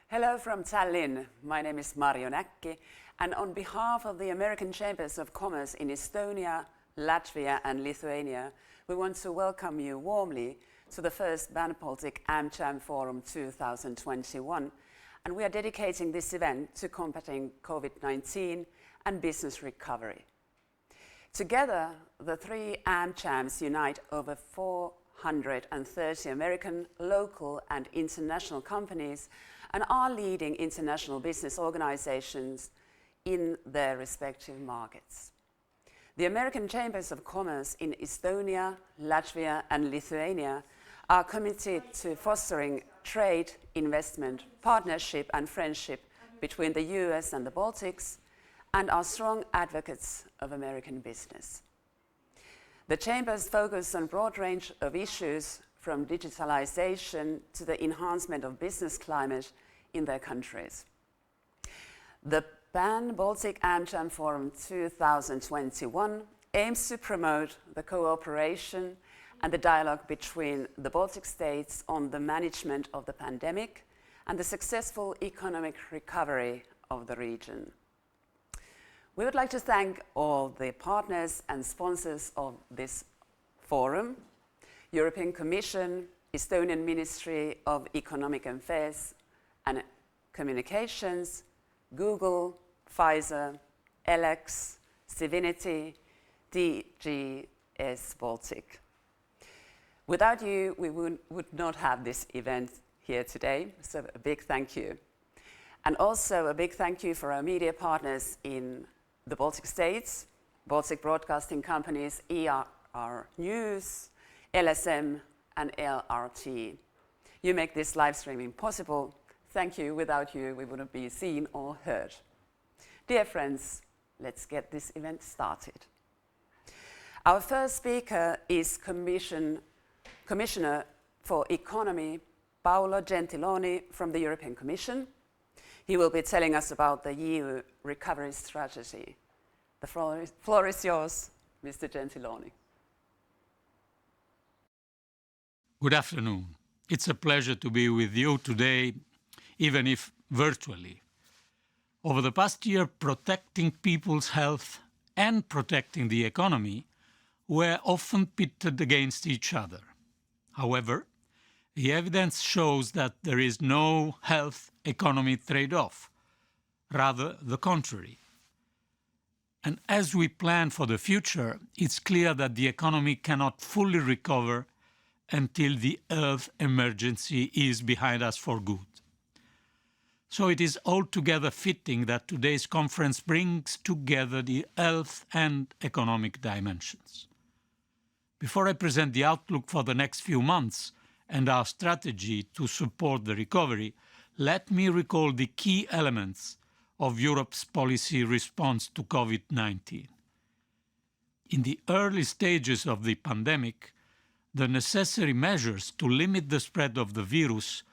Hello from Tallinn. My name is Marjo Näkki, and on behalf of the American Chambers of Commerce in Estonia, Latvia and Lithuania, we want to welcome you warmly to the first Pan-Baltic Amcham Forum 2021, and we are dedicating this event to combating COVID-19 and business recovery. Together, the three Amchams unite over 430 American, local and international companies and are leading international business organizations in their respective markets. The American Chambers of Commerce in Estonia, Latvia and Lithuania are committed to fostering trade, investment, partnership and friendship between the US and the Baltics, and are strong advocates of American business. The Chambers focus on a broad range of issues, from digitalization to the enhancement of business climate in their countries. The Pan-Baltic Amcham Forum 2021 aims to promote the cooperation and the dialogue between the Baltic states on the management of the pandemic and the successful economic recovery of the region. We would like to thank all the partners and sponsors of this forum: European Commission, Estonian Ministry of Economic Affairs and Communications, Google, Pfizer, Alex, Civinity, DGS Baltic. Without you, we would not have this event here today, so a big thank you. And also a big thank you for our media partners in the Baltic states, Baltic broadcasting companies ERR News, LSM and LRT. You make this live streaming possible. Thank you. Without you, we wouldn't be seen or heard. Dear friends, let's get this event started. Our first speaker is Commissioner for Economy, Paolo Gentiloni from the European Commission. He will be telling us about the EU recovery strategy. The floor is yours, Mr. Gentiloni. Good afternoon. It's a pleasure to be with you today, even if virtually. Over the past year, protecting people's health and protecting the economy were often pitted against each other. However, the evidence shows that there is no health-economy trade-off, rather the contrary. And as we plan for the future, it's clear that the economy cannot fully recover until the health emergency is behind us for good. So it is altogether fitting that today's conference brings together the health and economic dimensions. Before I present the outlook for the next few months and our strategy to support the recovery, let me recall the key elements of Europe's policy response to COVID-19. In the early stages of the pandemic, the necessary measures to limit the spread of the virus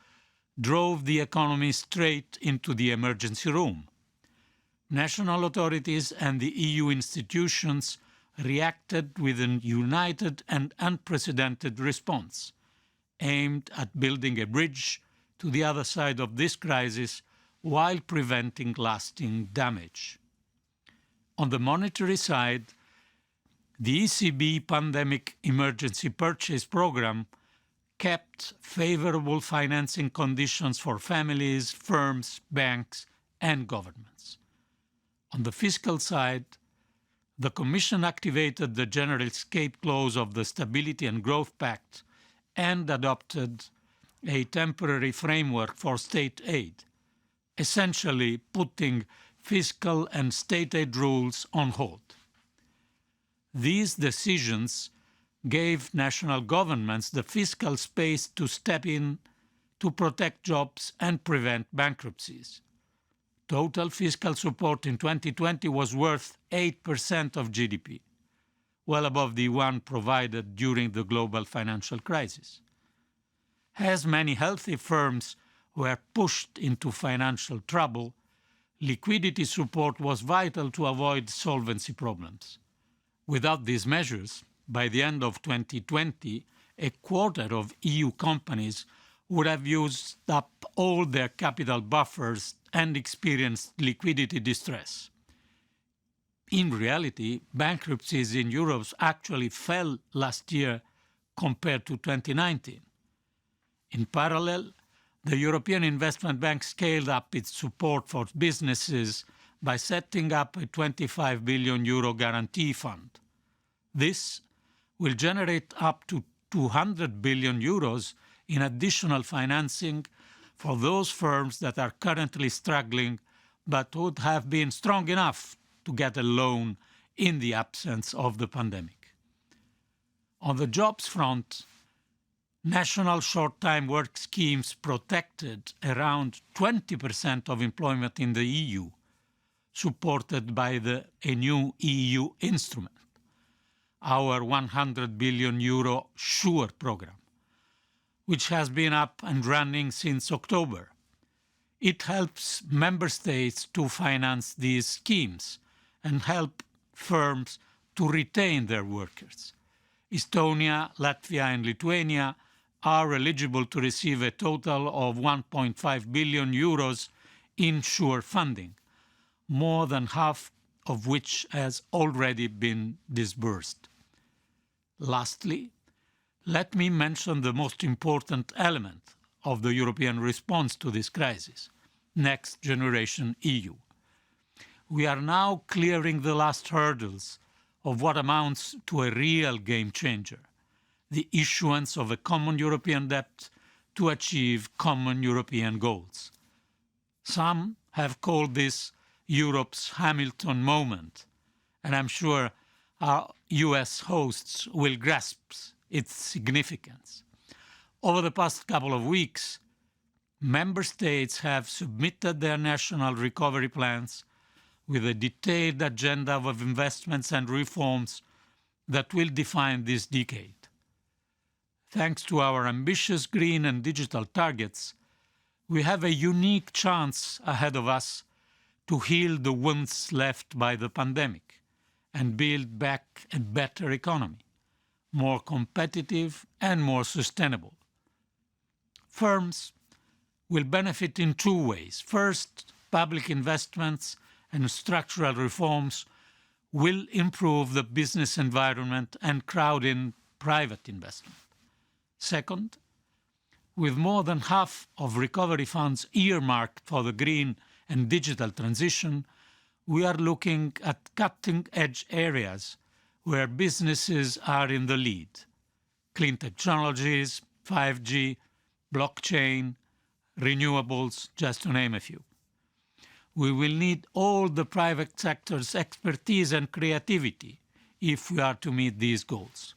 drove the economy straight into the emergency room. National authorities and the EU institutions reacted with a united and unprecedented response, aimed at building a bridge to the other side of this crisis while preventing lasting damage. On the monetary side, the ECB Pandemic Emergency Purchase Programme kept favorable financing conditions for families, firms, banks, and governments. On the fiscal side, the Commission activated the General Escape Clause of the Stability and Growth Pact and adopted a temporary framework for state aid, essentially putting fiscal and state aid rules on hold. These decisions gave national governments the fiscal space to step in to protect jobs and prevent bankruptcies. Total fiscal support in 2020 was worth 8% of GDP, well above the one provided during the global financial crisis. As many healthy firms were pushed into financial trouble, liquidity support was vital to avoid solvency problems. Without these measures, by the end of 2020, a quarter of EU companies would have used up all their capital buffers and experienced liquidity distress. In reality, bankruptcies in Europe actually fell last year compared to 2019. In parallel, the European Investment Bank scaled up its support for businesses by setting up a 25 billion euro guarantee fund. This will generate up to 200 billion euros in additional financing for those firms that are currently struggling but would have been strong enough to get a loan in the absence of the pandemic. On the jobs front, national short-time work schemes protected around 20% of employment in the EU, supported by a new EU instrument, our 100 billion euro SURE program, which has been up and running since October. It helps member states to finance these schemes and help firms to retain their workers. Estonia, Latvia and Lithuania are eligible to receive a total of 1.5 billion euros in SURE funding, more than half of which has already been disbursed. Lastly, let me mention the most important element of the European response to this crisis, Next Generation EU. We are now clearing the last hurdles of what amounts to a real game changer, the issuance of a common European debt to achieve common European goals. Some have called this Europe's Hamilton moment, and I'm sure our US hosts will grasp its significance. Over the past couple of weeks, member states have submitted their national recovery plans with a detailed agenda of investments and reforms that will define this decade. Thanks to our ambitious green and digital targets, we have a unique chance ahead of us to heal the wounds left by the pandemic and build back a better economy, more competitive and more sustainable. Firms will benefit in two ways. First, public investments and structural reforms will improve the business environment and crowd in private investment. Second, with more than half of recovery funds earmarked for the green and digital transition, we are looking at cutting-edge areas where businesses are in the lead: clean technologies, 5G, blockchain, renewables, just to name a few. We will need all the private sector's expertise and creativity if we are to meet these goals.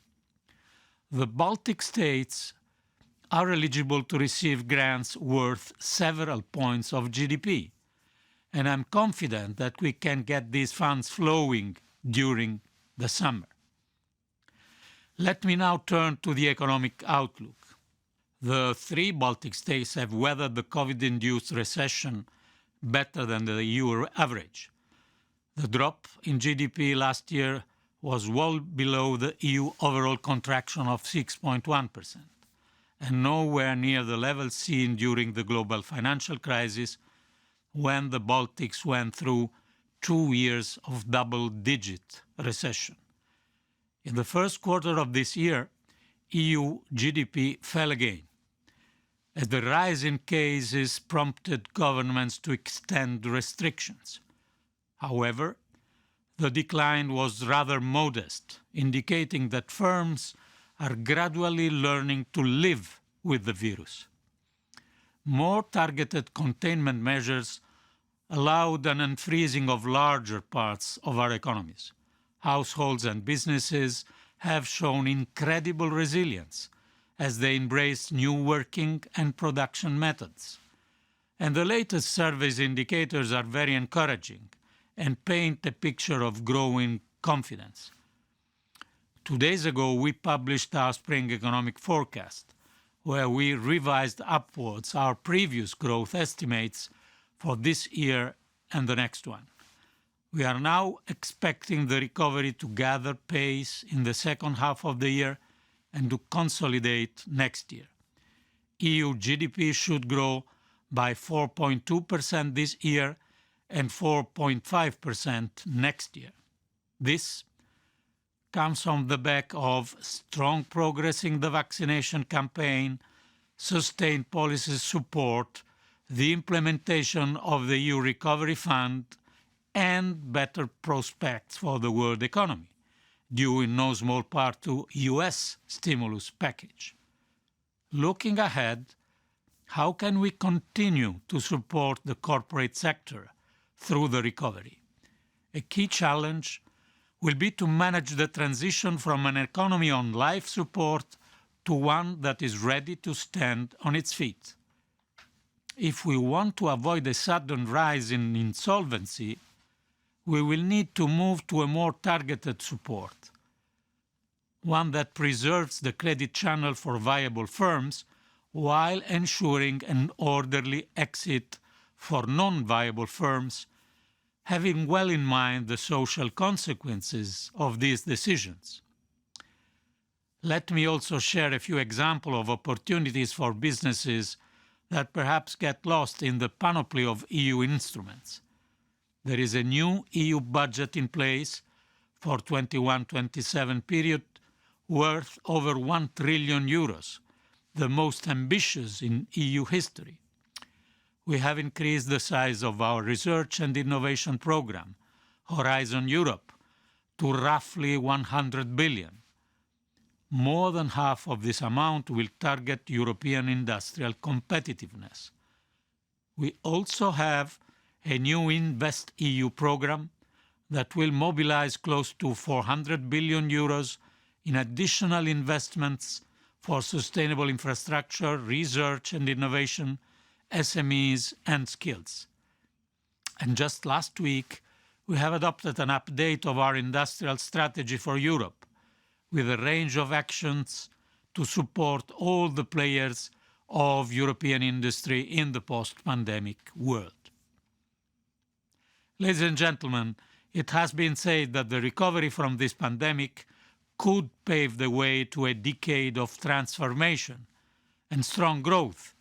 The Baltic states are eligible to receive grants worth several points of GDP, and I'm confident that we can get these funds flowing during the summer. Let me now turn to the economic outlook. The three Baltic states have weathered the COVID-induced recession better than the EU average. The drop in GDP last year was well below the EU overall contraction of 6.1%, and nowhere near the level seen during the global financial crisis, when the Baltics went through 2 years of double-digit recession. In the first quarter of this year, EU GDP fell again, as the rise in cases prompted governments to extend restrictions. However, the decline was rather modest, indicating that firms are gradually learning to live with the virus. More targeted containment measures allowed an unfreezing of larger parts of our economies. Households and businesses have shown incredible resilience as they embrace new working and production methods. And the latest surveys indicators are very encouraging and paint a picture of growing confidence. 2 days ago, we published our spring economic forecast, where we revised upwards our previous growth estimates for this year and the next one. We are now expecting the recovery to gather pace in the second half of the year and to consolidate next year. EU GDP should grow by 4.2% this year and 4.5% next year. This comes on the back of strong progress in the vaccination campaign, sustained policy support, the implementation of the EU Recovery Fund, and better prospects for the world economy, due in no small part to US stimulus package. Looking ahead, how can we continue to support the corporate sector through the recovery? A key challenge will be to manage the transition from an economy on life support to one that is ready to stand on its feet. If we want to avoid a sudden rise in insolvency, we will need to move to a more targeted support, one that preserves the credit channel for viable firms while ensuring an orderly exit for non-viable firms, having well in mind the social consequences of these decisions. Let me also share a few examples of opportunities for businesses that perhaps get lost in the panoply of EU instruments. There is a new EU budget in place for 21-27 period worth over 1 trillion euros, the most ambitious in EU history. We have increased the size of our research and innovation program, Horizon Europe, to roughly 100 billion. More than half of this amount will target European industrial competitiveness. We also have a new InvestEU program that will mobilize close to 400 billion euros in additional investments for sustainable infrastructure, research and innovation, SMEs and skills. And just last week, we have adopted an update of our industrial strategy for Europe, with a range of actions to support all the players of European industry in the post-pandemic world. Ladies and gentlemen, it has been said that the recovery from this pandemic could pave the way to a decade of transformation and strong growth,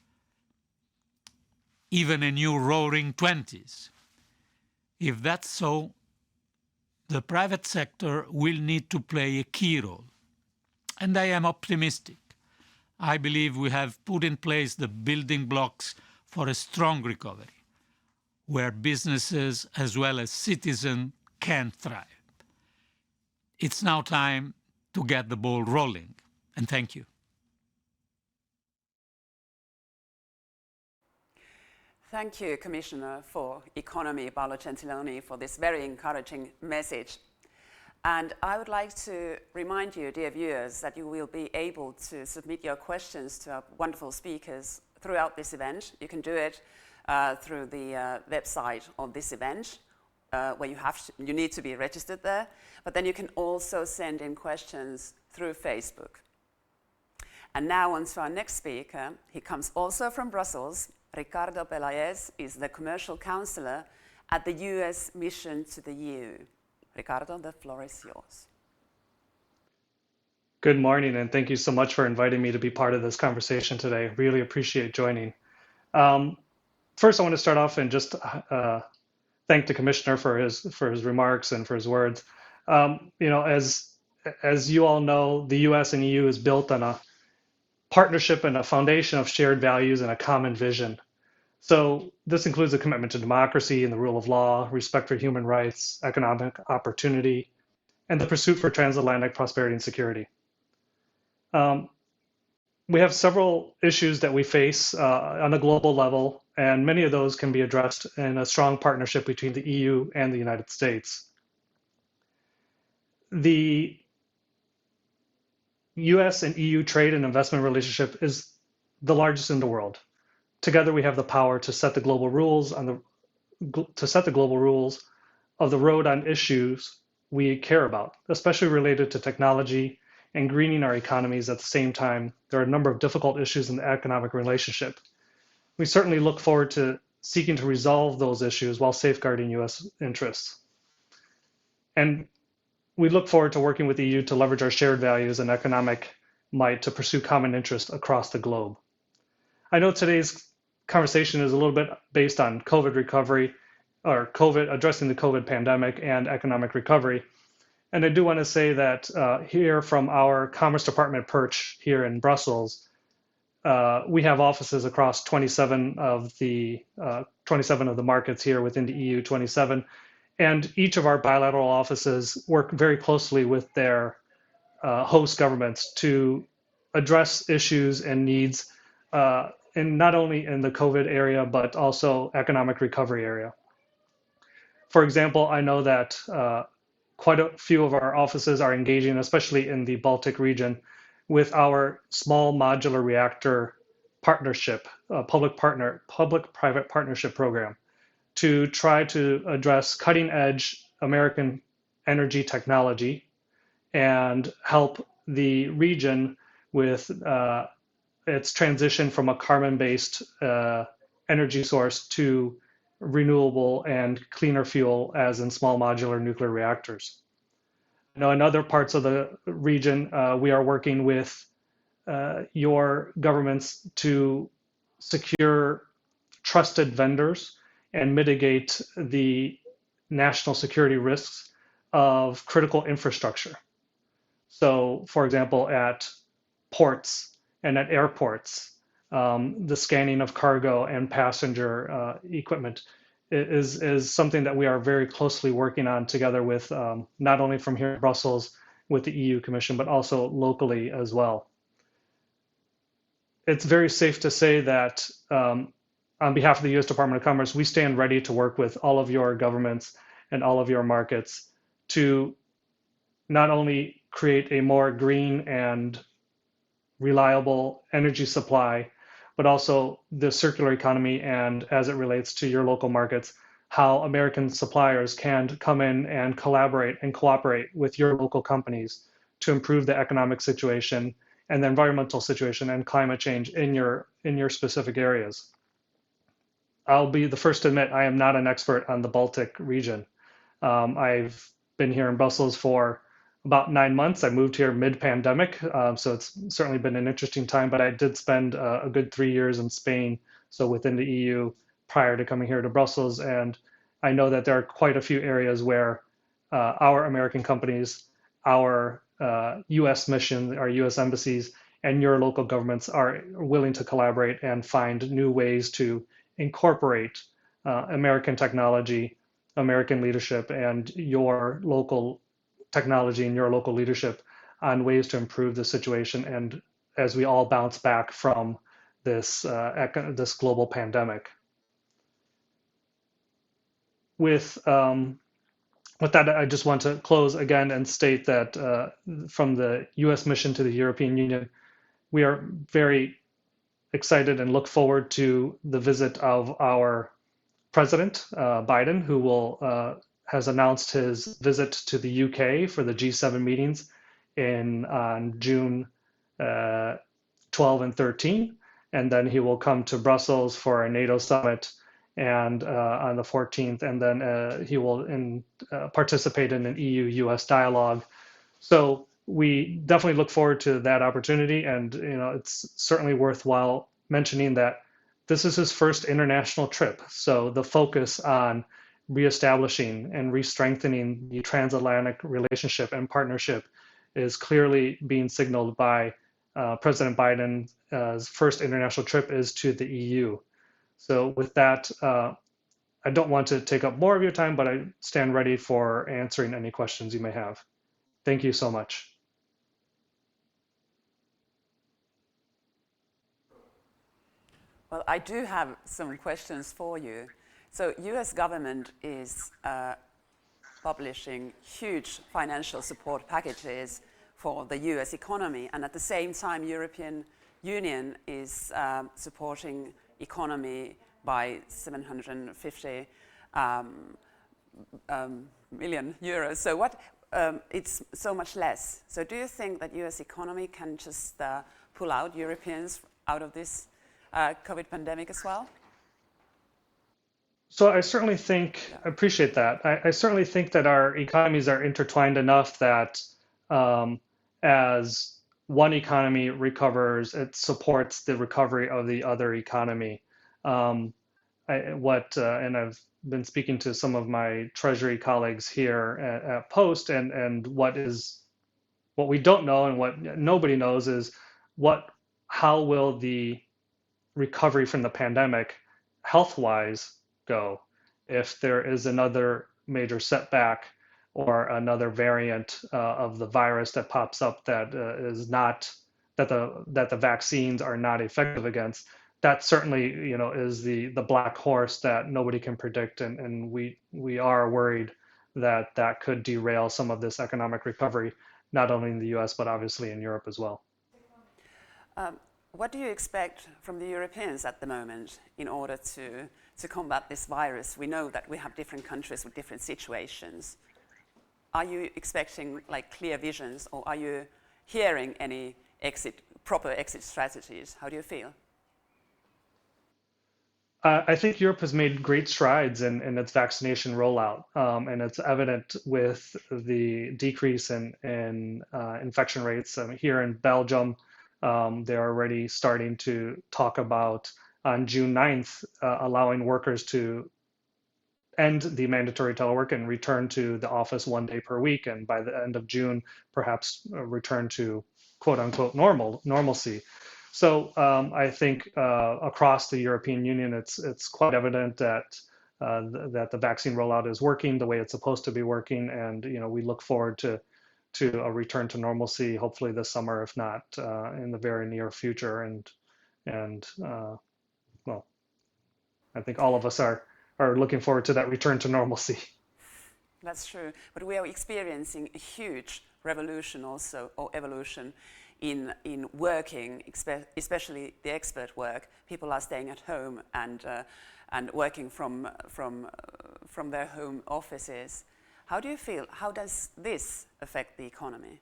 even a new roaring 20s. If that's so, the private sector will need to play a key role. And I am optimistic. I believe we have put in place the building blocks for a strong recovery, where businesses as well as citizens can thrive. It's now time to get the ball rolling. And thank you. Thank you, Commissioner for Economy, Paolo Gentiloni, for this very encouraging message. And I would like to remind you, dear viewers, that you will be able to submit your questions to our wonderful speakers throughout this event. You can do it through the website of this event, where you need to be registered there. But then you can also send in questions through Facebook. And now on to our next speaker. He comes also from Brussels. Ricardo Peláez is the commercial counselor at the US mission to the EU. Ricardo, the floor is yours. Good morning, and thank you so much for inviting me to be part of this conversation today. Really appreciate joining. First, I want to start off and just thank the Commissioner for his remarks and for his words. As you all know, the US and EU is built on a partnership and a foundation of shared values and a common vision. So this includes a commitment to democracy and the rule of law, respect for human rights, economic opportunity, and the pursuit for transatlantic prosperity and security. We have several issues that we face on a global level, and many of those can be addressed in a strong partnership between the EU and the United States. The US and EU trade and investment relationship is the largest in the world. Together, we have the power to set the global rules of the road on issues we care about, especially related to technology and greening our economies. At the same time, there are a number of difficult issues in the economic relationship. We certainly look forward to seeking to resolve those issues while safeguarding US interests. And we look forward to working with the EU to leverage our shared values and economic might to pursue common interests across the globe. I know today's conversation is a little bit based on COVID recovery or COVID addressing the COVID pandemic and economic recovery. And I do want to say that here from our Commerce Department perch here in Brussels, we have offices across 27 of the 27 of the markets here within the EU 27, and each of our bilateral offices work very closely with their host governments to address issues and needs in not only in the COVID area but also economic recovery area. For example, I know that quite a few of our offices are engaging, especially in the Baltic region, with our small modular reactor partnership, public-private partnership program, to try to address cutting-edge American energy technology and help the region with its transition from a carbon-based energy source to renewable and cleaner fuel, as in small modular nuclear reactors. Now, in other parts of the region, we are working with your governments to secure trusted vendors and mitigate the national security risks of critical infrastructure. So, for example, at ports and at airports, the scanning of cargo and passenger equipment is something that we are very closely working on together with not only from here in Brussels with the EU Commission, but also locally as well. It's very safe to say that on behalf of the US Department of Commerce, we stand ready to work with all of your governments and all of your markets to not only create a more green and reliable energy supply, but also the circular economy, and as it relates to your local markets, how American suppliers can come in and collaborate and cooperate with your local companies to improve the economic situation and the environmental situation and climate change in your specific areas. I'll be the first to admit I am not an expert on the Baltic region. I've been here in Brussels for about 9 months. I moved here mid-pandemic, so it's certainly been an interesting time, but I did spend a good 3 years in Spain, so within the EU, prior to coming here to Brussels. And I know that there are quite a few areas where our American companies, our US mission, our US embassies, and your local governments are willing to collaborate and find new ways to incorporate American technology, American leadership, and your local technology and your local leadership on ways to improve the situation, and as we all bounce back from this this global pandemic. With that, I just want to close again and state that from the U.S. mission to the European Union, we are very excited and look forward to the visit of our President Biden, who will has announced his visit to the UK for the G7 meetings on June 12 and 13, and then he will come to Brussels for a NATO summit and on the 14th, and then he will participate in an EU-US dialogue. So we definitely look forward to that opportunity, and it's certainly worthwhile mentioning that this is his first international trip. So the focus on reestablishing and re-strengthening the transatlantic relationship and partnership is clearly being signaled by President Biden's first international trip is to the EU. So with that, I don't want to take up more of your time, but I stand ready for answering any questions you may have. Thank you so much. Well, I do have some questions for you. So US government is publishing huge financial support packages for the US economy, and at the same time European Union is supporting economy by 750 million euros. So what it's so much less. So do you think that US economy can just pull out Europeans out of this COVID pandemic as well? So I certainly think, I appreciate that. I certainly think that our economies are intertwined enough that as one economy recovers, it supports the recovery of the other economy. Um, and I've been speaking to some of my treasury colleagues here at Post, and what we don't know and what nobody knows is how will the recovery from the pandemic health-wise go if there is another major setback or another variant of the virus that pops up that is not that the vaccines are not effective against. That certainly, is the black horse that nobody can predict, and we are worried that that could derail some of this economic recovery, not only in the U.S. but obviously in Europe as well. What do you expect from the Europeans at the moment in order to combat this virus? We know that we have different countries with different situations. Are you expecting like clear visions, or are you hearing any proper exit strategies? How do you feel? I think Europe has made great strides in its vaccination rollout, and it's evident with the decrease in infection rates. Here in Belgium, they're already starting to talk about on June 9th allowing workers to end the mandatory telework and return to the office 1 day per week, and by the end of June, perhaps return to quote unquote normalcy. So I think across the European Union, it's quite evident that that the vaccine rollout is working the way it's supposed to be working, and we look forward to a return to normalcy, hopefully this summer, if not in the very near future. And well, I think all of us are looking forward to that return to normalcy. That's true, but we are experiencing a huge revolution also, or evolution, in working, especially the expert work. People are staying at home and working from their home offices. How do you feel? How does this affect the economy?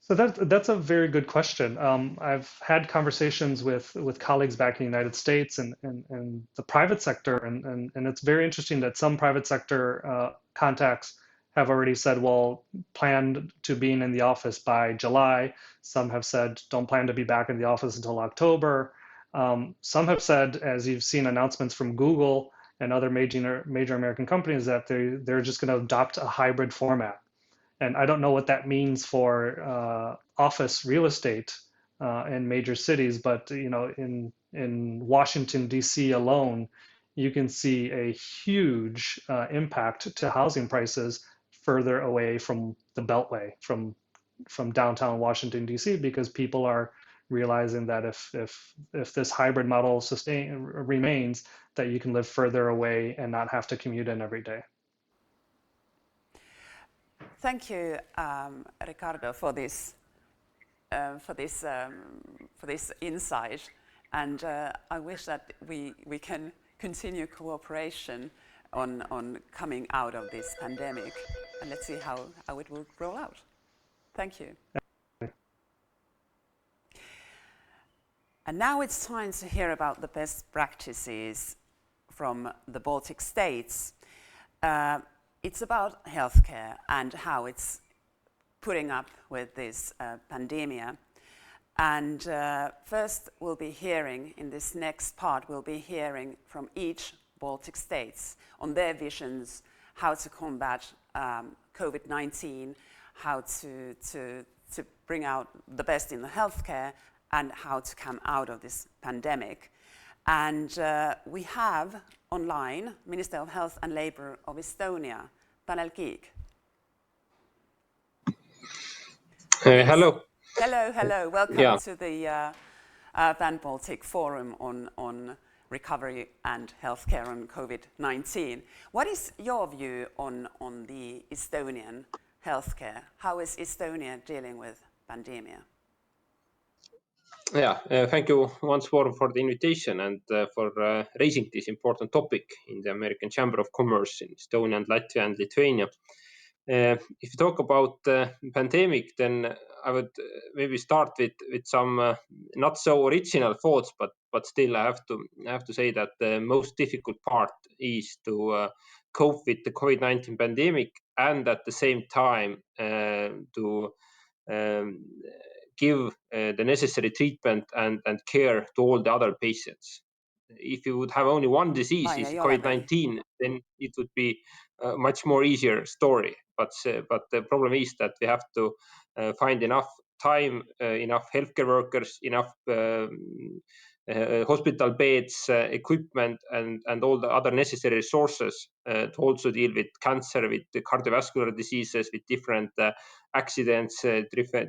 So that's a very good question. I've had conversations with colleagues back in the United States and the private sector, and it's very interesting that some private sector contacts have already said, well, plan to being in the office by July. Some have said, don't plan to be back in the office until October. Some have said, as you've seen announcements from Google and other major American companies, that they're just going to adopt a hybrid format. And I don't know what that means for office real estate in major cities, but in Washington D.C. alone, you can see a huge impact to housing prices further away from the Beltway, from downtown Washington D.C., because people are realizing that if this hybrid model remains, that you can live further away and not have to commute in every day. Thank you, Ricardo, for this insight, and I wish that we can continue cooperation on coming out of this pandemic, and let's see how it will roll out. Thank you. And now it's time to hear about the best practices from the Baltic states. It's about healthcare and how it's putting up with this pandemia. And first we'll be hearing, in this next part, we'll be hearing from each Baltic states on their visions, how to combat COVID-19, how to bring out the best in the healthcare, and how to come out of this pandemic. And we have online Minister of Health and Labour of Estonia, Tanel Kiik. Hello. Hello. Welcome to the Pan-Baltic Forum on recovery and healthcare on COVID-19. What is your view on the Estonian healthcare? How is Estonia dealing with pandemia? Thank you once more for the invitation and for raising this important topic in the American Chamber of Commerce in Estonia and Latvia and Lithuania. If you talk about pandemic, then I would maybe start with some not so original thoughts, but still I have to say that the most difficult part is to cope with the COVID-19 pandemic, and at the same time to um, give the necessary treatment and care to all the other patients. If you would have only one disease, Aina is ei ole veel. COVID-19, then it would be a much more easier story. But the problem is that we have to find enough time, enough healthcare workers, enough hospital beds, equipment, and all the other necessary resources to also deal with cancer, with the cardiovascular diseases, with different accidents,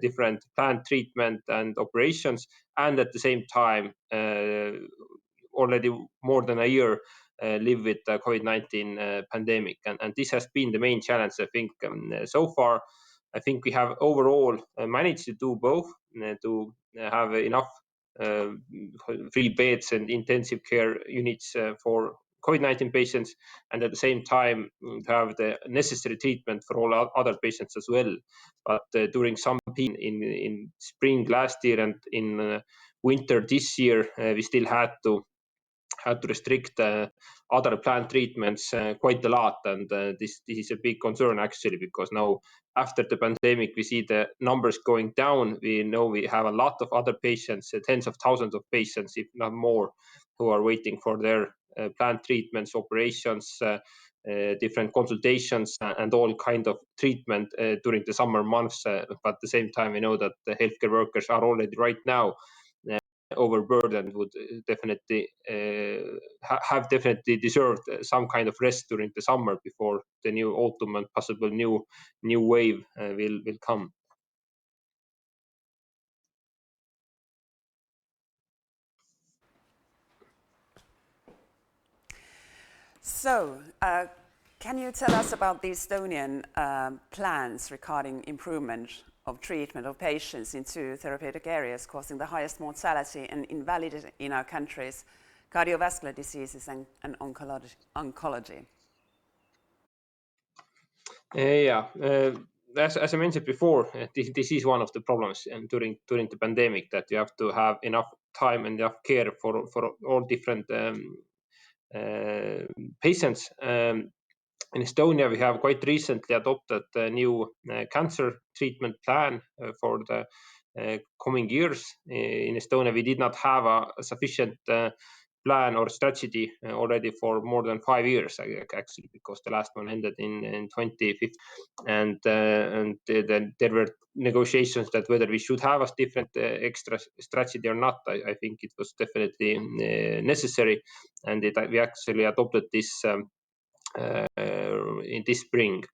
different planned treatment and operations, and at the same time, already more than a year live with the COVID-19 pandemic. And this has been the main challenge, I think, so far. I think we have overall managed to do both, to have enough uh, free beds and intensive care units for COVID-19 patients, and at the same time to have the necessary treatment for all other patients as well. But during some period in spring last year and in winter this year, we still had to restrict other planned treatments quite a lot. And this is a big concern actually, because now after the pandemic, we see the numbers going down. We know we have a lot of other patients, tens of thousands of patients, if not more, who are waiting for their planned treatments, operations, different consultations, and all kind of treatment during the summer months. But at the same time, we know that the healthcare workers are already right now overburdened, would definitely have definitely deserved some kind of rest during the summer before the new autumn and possible new wave will come. So, can you tell us about the Estonian plans regarding improvement of treatment of patients in two therapeutic areas causing the highest mortality and invalidity in our countries, cardiovascular diseases and oncology? Yeah, as I mentioned before, this is one of the problems during the pandemic, that you have to have enough time and enough care for all different patients. In Estonia, we have quite recently adopted a new cancer treatment plan for the coming years. In Estonia, we did not have a sufficient plan or strategy already for more than 5 years, actually, because the last one ended in 2015. And then there were negotiations that whether we should have a different extra strategy or not. I think it was definitely necessary, and we actually adopted this in this spring.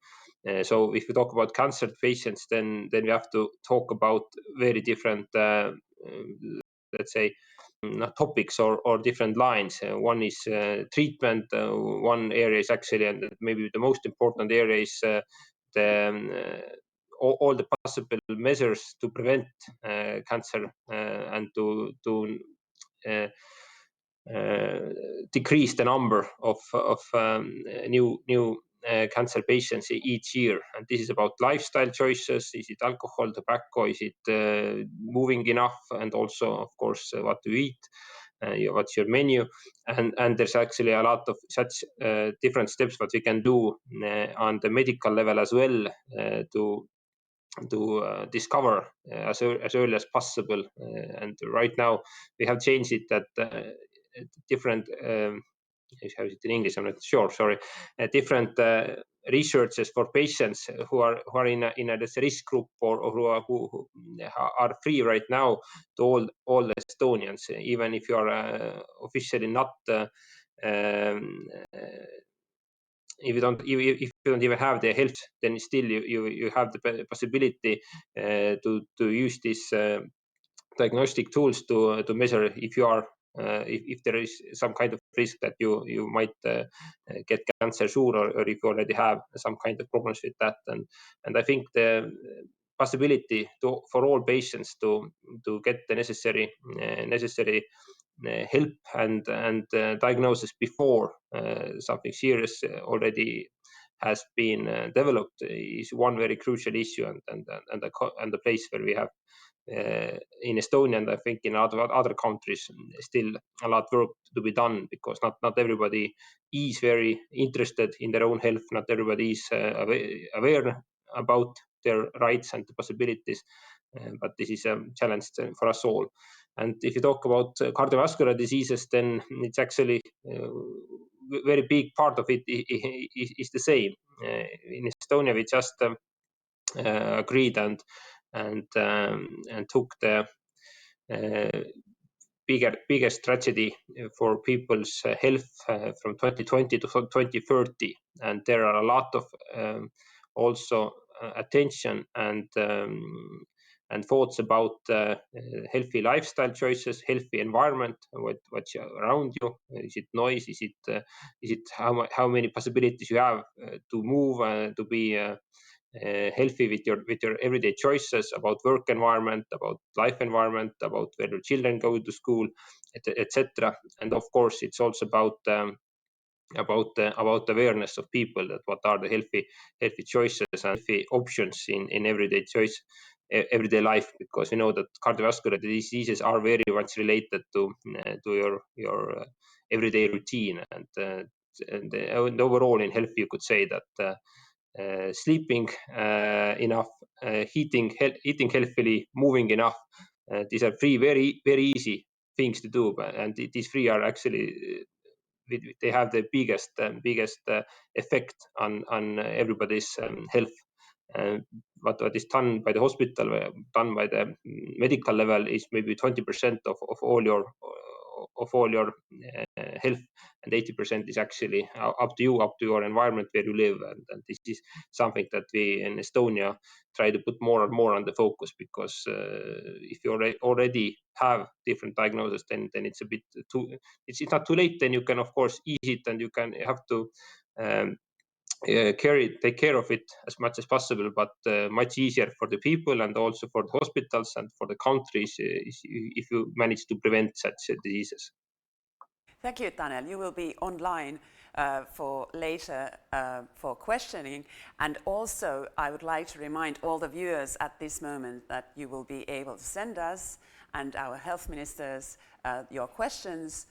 So if we talk about cancer patients, then we have to talk about very different, let's say, not topics or different lines. One is treatment. One area is actually, and maybe the most important area is the all the possible measures to prevent cancer and to uh, decrease the number of new cancer patients each year. And this is about lifestyle choices. Is it alcohol, tobacco? Is it moving enough? And also, of course, what to eat. What's your menu? And there's actually a lot of such different steps what we can do on the medical level as well to discover as early as possible. And right now we have changed it that different how is it in English? I'm not sure. Sorry, different researches for patients who are in a risk group, or who are free right now to all Estonians, even if you are officially not. Um, if you don't even have the health, then still you have the possibility to use these diagnostic tools to measure if you are if there is some kind of risk that you might get cancer soon, or if you already have some kind of problems with that. And I think the possibility for all patients to get the necessary help and diagnosis before something serious already has been developed is one very crucial issue, and the place where we have in Estonia, and I think in other countries, still a lot of work to be done, because not everybody is very interested in their own health. Not everybody is aware about their rights and the possibilities. But this is a challenge for us all. And if you talk about cardiovascular diseases, then it's actually very big part of it is the same. In Estonia, we just agreed and took the biggest tragedy for people's health from 2020 to 2030, and there are a lot of also attention and thoughts about healthy lifestyle choices, healthy environment, what's around you. Is it noise? Is it how many possibilities you have to move, to be healthy with your everyday choices about work environment, about life environment, about where your children go to school, etc. And of course, it's also about awareness of people, that what are the healthy choices and healthy options in everyday life, because we know that cardiovascular diseases are very much related to your everyday routine, and overall in health you could say that sleeping enough, eating healthily, moving enough. These are three very easy things to do, and these three are actually they have the biggest effect on everybody's health. What is done by the hospital, done by the medical level, is maybe 20% of all your health, and 80% is actually up to you, up to your environment where you live. And this is something that we in Estonia try to put more and more on the focus, because if you already have different diagnoses, then it's a bit too, it's not too late. Then you can of course ease it, and you can have to take care of it as much as possible, but much easier for the people and also for the hospitals and for the countries if you manage to prevent such diseases. Thank you, Tanel. You will be online for later for questioning. And also, I would like to remind all the viewers at this moment that you will be able to send us and our health ministers your questions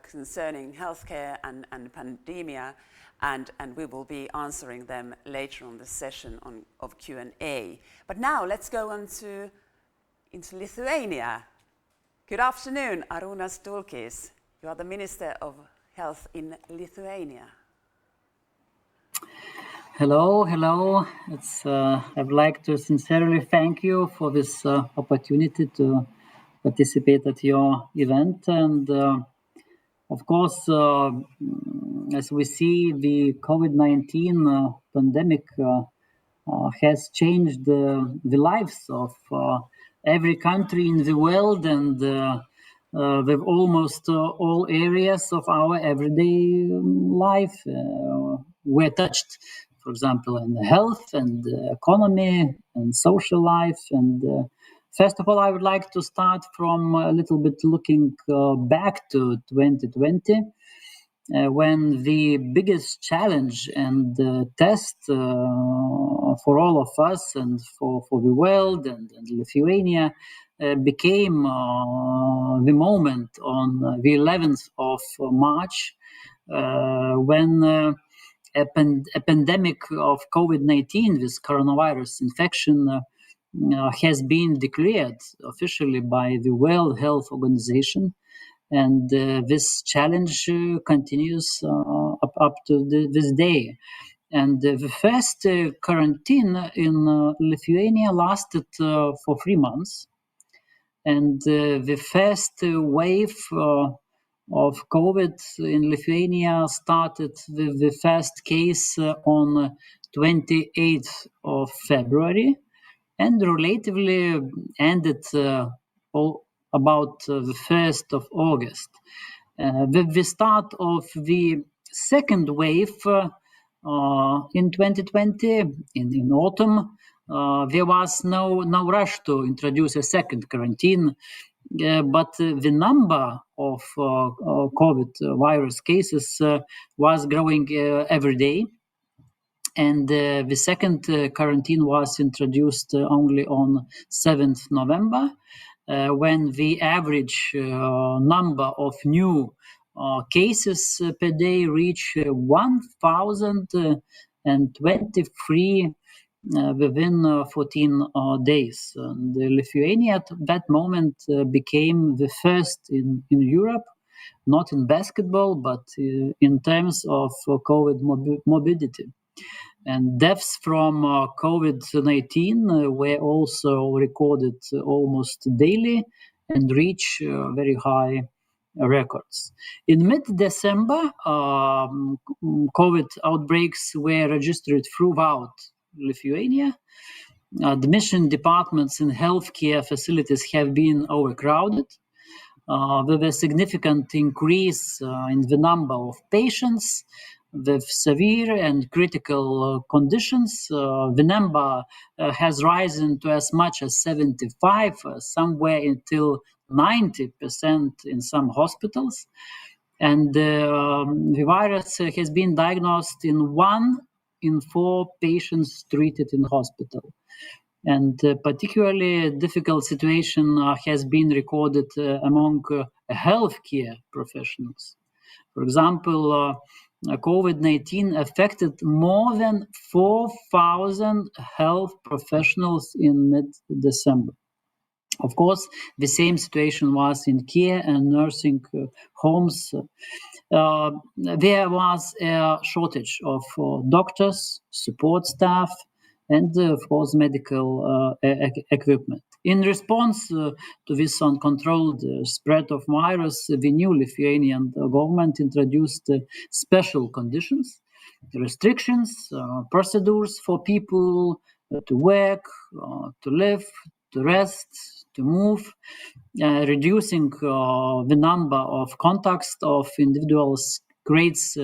concerning healthcare and pandemia, and we will be answering them later on the session of Q&A. But now let's go on into Lithuania. Good afternoon, Arūnas Dulkis. You are the Minister of Health in Lithuania. Hello. I would like to sincerely thank you for this opportunity to participate at your event. And of course, as we see, the COVID-19 pandemic has changed the lives of every country in the world, and with almost all areas of our everyday life were touched. For example, in health and economy and social life. And first of all, I would like to start from a little bit looking back to 2020, when the biggest challenge and test for all of us and for the world and Lithuania became the moment on the 11th of March, when a pandemic of COVID-19, this coronavirus infection, has been declared officially by the World Health Organization. And this challenge continues up to this day. And the first quarantine in Lithuania lasted for 3 months. And the first wave of COVID in Lithuania started with the first case on 28th of February, and relatively ended about the 1st of August. With the start of the second wave in 2020, in autumn, there was no rush to introduce a second quarantine, but the number of COVID virus cases was growing every day. And the second quarantine was introduced only on 7th November, when the average number of new cases per day reached 1,023 within 14 days. And Lithuania at that moment became the first in Europe, not in basketball, but in terms of COVID morbidity. And deaths from COVID-19 were also recorded almost daily and reach very high records. In mid-December, COVID outbreaks were registered throughout Lithuania. Admission departments in healthcare facilities have been overcrowded. With a significant increase in the number of patients with severe and critical conditions. The number has risen to as much as 75, somewhere until 90% in some hospitals. And the virus has been diagnosed in 1 in 4 patients treated in hospital. And particularly difficult situation has been recorded among healthcare professionals. For example, COVID-19 affected more than 4,000 health professionals in mid-December. Of course, the same situation was in care and nursing homes. There was a shortage of doctors, support staff, and of course medical equipment. In response to this uncontrolled spread of virus, the new Lithuanian government introduced special conditions, restrictions, procedures for people to work, to live, to rest, to move, reducing the number of contacts of individuals creates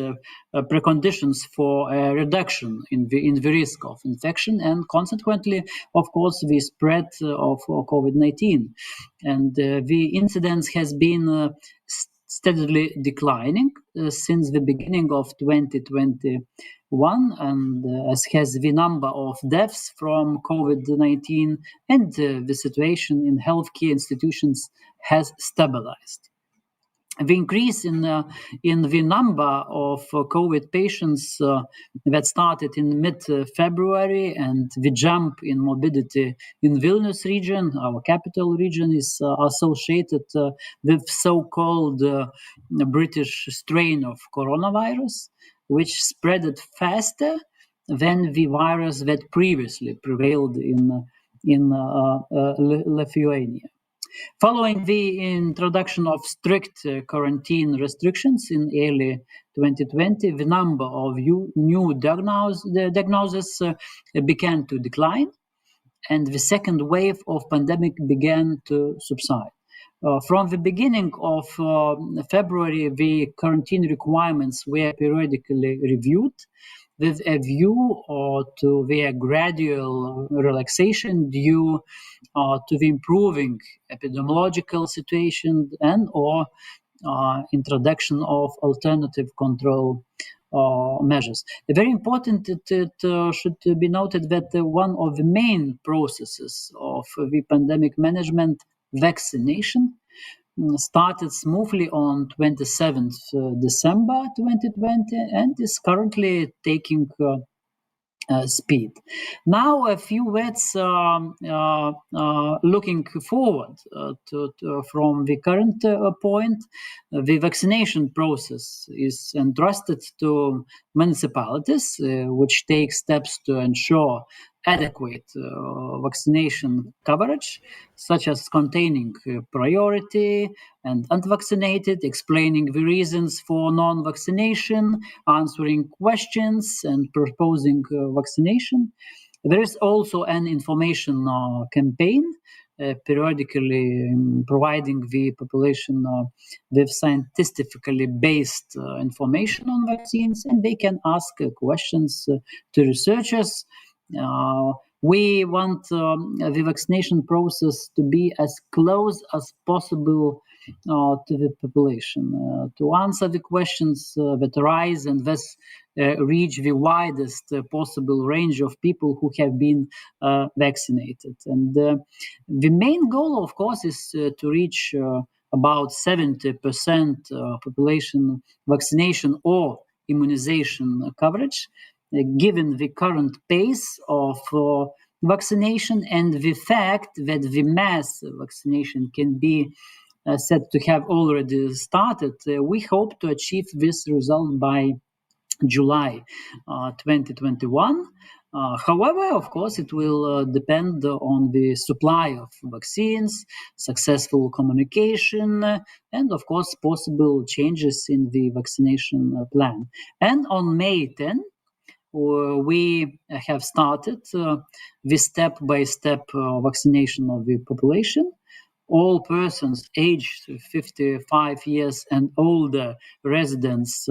preconditions for a reduction in the risk of infection and consequently, of course, the spread of COVID-19. And the incidence has been steadily declining since the beginning of 2021, and as has the number of deaths from COVID-19 and the situation in healthcare institutions has stabilized. The increase in the number of COVID patients that started in mid-February and the jump in morbidity in Vilnius region, our capital region, is associated with so-called British strain of coronavirus, which spread faster than the virus that previously prevailed in Lithuania. Following the introduction of strict quarantine restrictions in early 2020, the number of new diagnoses began to decline, and the second wave of pandemic began to subside. From the beginning of February, the quarantine requirements were periodically reviewed with a view to their gradual relaxation due to the improving epidemiological situation and or introduction of alternative control measures. Very important, it should be noted that one of the main processes of the pandemic management, vaccination, started smoothly on 27th December 2020 and is currently taking speed. Now, a few words looking forward from the current point. The vaccination process is entrusted to municipalities, which take steps to ensure adequate vaccination coverage, such as containing priority and unvaccinated, explaining the reasons for non-vaccination, answering questions, and proposing vaccination. There is also an information campaign, periodically providing the population with scientifically based information on vaccines, and they can ask questions to researchers. We want the vaccination process to be as close as possible to the population, to answer the questions that arise and thus reach the widest possible range of people who have been vaccinated. And the main goal, of course, is to reach about 70% population vaccination or immunization coverage. given the current pace of vaccination and the fact that the mass vaccination can be said to have already started, we hope to achieve this result by July 2021. However, of course, it will depend on the supply of vaccines, successful communication, and of course, possible changes in the vaccination plan. And on May 10, we have started the step-by-step vaccination of the population. All persons aged 55 years and older residents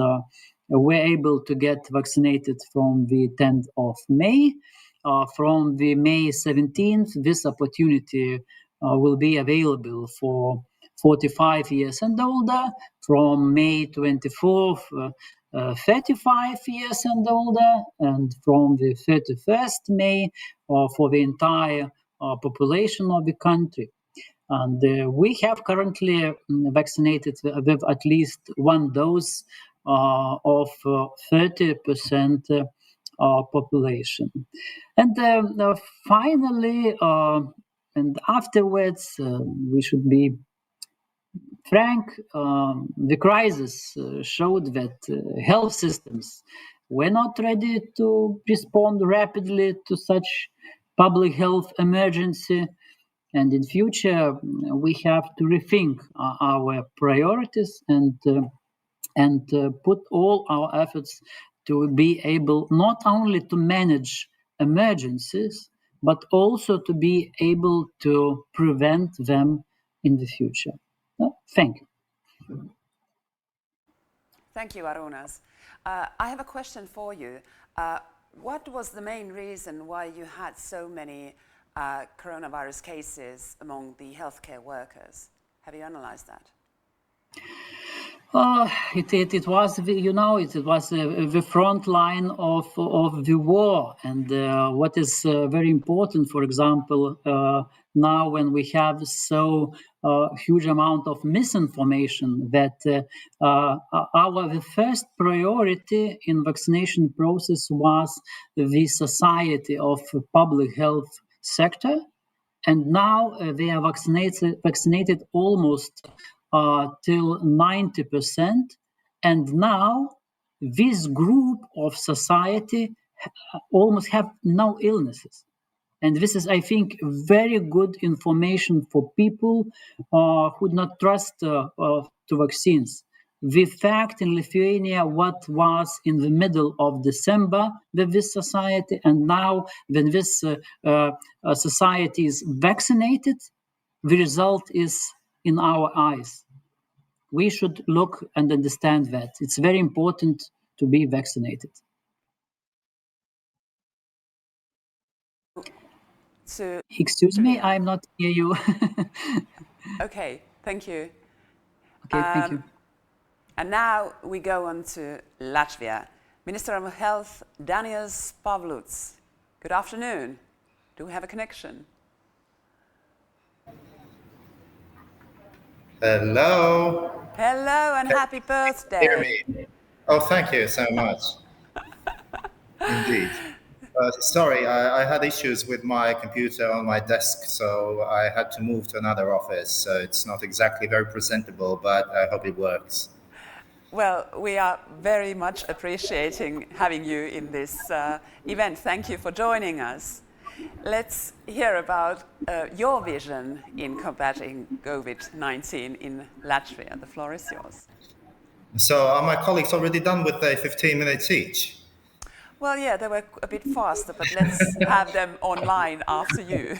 were able to get vaccinated from the 10th of May. From the May 17th, this opportunity will be available for 45 years and older. From May 24th, 35 years and older, and from the 31st May for the entire population of the country. And we have currently vaccinated with at least one dose of 30% population. And finally, and afterwards, we should be frank, the crisis showed that health systems were not ready to respond rapidly to such public health emergency. And in future, we have to rethink our priorities and put all our efforts to be able not only to manage emergencies, but also to be able to prevent them in the future. Thank you. Thank you, Arunas. I have a question for you. What was the main reason why you had so many coronavirus cases among the healthcare workers? Have you analyzed that? It was, it was the front line of the war. And what is very important, for example, now when we have so huge amount of misinformation, that our first priority in vaccination process was the society of public health sector. And now they are vaccinated almost till 90%. And now this group of society almost have no illnesses. And this is, I think, very good information for people who do not trust to vaccines. The fact in Lithuania, what was in the middle of December with this society, and now when this society is vaccinated, the result is in our eyes. We should look and understand that. It's very important to be vaccinated. Excuse me, I'm not hear you. Okay, thank you. Okay, thank you. And now we go on to Latvia. Minister of Health, Daniels Pavluts. Good afternoon. Do we have a connection? Hello. Hello and happy birthday. Hear me? Oh, thank you so much. Indeed. Sorry, I had issues with my computer on my desk, so I had to move to another office. So it's not exactly very presentable, but I hope it works. Well, we are very much appreciating having you in this event. Thank you for joining us. Let's hear about your vision in combating COVID-19 in Latvia. The floor is yours. So are my colleagues already done with their 15 minutes each? Well, yeah, they were a bit faster, but let's have them online after you.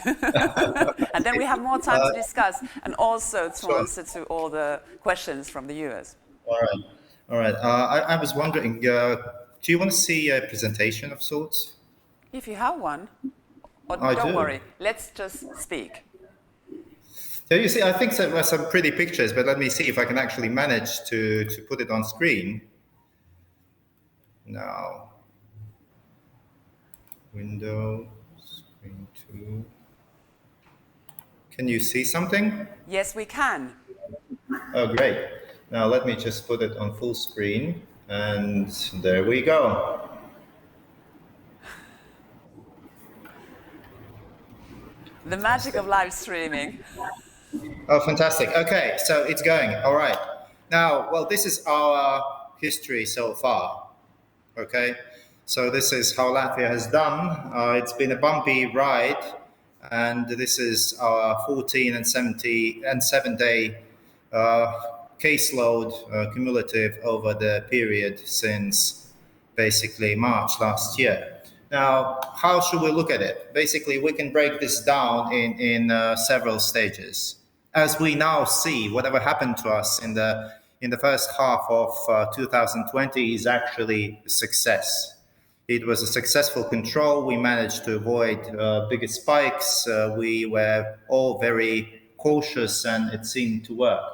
And then we have more time to discuss and also to answer to all the questions from the viewers. All right. I was wondering, do you want to see a presentation of sorts? If you have one. Or I don't do. worry, let's just speak. So you see, I think there were some pretty pictures, but let me see if I can actually manage to put it on screen. Now, window, screen 2. Can you see something? Yes, we can. Oh, great. Now let me just put it on full screen, and there we go. The magic of live streaming. Oh, fantastic. Okay, so it's going. All right. Now, well, this is our history so far. Okay, so this is how Latvia has done. It's been a bumpy ride, and this is our 14 and 7-day caseload cumulative over the period since basically March last year. Now, how should we look at it? Basically, we can break this down in several stages. As we now see, whatever happened to us in the first half of 2020 is actually a success. It was a successful control. We managed to avoid bigger spikes. We were all very cautious, and it seemed to work.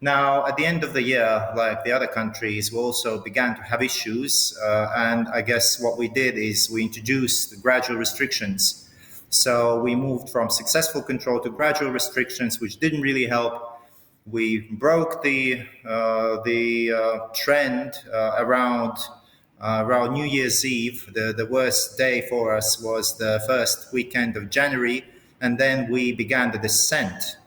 Now, at the end of the year, like the other countries, we also began to have issues. And I guess what we did is we introduced gradual restrictions. So we moved from successful control to gradual restrictions, which didn't really help. We broke the trend around New Year's Eve. The worst day for us was the first weekend of January, and then we began the descent.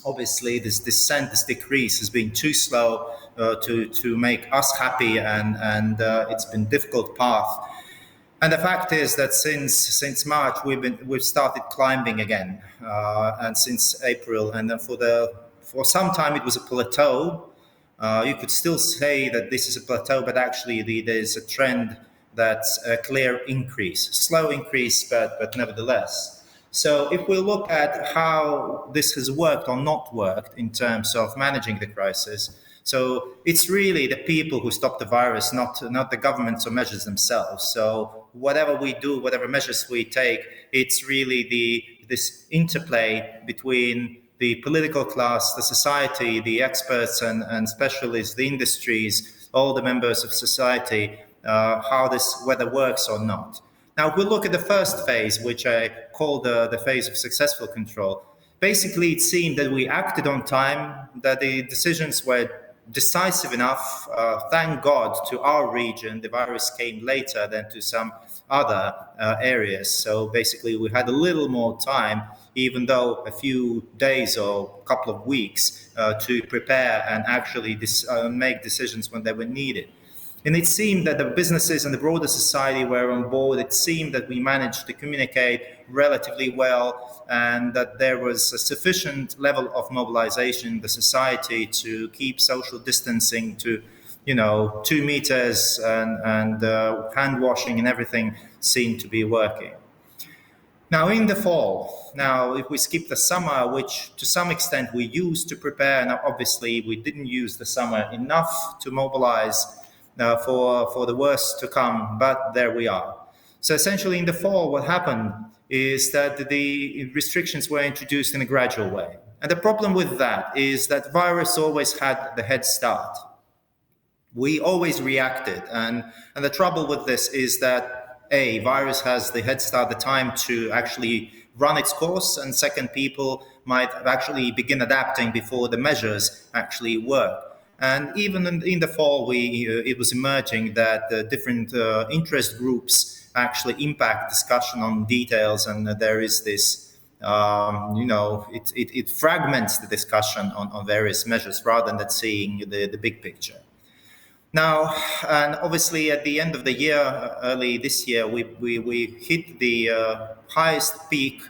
Obviously, this descent, this decrease has been too slow to make us happy, and it's been a difficult path. And the fact is that since March we've started climbing again, and since April, and then for some time it was a plateau. You could still say that this is a plateau, but actually there's a trend that's a clear increase, slow increase, but nevertheless. So if we look at how this has worked or not worked in terms of managing the crisis, so it's really the people who stop the virus, not the governments or measures themselves. So whatever we do, whatever measures we take, it's really this interplay between the political class, the society, the experts and specialists, the industries, all the members of society, how this whether works or not. Now, if we look at the first phase, which I call the phase of successful control, basically it seemed that we acted on time, that the decisions were decisive enough. Thank God to our region, the virus came later than to some other areas. So basically we had a little more time, even though a few days or a couple of weeks to prepare and actually make decisions when they were needed. And it seemed that the businesses and the broader society were on board. It seemed that we managed to communicate relatively well, and that there was a sufficient level of mobilization in the society to keep social distancing to, 2 meters and hand washing and everything seemed to be working. Now, in the fall, if we skip the summer, which to some extent we used to prepare, now obviously we didn't use the summer enough to mobilize for the worst to come, but there we are. So essentially in the fall, what happened is that the restrictions were introduced in a gradual way. And the problem with that is that virus always had the head start. We always reacted. And the trouble with this is that virus has the head start, the time to actually run its course, and second, people might actually begin adapting before the measures actually work. And even in the fall, it was emerging that different interest groups actually impact discussion on details, and there is this, it fragments the discussion on various measures rather than seeing the big picture. Now, and obviously at the end of the year, early this year, we hit the highest peak.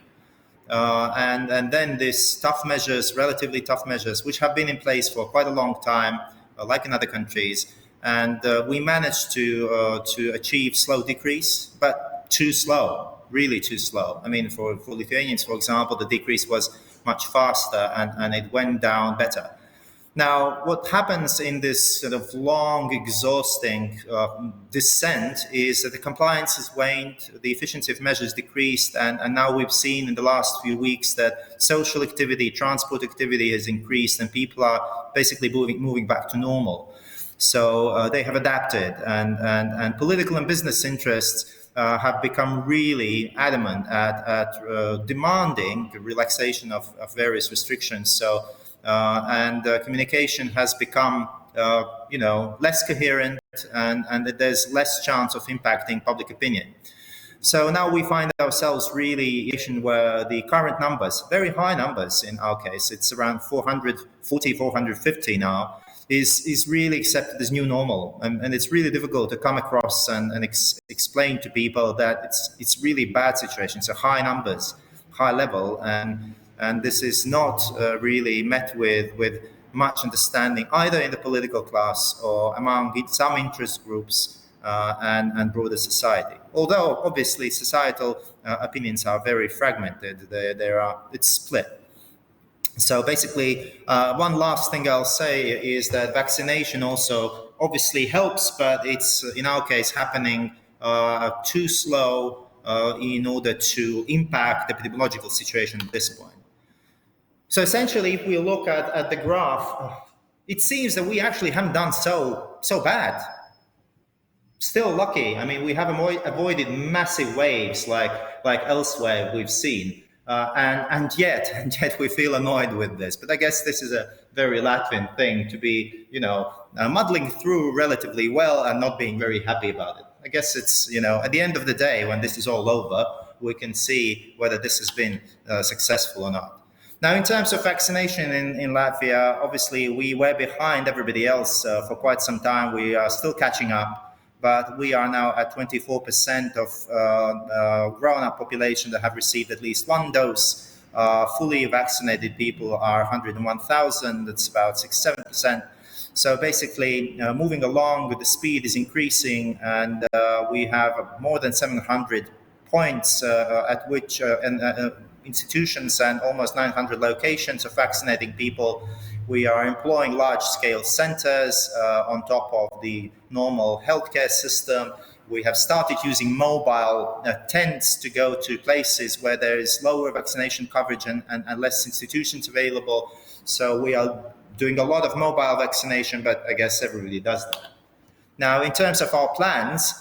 And then these tough measures, relatively tough measures, which have been in place for quite a long time, like in other countries, and we managed to achieve slow decrease, but too slow, really too slow. I mean, for Lithuanians, for example, the decrease was much faster and it went down better. Now, what happens in this sort of long, exhausting descent is that the compliance has waned, the efficiency of measures decreased, and now we've seen in the last few weeks that social activity, transport activity has increased, and people are basically moving back to normal. So they have adapted, and political and business interests have become really adamant at demanding the relaxation of various restrictions. So. Communication has become, less coherent, and there's less chance of impacting public opinion. So now we find ourselves really in where the current numbers, very high numbers in our case, it's around 440, 450 now, is really accepted as new normal. And it's really difficult to come across and explain to people that it's really bad situation. So high numbers, high level, and this is not really met with much understanding either in the political class or among some interest groups and broader society. Although obviously societal opinions are very fragmented, it's split. So basically, one last thing I'll say is that vaccination also obviously helps, but it's in our case happening too slow in order to impact the epidemiological situation at this point. So essentially, if we look at the graph, it seems that we actually haven't done so bad. Still lucky. I mean, we have avoided massive waves like elsewhere we've seen, and yet we feel annoyed with this. But I guess this is a very Latvian thing to be, muddling through relatively well and not being very happy about it. I guess it's, at the end of the day, when this is all over, we can see whether this has been successful or not. Now, in terms of vaccination in Latvia, obviously we were behind everybody else for quite some time. We are still catching up, but we are now at 24% of grown-up population that have received at least one dose. Fully vaccinated people are 101,000. That's about 6-7%. So basically, moving along, the speed is increasing, and we have more than 700 points at which institutions and almost 900 locations of vaccinating people. We are employing large-scale centers on top of the normal healthcare system. We have started using mobile tents to go to places where there is lower vaccination coverage and less institutions available. So we are doing a lot of mobile vaccination, but I guess everybody does that. Now, in terms of our plans,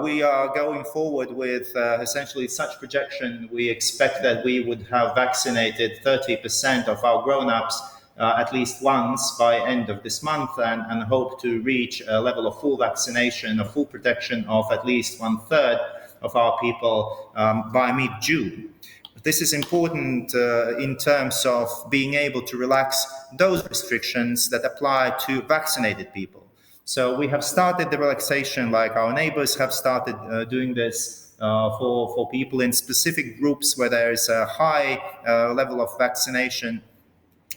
we are going forward with essentially such projection. We expect that we would have vaccinated 30% of our grown-ups at least once by end of this month, and hope to reach a level of full vaccination, of full protection of at least 1/3 of our people by mid-June. This is important in terms of being able to relax those restrictions that apply to vaccinated people. So we have started the relaxation, like our neighbors have started doing this for people in specific groups where there is a high level of vaccination.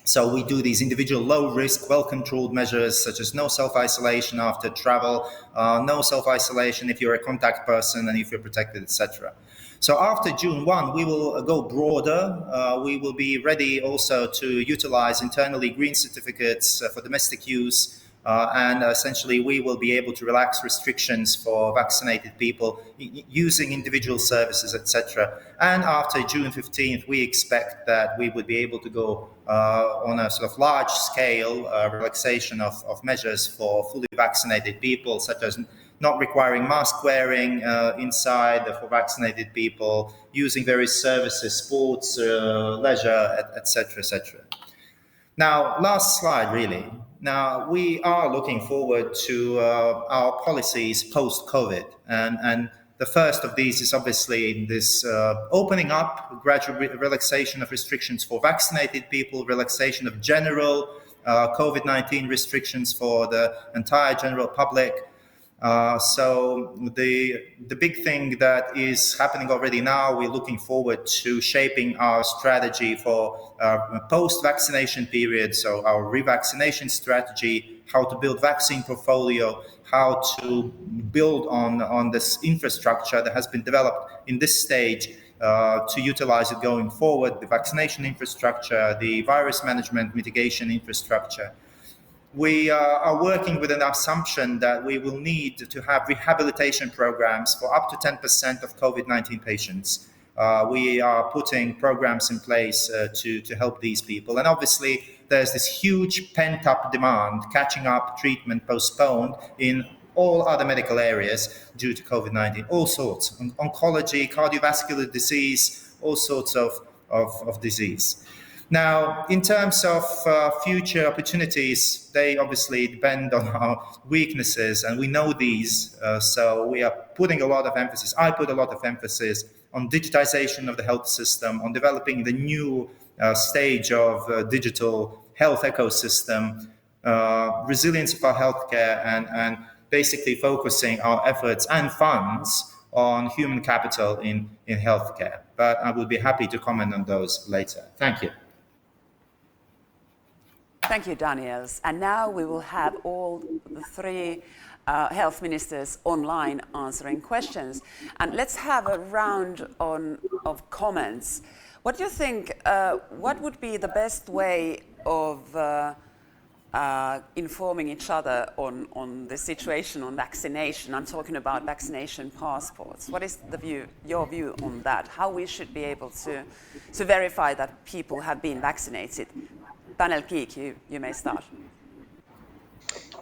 So we do these individual low-risk, well-controlled measures such as no self-isolation after travel, no self-isolation if you're a contact person and if you're protected, etc. So after June 1, we will go broader. We will be ready also to utilize internally green certificates for domestic use. And essentially, we will be able to relax restrictions for vaccinated people using individual services, etc. And after June 15th, we expect that we would be able to go on a sort of large-scale relaxation of measures for fully vaccinated people, such as not requiring mask wearing inside for vaccinated people, using various services, sports, leisure, etc., etc. Now, last slide, really. Now, we are looking forward to our policies post-COVID. And the first of these is obviously this opening up, gradual relaxation of restrictions for vaccinated people, relaxation of general COVID-19 restrictions for the entire general public. So the big thing that is happening already now, we're looking forward to shaping our strategy for post-vaccination period. So our revaccination strategy, how to build vaccine portfolio, how to build on this infrastructure that has been developed in this stage to utilize it going forward, the vaccination infrastructure, the virus management mitigation infrastructure. We are working with an assumption that we will need to have rehabilitation programs for up to 10% of COVID-19 patients. We are putting programs in place to help these people. And obviously, there's this huge pent-up demand, catching up, treatment postponed in all other medical areas due to COVID-19, all sorts, oncology, cardiovascular disease, all sorts of disease. Now, in terms of future opportunities, they obviously depend on our weaknesses, and we know these. So we are putting a lot of emphasis. I put a lot of emphasis on digitization of the health system, on developing the new stage of digital health ecosystem, resilience of our healthcare, and basically focusing our efforts and funds on human capital in healthcare. But I would be happy to comment on those later. Thank you. Thank you, Daniels. And now we will have all the three health ministers online answering questions. And let's have a round of comments. What do you think, what would be the best way of informing each other on the situation on vaccination? I'm talking about vaccination passports. What is your view on that? How we should be able to verify that people have been vaccinated? Tanel Kiik, you may start.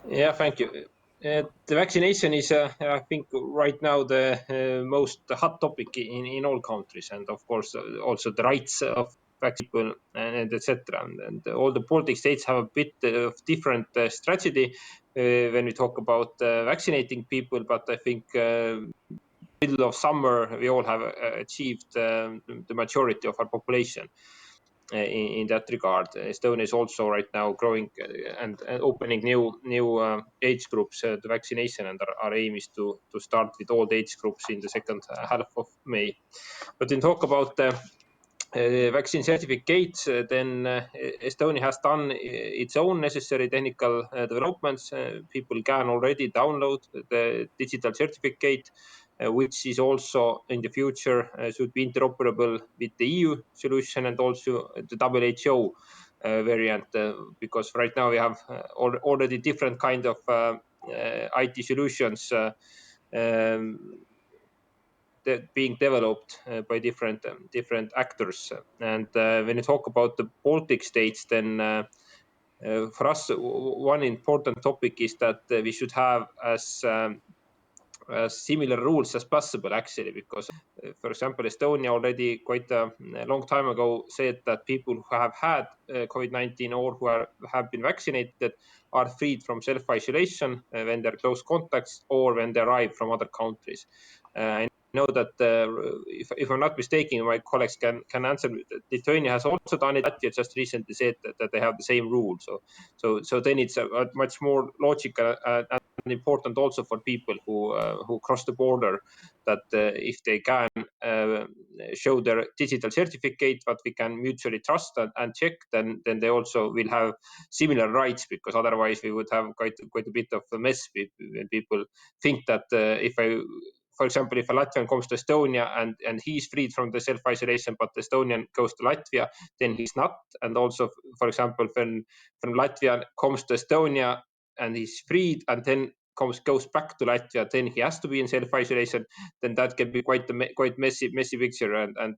Yeah, thank you. The vaccination is, I think, right now the most hot topic in all countries, and of course also the rights of people and etc. And all the Baltic states have a bit of different strategy when we talk about vaccinating people. But I think middle of summer we all have achieved the majority of our population. In that regard, Estonia is also right now growing and opening new age groups to vaccination, and our aim is to start with all the age groups in the second half of May. But in talk about vaccine certificates, then Estonia has done its own necessary technical developments. People can already download the digital certificate, which is also in the future should be interoperable with the EU solution and also the WHO variant, because right now we have already different kind of IT solutions being developed by different actors. And when you talk about the Baltic states, then for us one important topic is that we should have as similar rules as possible, actually, because for example Estonia already quite a long time ago said that people who have had COVID-19 or who have been vaccinated are freed from self-isolation when they're close contacts or when they arrive from other countries. I know that if I'm not mistaken, my colleagues can answer. Lithuania has also done it. Latvia just recently said that they have the same rule. So then it's a much more logical and important also for people who cross the border, that if they can show their digital certificate, what we can mutually trust and check, then they also will have similar rights, because otherwise we would have quite a bit of a mess when people think that for example, if a Latvian comes to Estonia and he's freed from the self-isolation, but the Estonian goes to Latvia, then he's not. And also, for example, when Latvian comes to Estonia and he's freed and then goes back to Latvia, then he has to be in self-isolation, then that can be quite messy picture and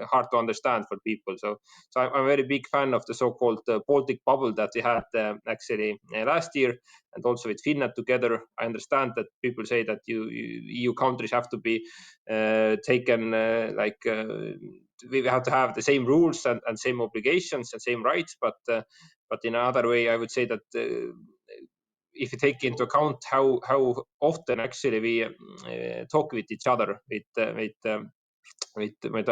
hard to understand for people. So I'm a very big fan of the so-called Baltic bubble that we had actually last year, and also with Finland together. I understand that people say that EU countries have to be taken we have to have the same rules and same obligations and same rights, but in another way I would say that if you take into account how often actually we talk with each other, with my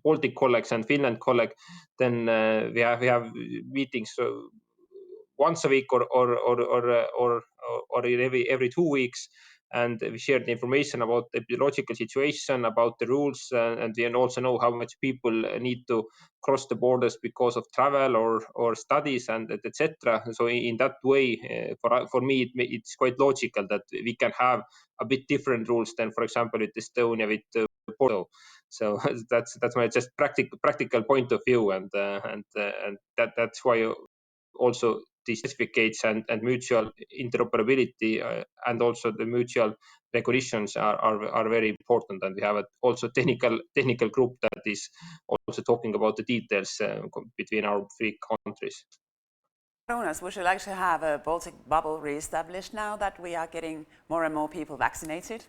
Baltic colleagues and Finland colleague, then we have meetings once a week or every 2 weeks, and we share the information about the epidemiological situation, about the rules, and we also know how much people need to cross the borders because of travel or studies and etc. So in that way, for me, it's quite logical that we can have a bit different rules than, for example, with Estonia with Porto. So that's my just practical point of view, and that's why also the certificates and mutual interoperability and also the mutual recognitions are very important. And we have also technical group that is also talking about the details between our three countries. Jonas, would you like to have a Baltic bubble re-established now that we are getting more and more people vaccinated?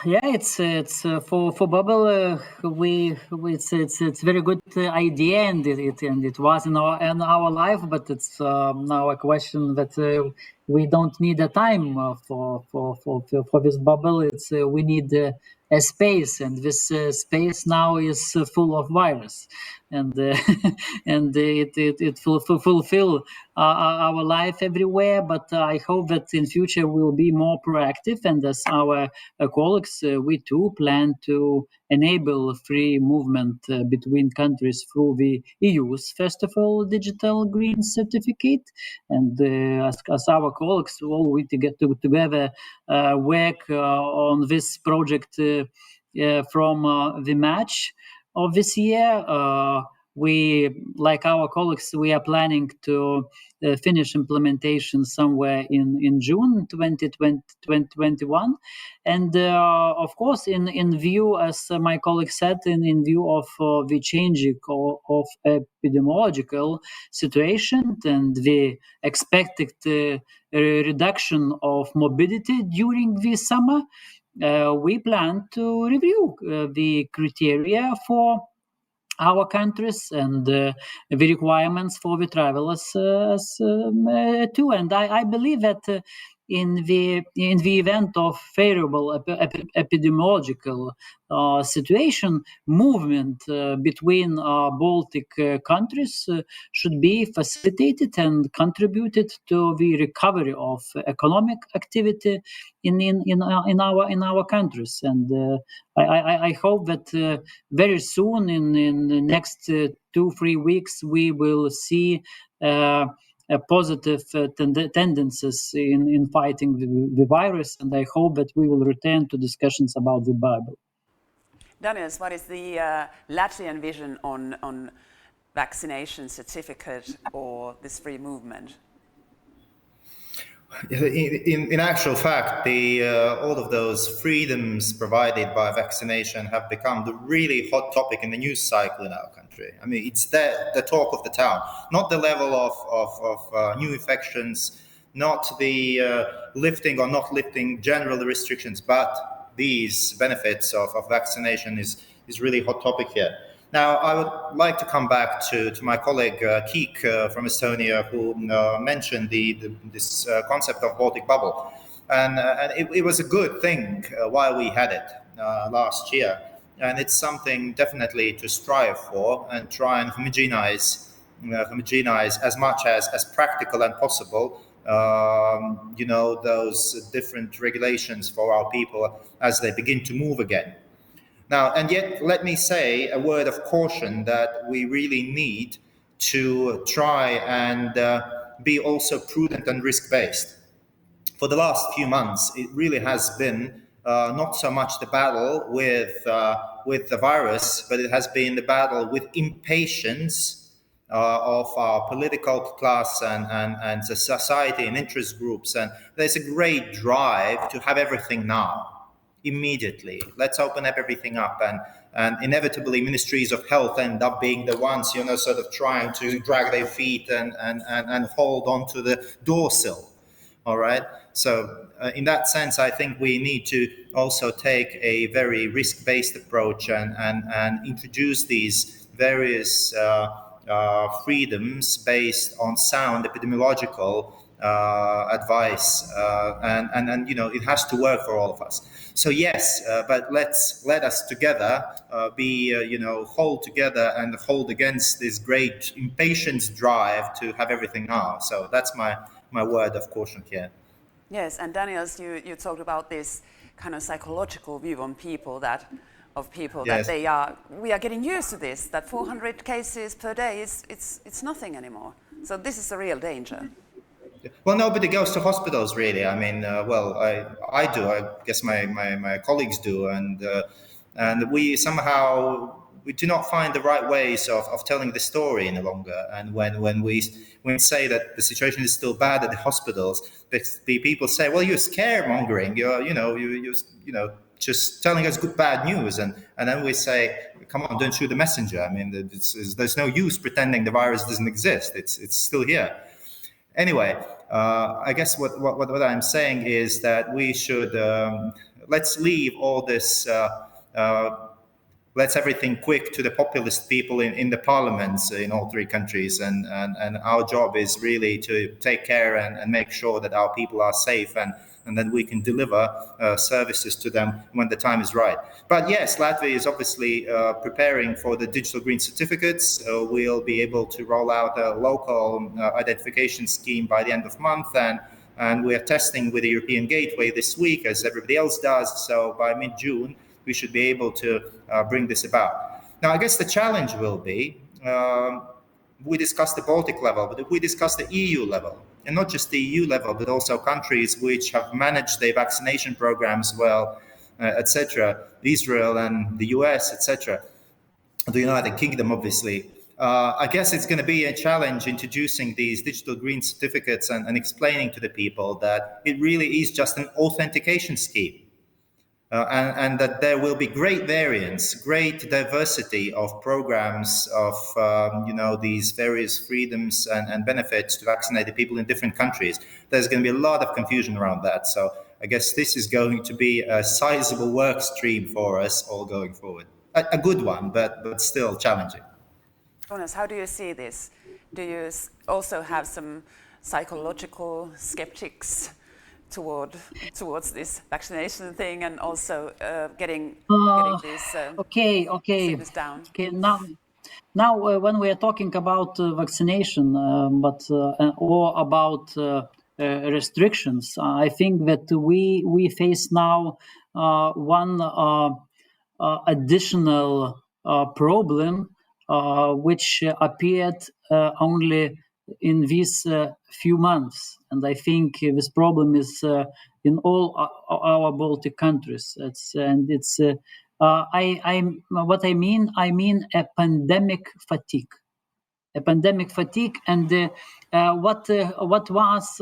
Yeah, it's for bubble. It's very good idea, and it was in our life, but it's now a question that we don't need a time for this bubble. It's we need a space, and this space now is full of virus, and and it fulfill our life everywhere. But I hope that in future we'll be more proactive, and as our colleagues, we too plan to enable free movement between countries through the EU's first of all digital green certificate, and as our colleagues, all we to get together work on this project from the March of this year. We, like our colleagues, we are planning to finish implementation somewhere in June 2021. And of course, in view, as my colleague said, in view of the changing of epidemiological situation and the expected reduction of mobility during the summer, we plan to review the criteria for our countries and the requirements for the travelers too. And I believe that in the event of favorable epidemiological situation, movement between Baltic countries should be facilitated and contributed to the recovery of economic activity in our countries. And I hope that very soon, in the next 2-3 weeks, we will see positive tendencies in fighting the virus, and I hope that we will return to discussions about the Bible. Daniels, what is the Latvian vision on vaccination certificate or this free movement? In actual fact, all of those freedoms provided by vaccination have become the really hot topic in the news cycle in our country. I mean, it's the talk of the town, not the level of new infections, not the lifting or not lifting general restrictions, but these benefits of vaccination is really hot topic here. Now, I would like to come back to my colleague Keek from Estonia, who mentioned this concept of Baltic bubble. And it was a good thing while we had it last year. And it's something definitely to strive for and try and homogenize as much as practical and possible, those different regulations for our people as they begin to move again. Now, and yet, let me say a word of caution that we really need to try and be also prudent and risk-based. For the last few months, it really has been not so much the battle with the virus, but it has been the battle with impatience of our political class and the society and interest groups. And there's a great drive to have everything now, immediately. Let's open up everything up, and inevitably ministries of health end up being the ones, sort of trying to drag their feet and hold on to the door sill. All right. So in that sense, I think we need to also take a very risk-based approach and introduce these various freedoms based on sound epidemiological advice, and it has to work for all of us. So yes, but let us together hold together and hold against this great impatience drive to have everything now. So that's my word of caution here. Yes, and Daniels, you talked about this kind of psychological view on people that Yes. that we are getting used to this, that 400 cases per day it's nothing anymore. So this is a real danger. Well, nobody goes to hospitals, really. I mean, I do. I guess my colleagues do, and we somehow do not find the right ways of telling the story any longer. And when we say that the situation is still bad at the hospitals, the people say, "Well, you're scaremongering. You're just telling us bad news." And then we say, "Come on, don't shoot the messenger. I mean, there's no use pretending the virus doesn't exist. It's still here." Anyway, I guess what I'm saying is that we should let's leave all this. Let's everything quick to the populist people in the parliaments in all three countries. And our job is really to take care and make sure that our people are safe and then we can deliver services to them when the time is right. But yes, Latvia is obviously preparing for the digital green certificates. We'll be able to roll out a local identification scheme by the end of the month, and we are testing with the European Gateway this week, as everybody else does. So by mid-June, we should be able to bring this about. Now, I guess the challenge will be, we discussed the Baltic level, but if we discuss the EU level, and not just the EU level, but also countries which have managed their vaccination programs well, etc., Israel and the US, etc., the United Kingdom, obviously. I guess it's going to be a challenge introducing these digital green certificates and explaining to the people that it really is just an authentication scheme. And that there will be great variance, great diversity of programs of these various freedoms and benefits to vaccinated people in different countries. There's going to be a lot of confusion around that. So I guess this is going to be a sizable work stream for us all going forward. A good one, but still challenging. Jonas, how do you see this? Do you also have some psychological skeptics towards this vaccination thing, and also getting these figures down? Okay. Now, when we are talking about vaccination, or about restrictions, I think that we face now one additional problem, which appeared only in these few months, and I think this problem is in all our Baltic countries. What I mean a pandemic fatigue. And what was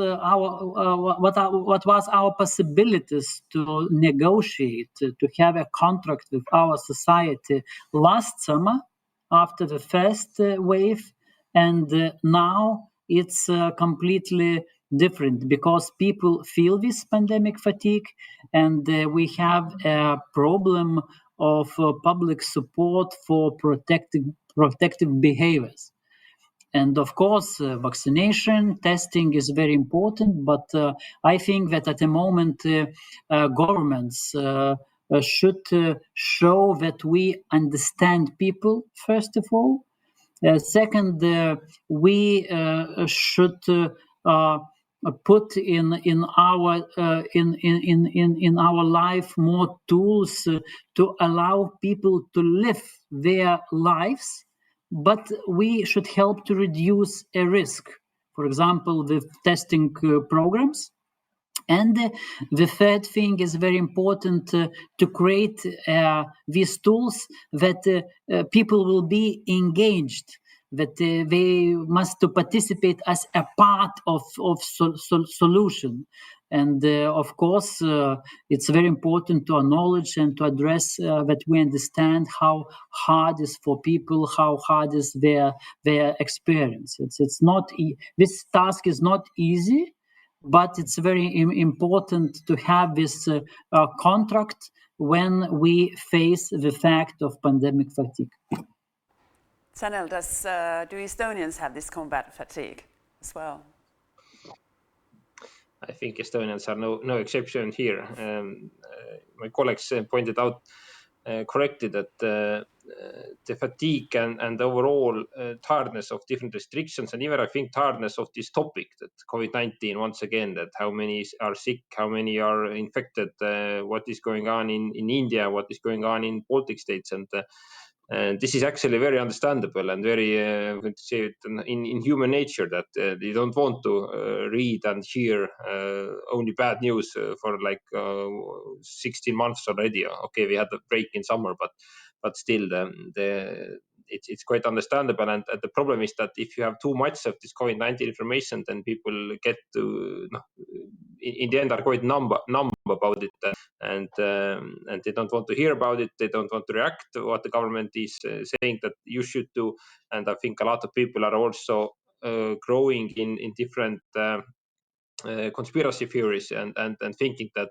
our possibilities to negotiate, to have a contract with our society last summer after the first wave, and now it's completely different, because people feel this pandemic fatigue, and we have a problem of public support for protective behaviors. And of course, vaccination, testing is very important, but I think that at the moment, governments should show that we understand people, first of all. Second, we should put in our life more tools to allow people to live their lives, but we should help to reduce a risk. For example, with testing programs. And the third thing is very important, to create these tools that people will be engaged, that they must to participate as a part of solution. And of course, it's very important to acknowledge and to address that we understand how hard is for people, how hard is their experience. It's not this task is not easy, but it's very important to have this contract when we face the fact of pandemic fatigue. Sanel, do Estonians have this combat fatigue as well? I think Estonians are no exception here. My colleagues pointed out correctly that the fatigue and overall tiredness of different restrictions, and even I think tiredness of this topic, that COVID-19, once again, that how many are sick, how many are infected, what is going on in India, what is going on in Baltic states, and this is actually very understandable and very, I'm going to say it in human nature, that they don't want to read and hear only bad news for like 16 months already. Okay, we had a break in summer, but still it's quite understandable. And the problem is that if you have too much of this COVID-19 information, then people get to, in the end, are quite numb about it, and they don't want to hear about it. They don't want to react to what the government is saying that you should do. And I think a lot of people are also growing in different conspiracy theories and thinking that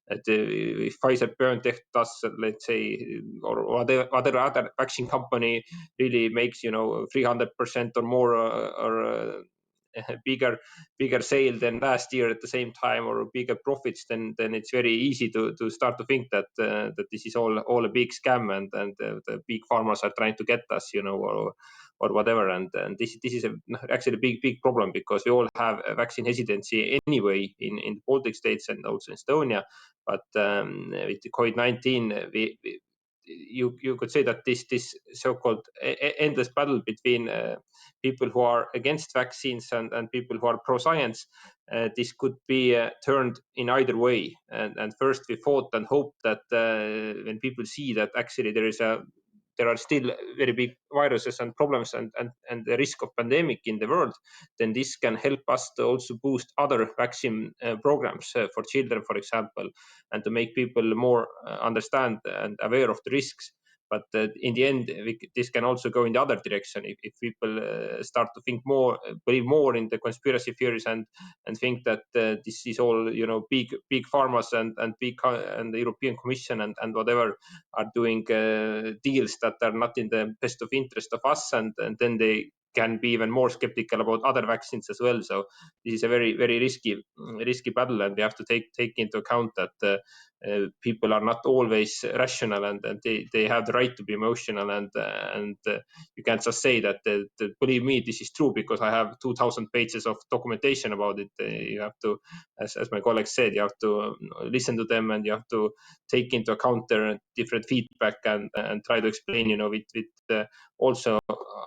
if Pfizer BioNTech does, let's say, or other vaccine company really makes 300% or more or bigger sale than last year at the same time, or bigger profits, then it's very easy to start to think that that this is all a big scam, and the big pharmas are trying to get us, or whatever. And this is actually a big problem, because we all have a vaccine hesitancy anyway in the Baltic states and also in Estonia. But with the COVID-19, you could say that this so-called endless battle between people who are against vaccines and people who are pro-science, this could be turned in either way. And first we thought and hoped that when people see that actually there are still very big viruses and problems and the risk of pandemic in the world, then this can help us to also boost other vaccine programs for children, for example, and to make people more understand and aware of the risks. But in the end, this can also go in the other direction if people start to think more, believe more in the conspiracy theories, and think that this is all big pharmas and the European Commission and whatever are doing deals that are not in the best of interest of us, and then they can be even more skeptical about other vaccines as well. So this is a very risky battle, and we have to take into account that people are not always rational, and they have the right to be emotional, and you can't just say that believe me, this is true because I have 2,000 pages of documentation about it. You have to, as my colleague said, you have to listen to them, and you have to take into account their different feedback, and try to explain, with also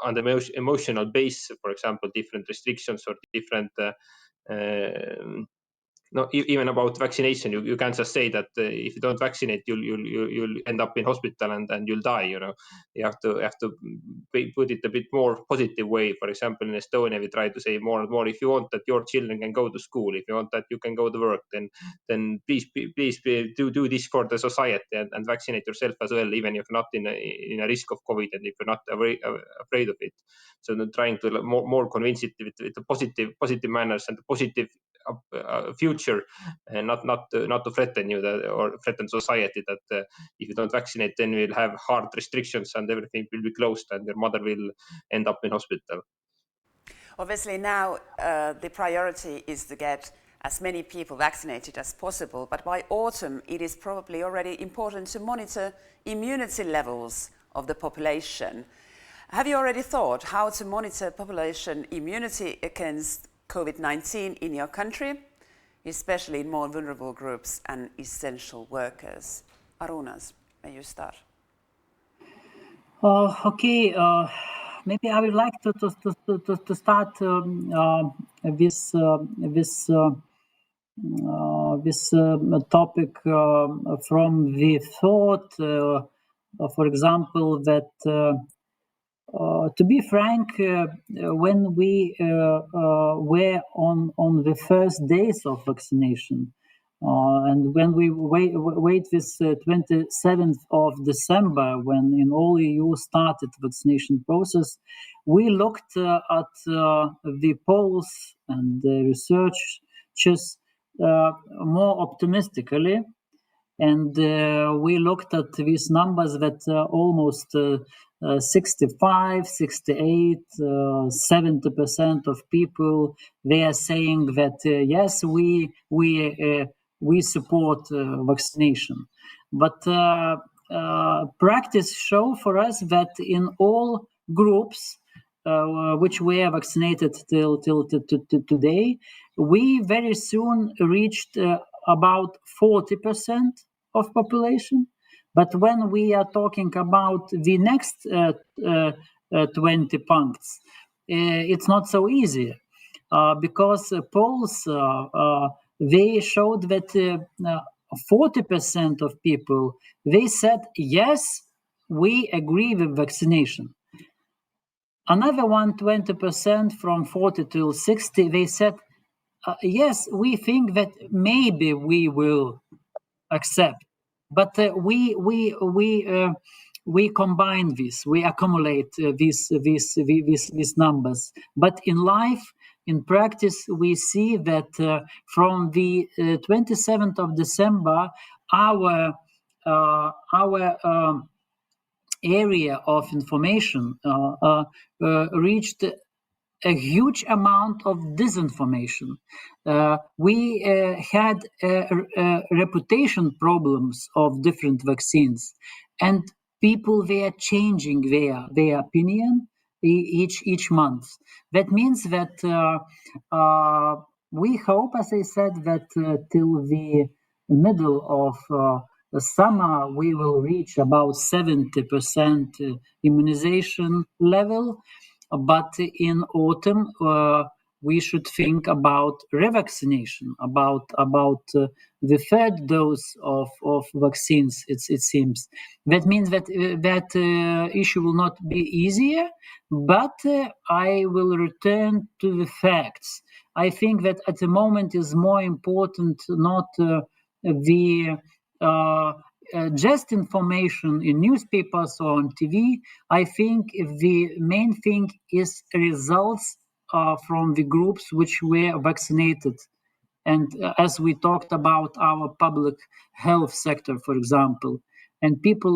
on the emotional base, for example, different restrictions or different no, even about vaccination, you can't just say that if you don't vaccinate, you'll end up in hospital and you'll die. You have to put it a bit more positive way. For example, in Estonia, we try to say more and more: if you want that your children can go to school, if you want that you can go to work, then please do this for the society, and vaccinate yourself as well, even if you're not in a risk of COVID, and if you're not afraid of it. So trying to more convince it with the positive manners and the positive future, and not to threaten you or threaten society that if you don't vaccinate, then we'll have hard restrictions and everything will be closed and your mother will end up in hospital. Obviously now the priority is to get as many people vaccinated as possible, but by autumn it is probably already important to monitor immunity levels of the population. Have you already thought how to monitor population immunity against COVID-19 in your country, especially in more vulnerable groups and essential workers? Arunas, may you start? Okay, maybe I would like to start this topic from the thought, for example, that to be frank, when we were on the first days of vaccination, and when we wait this 27th of December, when in all EU started vaccination process, we looked at the polls and the researches more optimistically. And we looked at these numbers that almost 65, 68, 70% of people, they are saying that yes, we support vaccination. But practice show for us that in all groups which were vaccinated till today, we very soon reached about 40% of population. But when we are talking about the next 20 puncts, it's not so easy because polls they showed that 40% of people, they said yes, we agree with vaccination. Another 20% from 40 to 60, they said yes, we think that maybe we will accept, but we combine this, we accumulate these numbers. But in life, in practice, we see that from the 27th of December, our area of information reached a huge amount of disinformation. We had reputation problems of different vaccines, and people were changing their opinion each month. That means that we hope, as I said, that till the middle of the summer we will reach about 70% immunization level, but in autumn we should think about revaccination, about the third dose of vaccines. It seems that means that that issue will not be easier, but I will return to the facts. I think that at the moment is more important not the just information in newspapers or on TV. I think the main thing is results from the groups which were vaccinated. And as we talked about our public health sector, for example, and people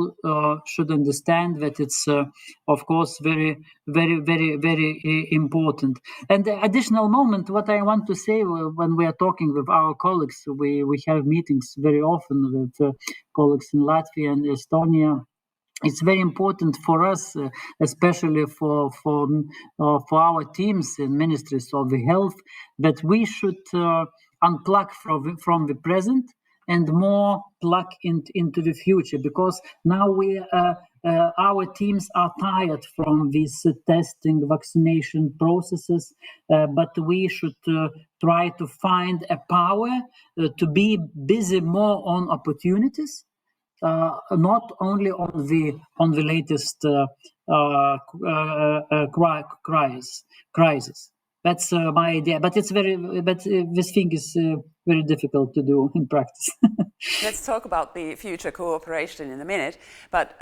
should understand that it's, of course, very, very, very, very important. And the additional moment, what I want to say when we are talking with our colleagues, we have meetings very often with colleagues in Latvia and Estonia. It's very important for us, especially for our teams in ministries of the health, that we should unplug from the present and more plug into the future, because now our teams are tired from these testing, vaccination processes, but we should try to find a power to be busy more on opportunities. Not only on the latest crisis. That's my idea, but it's this thing is very difficult to do in practice. Let's talk about the future cooperation in a minute. But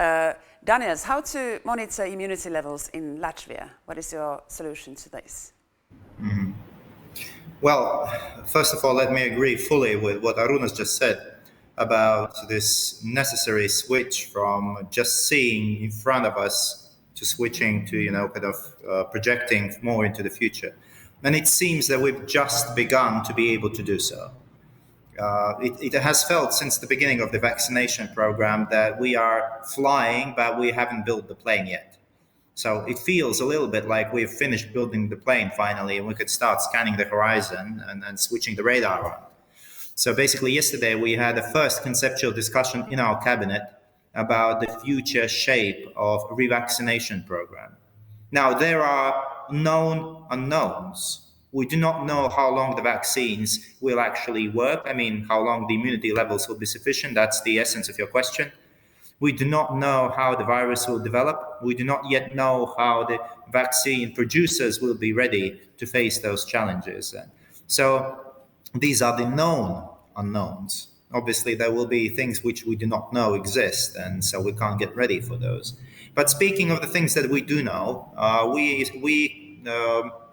Daniels, how to monitor immunity levels in Latvia? What is your solution to this? Mm-hmm. Well, first of all, let me agree fully with what Arunas just said about this necessary switch from just seeing in front of us to switching to, kind of projecting more into the future. And it seems that we've just begun to be able to do so. It has felt since the beginning of the vaccination program that we are flying, but we haven't built the plane yet. So it feels a little bit like we've finished building the plane finally, and we could start scanning the horizon and switching the radar on. So basically yesterday we had a first conceptual discussion in our cabinet about the future shape of a revaccination program. Now there are known unknowns. We do not know how long the vaccines will actually work. I mean, how long the immunity levels will be sufficient. That's the essence of your question. We do not know how the virus will develop. We do not yet know how the vaccine producers will be ready to face those challenges. So these are the known unknowns. Obviously, there will be things which we do not know exist, and so we can't get ready for those. But speaking of the things that we do know, we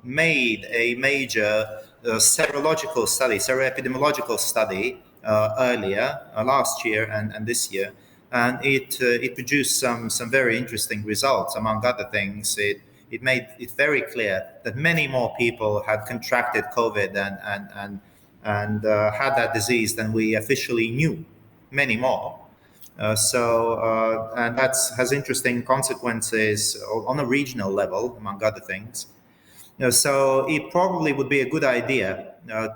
made a major serological study, seroepidemiological study earlier, last year and this year, and it produced some very interesting results. Among other things, it made it very clear that many more people had contracted COVID and had that disease than we officially knew, many more. And that has interesting consequences on a regional level, among other things. So it probably would be a good idea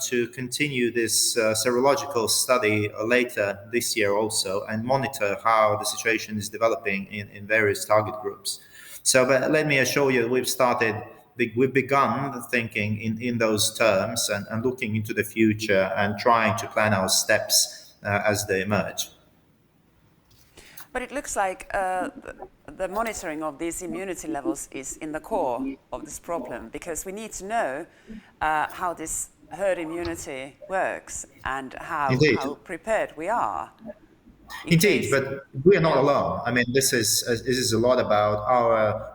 to continue this serological study later this year also, and monitor how the situation is developing in various target groups. So but let me assure you, we've begun thinking in those terms and looking into the future and trying to plan our steps as they emerge. But it looks like the monitoring of these immunity levels is in the core of this problem, because we need to know how this herd immunity works and how prepared we are. Indeed, case. but we are not alone. I mean, this is a lot about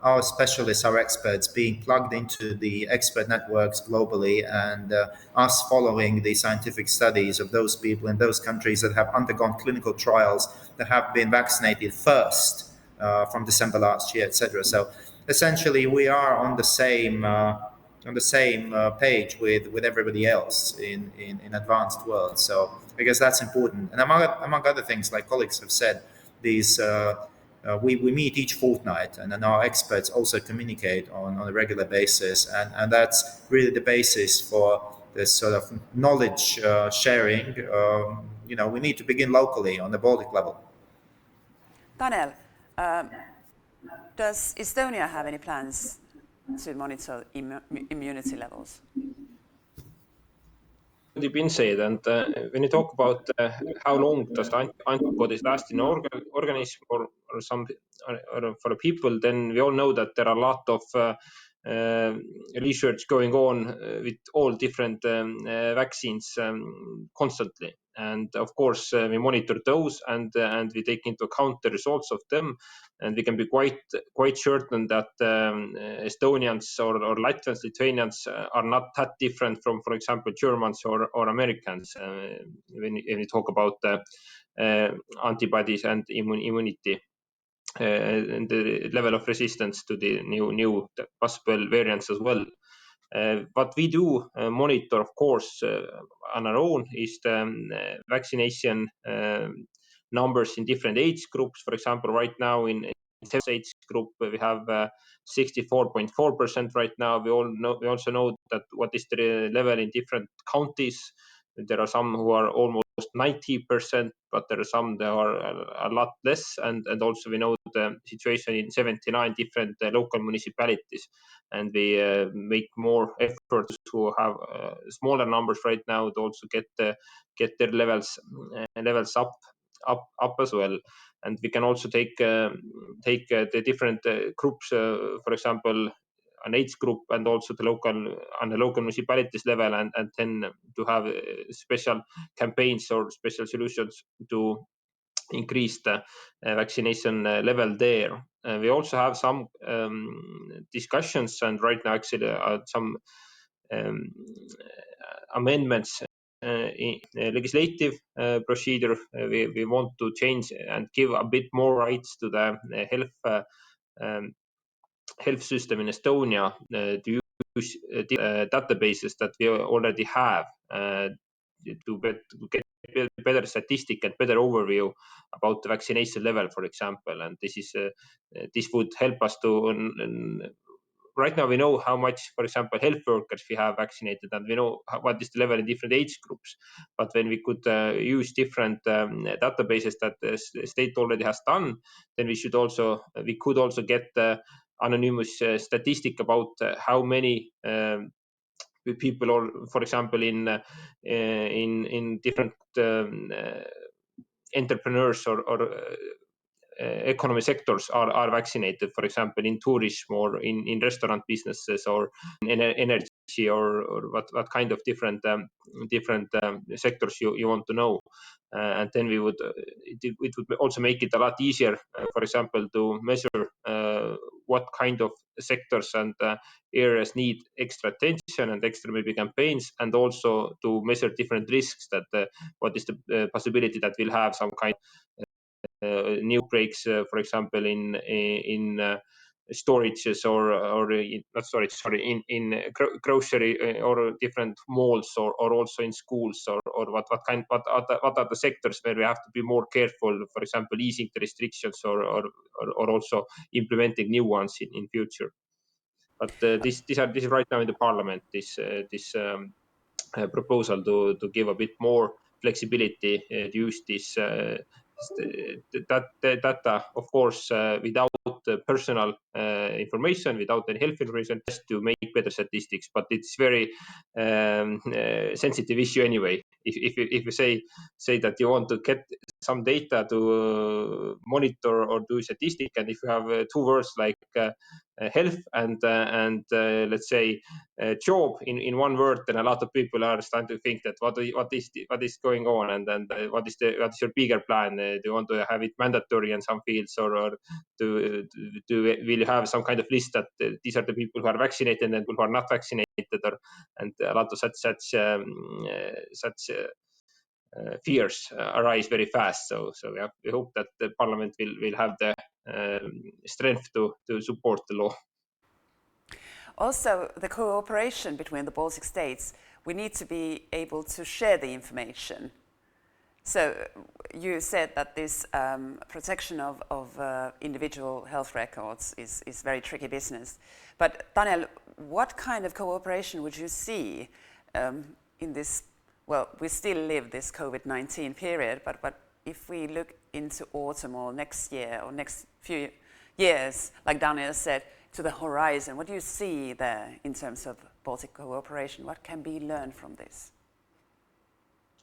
our specialists, our experts being plugged into the expert networks globally, and us following the scientific studies of those people in those countries that have undergone clinical trials, that have been vaccinated first from December last year, etc. So essentially, we are on the same page with everybody else in advanced world. So I guess that's important. And among other things, like colleagues have said, these we meet each fortnight, and then our experts also communicate on a regular basis, and that's really the basis for this sort of knowledge sharing. We need to begin locally on the Baltic level. Tanel, does Estonia have any plans to monitor immunity levels? Already been said, and when you talk about how long does the antibodies last in organism or some or for the people, then we all know that there are a lot of research going on with all different vaccines constantly. And of course, we monitor those, and we take into account the results of them, and we can be quite certain that Estonians or Latvians, Lithuanians are not that different from, for example, Germans or Americans when you talk about antibodies and immunity. And the level of resistance to the new possible variants as well. What we do monitor, of course, on our own is the vaccination numbers in different age groups. For example, right now in age group we have 64.4% right now. We also know that what is the level in different counties. There are some who are almost 90%, but there are some that are a lot less. And also we know the situation in 79 different local municipalities. And we make more efforts to have smaller numbers right now to also get their levels up as well. And we can also take the different groups, for example, an age group, and also the local municipalities level, and then to have special campaigns or special solutions to increase the vaccination level there. We also have some discussions, and right now actually some amendments in legislative procedure. We want to change and give a bit more rights to the health system in Estonia to use databases that we already have to get better statistic and better overview about the vaccination level, for example. And this would help us to right now we know how much, for example, health workers we have vaccinated, and we know what is the level in different age groups. But when we could use different databases that the state already has done, then we could also get anonymous statistic about how many people, or for example, in different entrepreneurs or economy sectors are vaccinated, for example, in tourism or in restaurant businesses or in energy or what kind of different sectors you want to know. And then it would also make it a lot easier, for example, to measure what kind of sectors and areas need extra attention and extra maybe campaigns, and also to measure different risks, that what is the possibility that we'll have some kind new breaks, for example, in storages or not storage, sorry, in grocery or different malls, or also in schools, or what are the sectors where we have to be more careful, for example, easing the restrictions or also implementing new ones in future. But this is right now in the parliament, this proposal to give a bit more flexibility to use this data, of course, without personal information, without any health information, just to make better statistics. But it's very sensitive issue anyway. If you say that you want to get some data to monitor or do statistic, and if you have two words like health and let's say job in one word, then a lot of people are starting to think that what is going on, and then what is your bigger plan? Do you want to have it mandatory in some fields, or will you have some kind of list that these are the people who are vaccinated and people who are not vaccinated, and a lot of such fears arise very fast. So yeah, we hope that the parliament will have the strength to support the law. Also, the cooperation between the Baltic states, we need to be able to share the information. So you said that this protection of individual health records is very tricky business. But Daniel, what kind of cooperation would you see in this? Well, we still live this COVID-19 period, but if we look into autumn or next year or next few years, like Daniel said, to the horizon, what do you see there in terms of Baltic cooperation? What can be learned from this?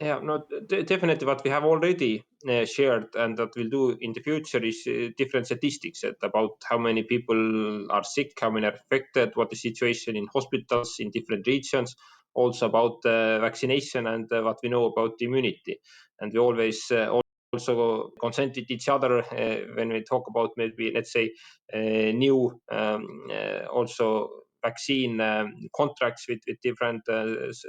Yeah, no, definitely what we have already shared and that we'll do in the future is different statistics about how many people are sick, how many are affected, what the situation in hospitals in different regions, also about vaccination and what we know about immunity. And we always also consented each other when we talk about maybe, let's say, new also vaccine contracts with different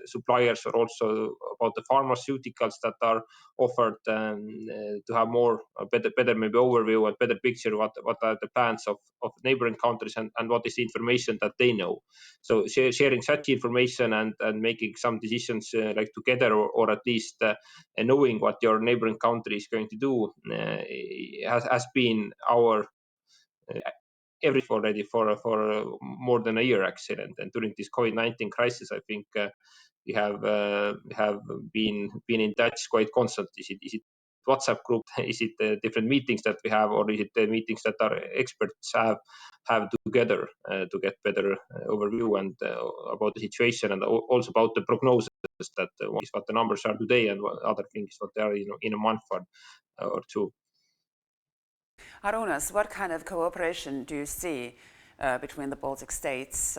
suppliers, or also about the pharmaceuticals that are offered to have more better maybe overview and better picture what are the plans of neighboring countries and what is the information that they know. So sharing such information and making some decisions like together, or at least knowing what your neighboring country is going to do has been our already for more than a year actually. And during this COVID-19 crisis, I think we have been in touch quite constantly. Is it WhatsApp group? Is it different meetings that we have, or is it the meetings that our experts have together to get better overview and about the situation, and also about the prognosis that is what the numbers are today, and what other things what they are in a month or two. Arunas, what kind of cooperation do you see between the Baltic states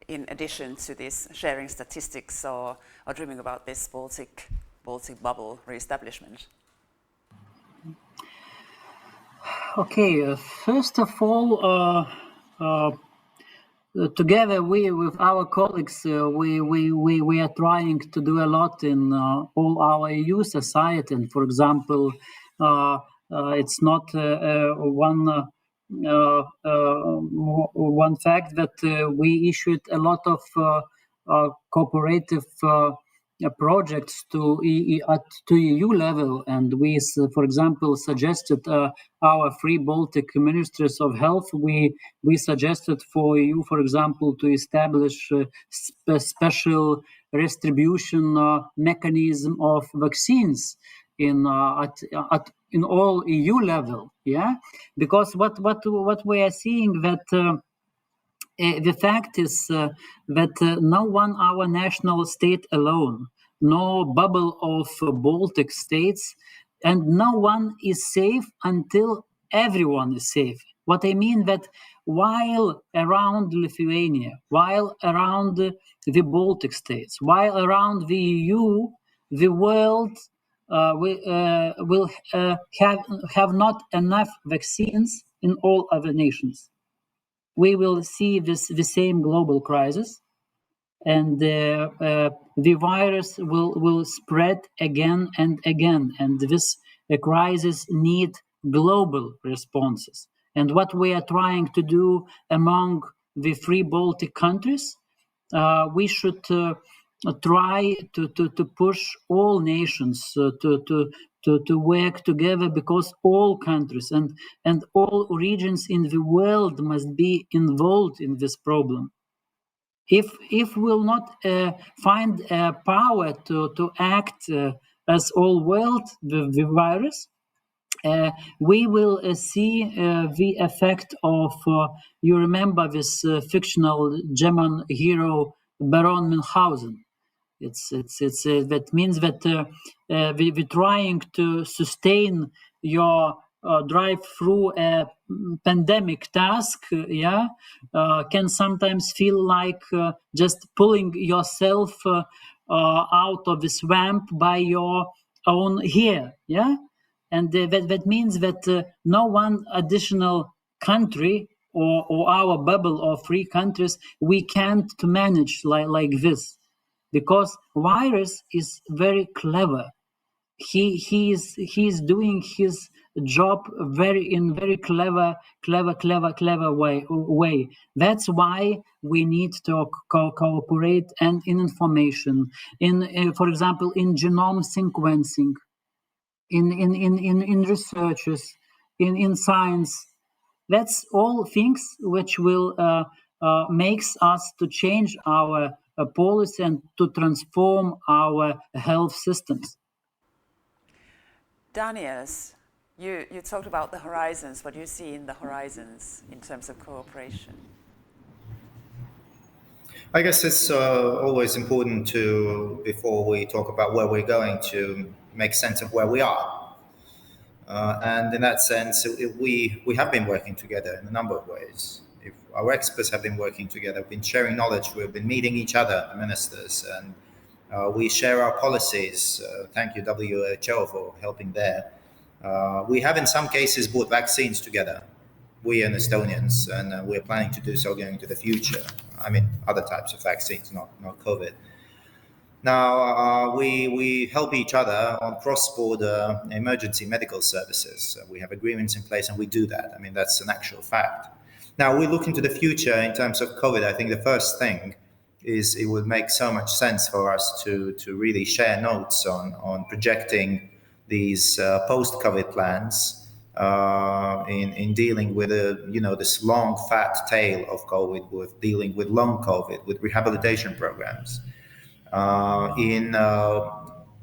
in addition to this sharing statistics or dreaming about this Baltic bubble re-establishment? Okay, first of all, together with our colleagues, we are trying to do a lot in all our EU society. And for example, it's not one fact that we issued a lot of cooperative projects to EU level, and we, for example, suggested our three Baltic ministries of health. We suggested for EU, for example, to establish a special distribution mechanism of vaccines in all EU level. Yeah, because what we are seeing that. The fact is that no one our national state alone, no bubble of Baltic states, and no one is safe until everyone is safe. What I mean that while around Lithuania, while around the Baltic states, while around the EU, the world will have not enough vaccines in all other nations. We will see the same global crisis, and the virus will spread again and again, and this crisis need global responses. And what we are trying to do among the three Baltic countries, we should try to push all nations to work together, because all countries and all regions in the world must be involved in this problem. If we'll not find power to act as all world with the virus, we will see the effect of, you remember this fictional German hero Baron Munchausen. That means that we're trying to sustain your drive through a pandemic task. Can sometimes feel like just pulling yourself out of the swamp by your own hair. And that means that no one additional country or our bubble of three countries, we can't to manage like this, because virus is very clever. He's doing his job in very clever way. That's why we need to cooperate and in information, in for example, in genome sequencing, in researches, in science. That's all things which will makes us to change our policy and to transform our health systems. Daniels, you talked about the horizons. What do you see in the horizons in terms of cooperation? I guess it's always important to, before we talk about where we're going, to make sense of where we are. And in that sense, we have been working together in a number of ways. If our experts have been working together, we've been sharing knowledge, we've been meeting each other, the ministers, and we share our policies. Thank you, WHO, for helping there. We have, in some cases, bought vaccines together, we and Estonians, and we're planning to do so going into the future. I mean, other types of vaccines, not COVID. Now, we help each other on cross-border emergency medical services. We have agreements in place and we do that. I mean, that's an actual fact. Now, we look into the future in terms of COVID. I think the first thing is it would make so much sense for us to really share notes on projecting these post-COVID plans in dealing with this long fat tail of COVID, with dealing with long COVID, with rehabilitation programs, in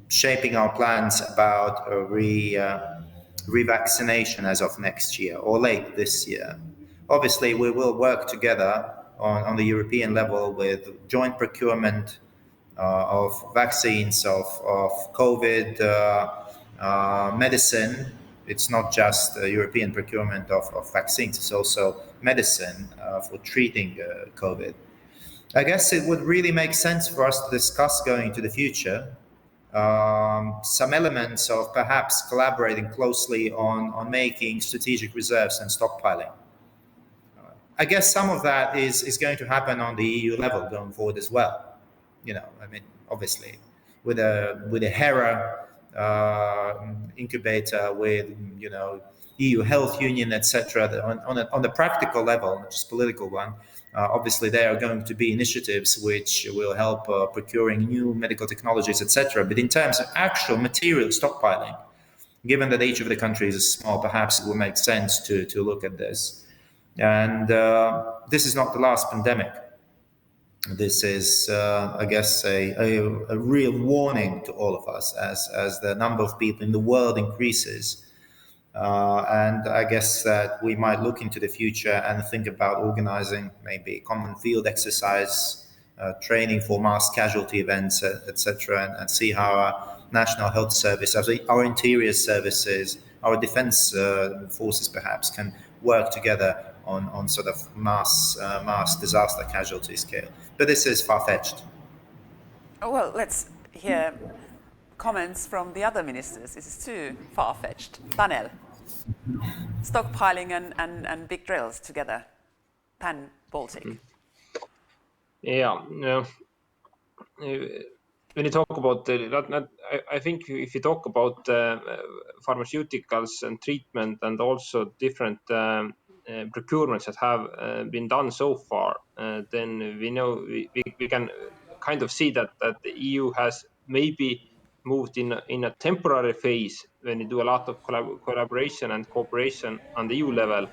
shaping our plans about revaccination as of next year or late this year. Obviously, we will work together on the European level with joint procurement of vaccines, of COVID medicine. It's not just European procurement of vaccines, it's also medicine for treating COVID. I guess it would really make sense for us to discuss going into the future some elements of perhaps collaborating closely on making strategic reserves and stockpiling. I guess some of that is going to happen on the EU level going forward as well. I mean, obviously, with a HERA incubator, with EU Health Union, etc. On the practical level, not just political one. Obviously, there are going to be initiatives which will help procuring new medical technologies, etc. But in terms of actual material stockpiling, given that each of the countries is small, perhaps it will make sense to look at this. And this is not the last pandemic. This is, I guess, a real warning to all of us as the number of people in the world increases. And I guess that we might look into the future and think about organizing maybe common field exercise, training for mass casualty events, etc., and see how our National Health Service, our interior services, our defense forces perhaps can work together on sort of mass disaster casualty scale. But this is far-fetched. Well, let's hear comments from the other ministers. This is too far-fetched. Tanel, stockpiling and big drills together, Pan-Baltic. Yeah. When you talk about I think if you talk about pharmaceuticals and treatment and also different procurements that have been done so far, then we know we can kind of see that the EU has maybe moved in a temporary phase when you do a lot of collaboration and cooperation on the EU level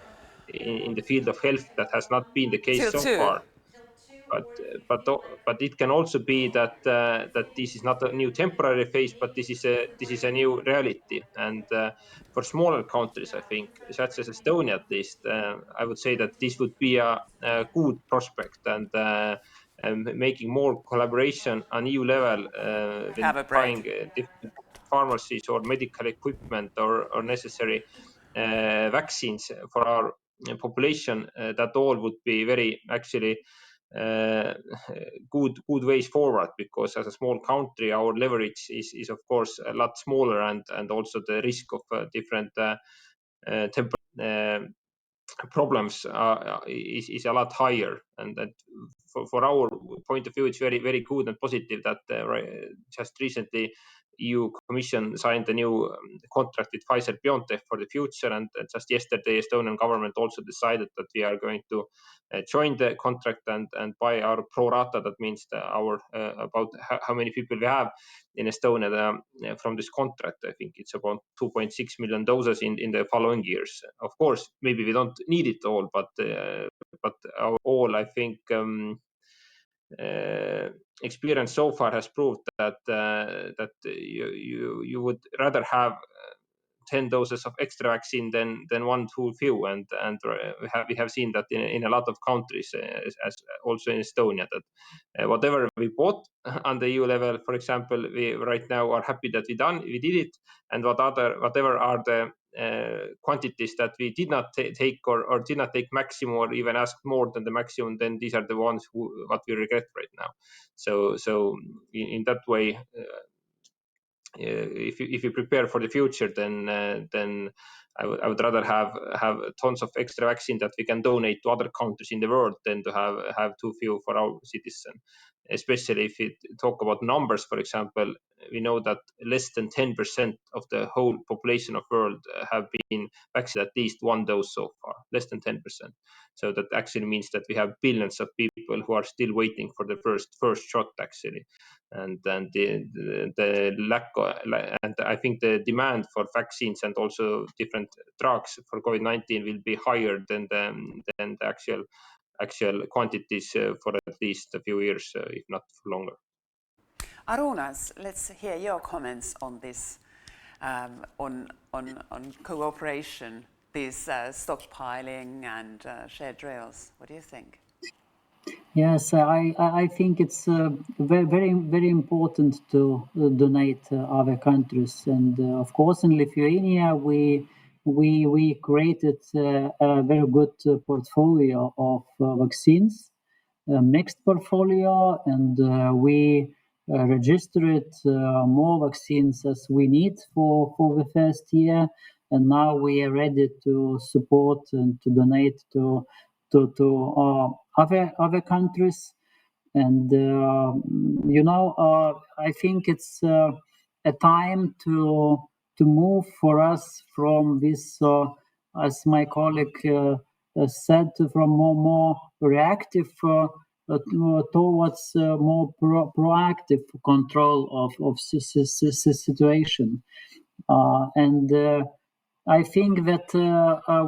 in the field of health. That has not been the case so far. But it can also be that this is not a new temporary phase, but this is a new reality. And for smaller countries, I think, such as Estonia, at least, I would say that this would be a good prospect and making more collaboration on EU level when buying different pharmacies or medical equipment or necessary vaccines for our population, that all would be very actually good ways forward, because as a small country our leverage is of course a lot smaller, and also the risk of different problems is a lot higher, and that for our point of view it's very good and positive that just recently EU Commission signed a new contract with Pfizer-BioNTech for the future, and just yesterday Estonian government also decided that we are going to join the contract and buy our pro rata. That means our about how many people we have in Estonia from this contract. I think it's about 2.6 million doses in the following years. Of course, maybe we don't need it all, but all I think experience so far has proved that you would rather have 10 doses of extra vaccine than one too few, and we have seen that in a lot of countries, as also in Estonia, that whatever we bought on the EU level, for example, we right now are happy that we did it, and whatever are the quantities that we did not take or did not take maximum or even ask more than the maximum, then these are the ones what we regret right now. So in that way, if you prepare for the future, then I would rather have tons of extra vaccine that we can donate to other countries in the world than to have too few for our citizens. Especially if you talk about numbers, for example, we know that less than 10% of the whole population of the world have been vaccinated at least one dose so far, less than 10%. So that actually means that we have billions of people who are still waiting for the first shot, actually. And then the lack and I think the demand for vaccines and also different drugs for COVID-19 will be higher than the actual quantities for at least a few years, if not for longer. Arunas, let's hear your comments on this, on cooperation, this stockpiling and shared trails. What do you think? Yes, I think it's very important to donate other countries, and of course in Lithuania we created a very good portfolio of vaccines, a mixed portfolio, and we registered more vaccines as we need for the first year, and now we are ready to support and to donate to other countries. And I think it's a time to move for us from this, as my colleague said, from more reactive towards more proactive control of situation. And I think that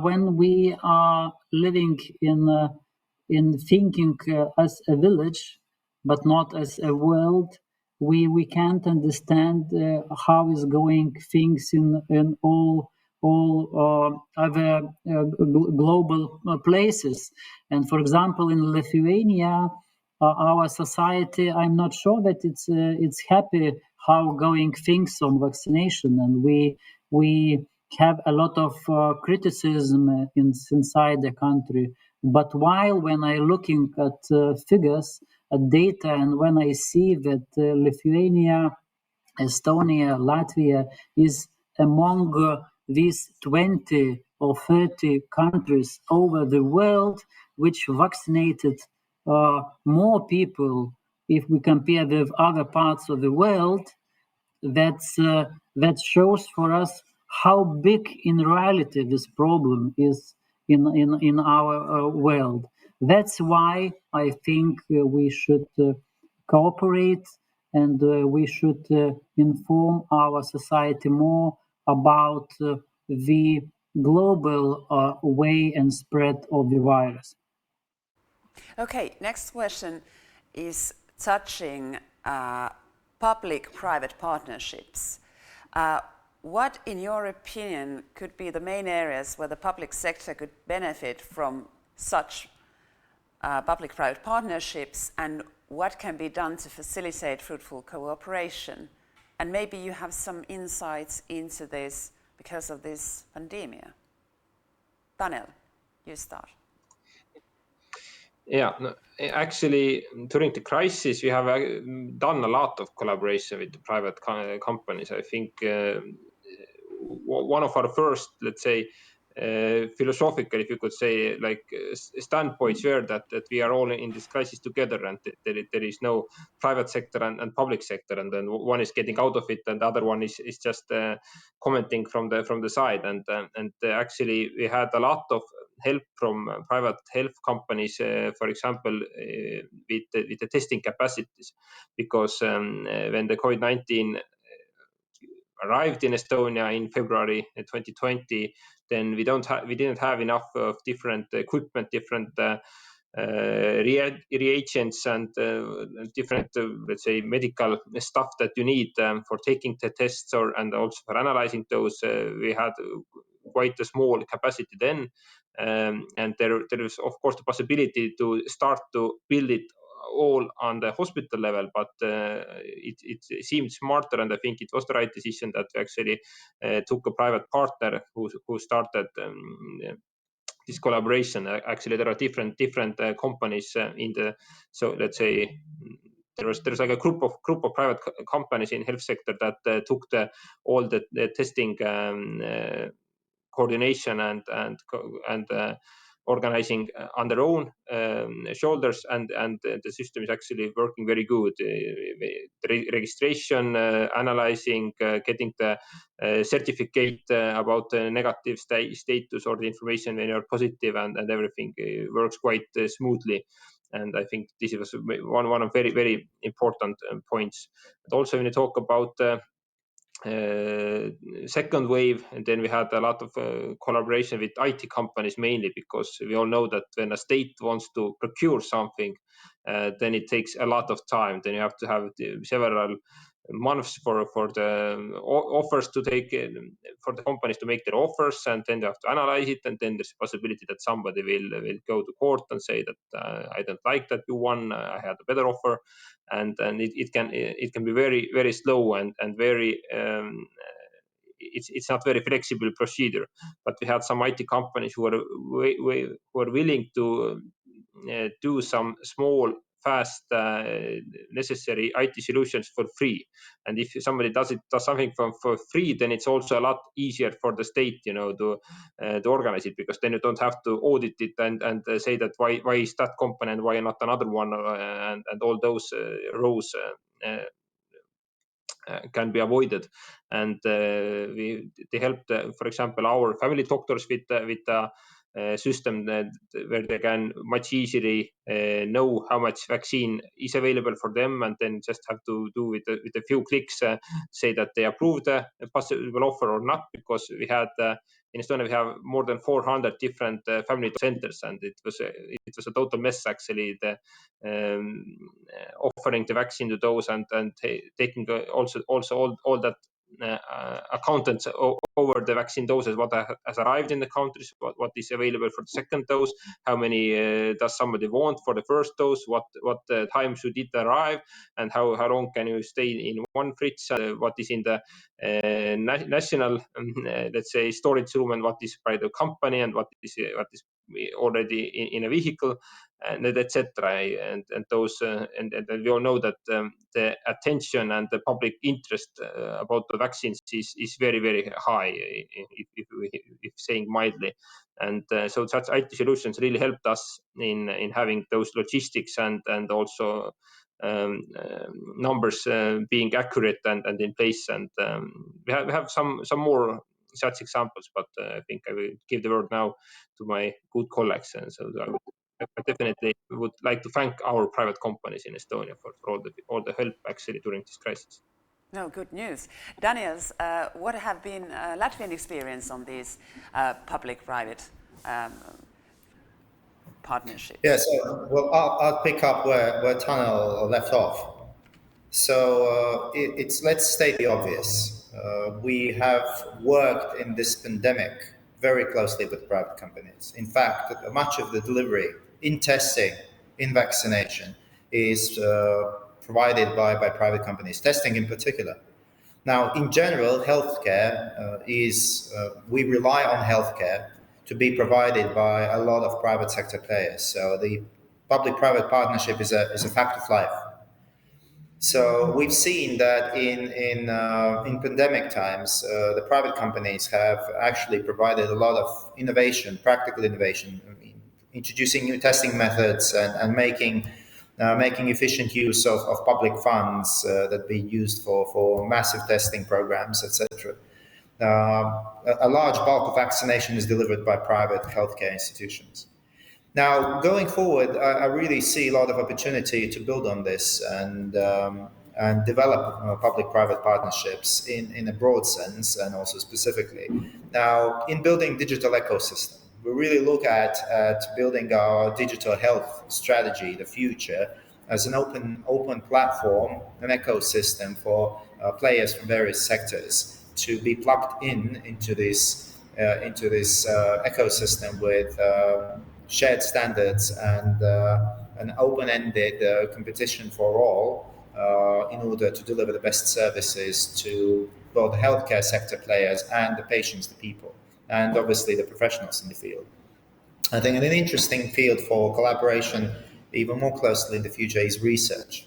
when we are living in thinking as a village, but not as a world, we can't understand how is going things in all other global places. And for example, in Lithuania, our society, I'm not sure that it's happy how going things on vaccination, and we have a lot of criticism inside the country. But while when I looking at figures, at data, and when I see that Lithuania, Estonia, Latvia is among these 20 or 30 countries over the world which vaccinated more people if we compare with other parts of the world, that shows for us how big in reality this problem is in our world. That's why I think we should cooperate, and we should inform our society more about the global way and spread of the virus. Okay, next question is touching public-private partnerships. What, in your opinion, could be the main areas where the public sector could benefit from such public-private partnerships, and what can be done to facilitate fruitful cooperation. And maybe you have some insights into this because of this pandemic. Daniel, you start. Yeah, no, actually, during the crisis, we have done a lot of collaboration with the private companies. I think one of our first, let's say, philosophical, if you could say, like standpoints were that we are all in this crisis together, and there is no private sector and public sector, and then one is getting out of it, and the other one is just commenting from the side. And actually, we had a lot of help from private health companies, for example, with the testing capacities, because when the COVID-19 arrived in Estonia in February 2020, then we didn't have enough of different equipment, different reagents, and different, let's say, medical stuff that you need for taking the tests and also for analyzing those. We had quite a small capacity then, and there is of course the possibility to start to build it all on the hospital level, but it seemed smarter, and I think it was the right decision that we actually took a private partner who started this collaboration. Actually, there are different companies in the, so let's say there's like a group of private companies in health sector that took all the testing coordination and organizing on their own shoulders, and the system is actually working very good. Registration, analyzing, getting the certificate about the negative status or the information when you're positive, and everything works quite smoothly. And I think this was one of very, very important points. But also when you talk about second wave, and then we had a lot of collaboration with IT companies, mainly because we all know that when a state wants to procure something, then it takes a lot of time. Then you have to have several months for the offers to take, for the companies to make their offers, and then you have to analyze it, and then there's a possibility that somebody will go to court and say that I don't like that you won, I had a better offer. And it can be very, very slow and very it's not very flexible procedure. But we had some IT companies who are willing to do some small, fast, necessary IT solutions for free. And if somebody does something for free, then it's also a lot easier for the state, to organize it, because then you don't have to audit it and say that why is that company and why not another one, and all those rows can be avoided. And they helped, for example, our family doctors with system where they can much easily know how much vaccine is available for them, and then just have to do with a few clicks, say that they approve the possible offer or not. Because we had in Estonia we have more than 400 different family centers, and it was a total mess actually, the offering the vaccine to those, and taking also all that accountants over the vaccine doses, what has arrived in the countries, what is available for the second dose, how many does somebody want for the first dose, what time should it arrive, and how long can you stay in one fridge, what is in the national let's say storage room, and what is by the company, and what is already in a vehicle, and etc. And those and we all know that the attention and the public interest about the vaccines is very, very high, if saying mildly. And so such IT solutions really helped us in having those logistics and also numbers being accurate and in place. And we have some more such examples, but I think I will give the word now to my good colleagues. And so I definitely would like to thank our private companies in Estonia for all the help actually during this crisis. No, good news. Daniels, what have been Latvian experience on these public-private partnerships? Yes, well, I'll pick up where Tunnel left off. So let's state the obvious. We have worked in this pandemic very closely with private companies. In fact, much of the delivery in testing, in vaccination, is provided by private companies, testing in particular. Now, in general, healthcare we rely on healthcare to be provided by a lot of private sector players. So the public-private partnership is a fact of life. So we've seen that in pandemic times, the private companies have actually provided a lot of innovation, practical innovation, introducing new testing methods and making efficient use of public funds that be used for massive testing programs, etc. A large bulk of vaccination is delivered by private healthcare institutions. Now, going forward, I really see a lot of opportunity to build on this and develop public-private partnerships in a broad sense and also specifically. Now, in building digital ecosystem, we really look at building our digital health strategy, the future, as an open platform, an ecosystem for players from various sectors to be plugged into this ecosystem with shared standards and an open-ended competition for all in order to deliver the best services to both the healthcare sector players and the patients, the people, and obviously the professionals in the field. I think an interesting field for collaboration even more closely in the future is research,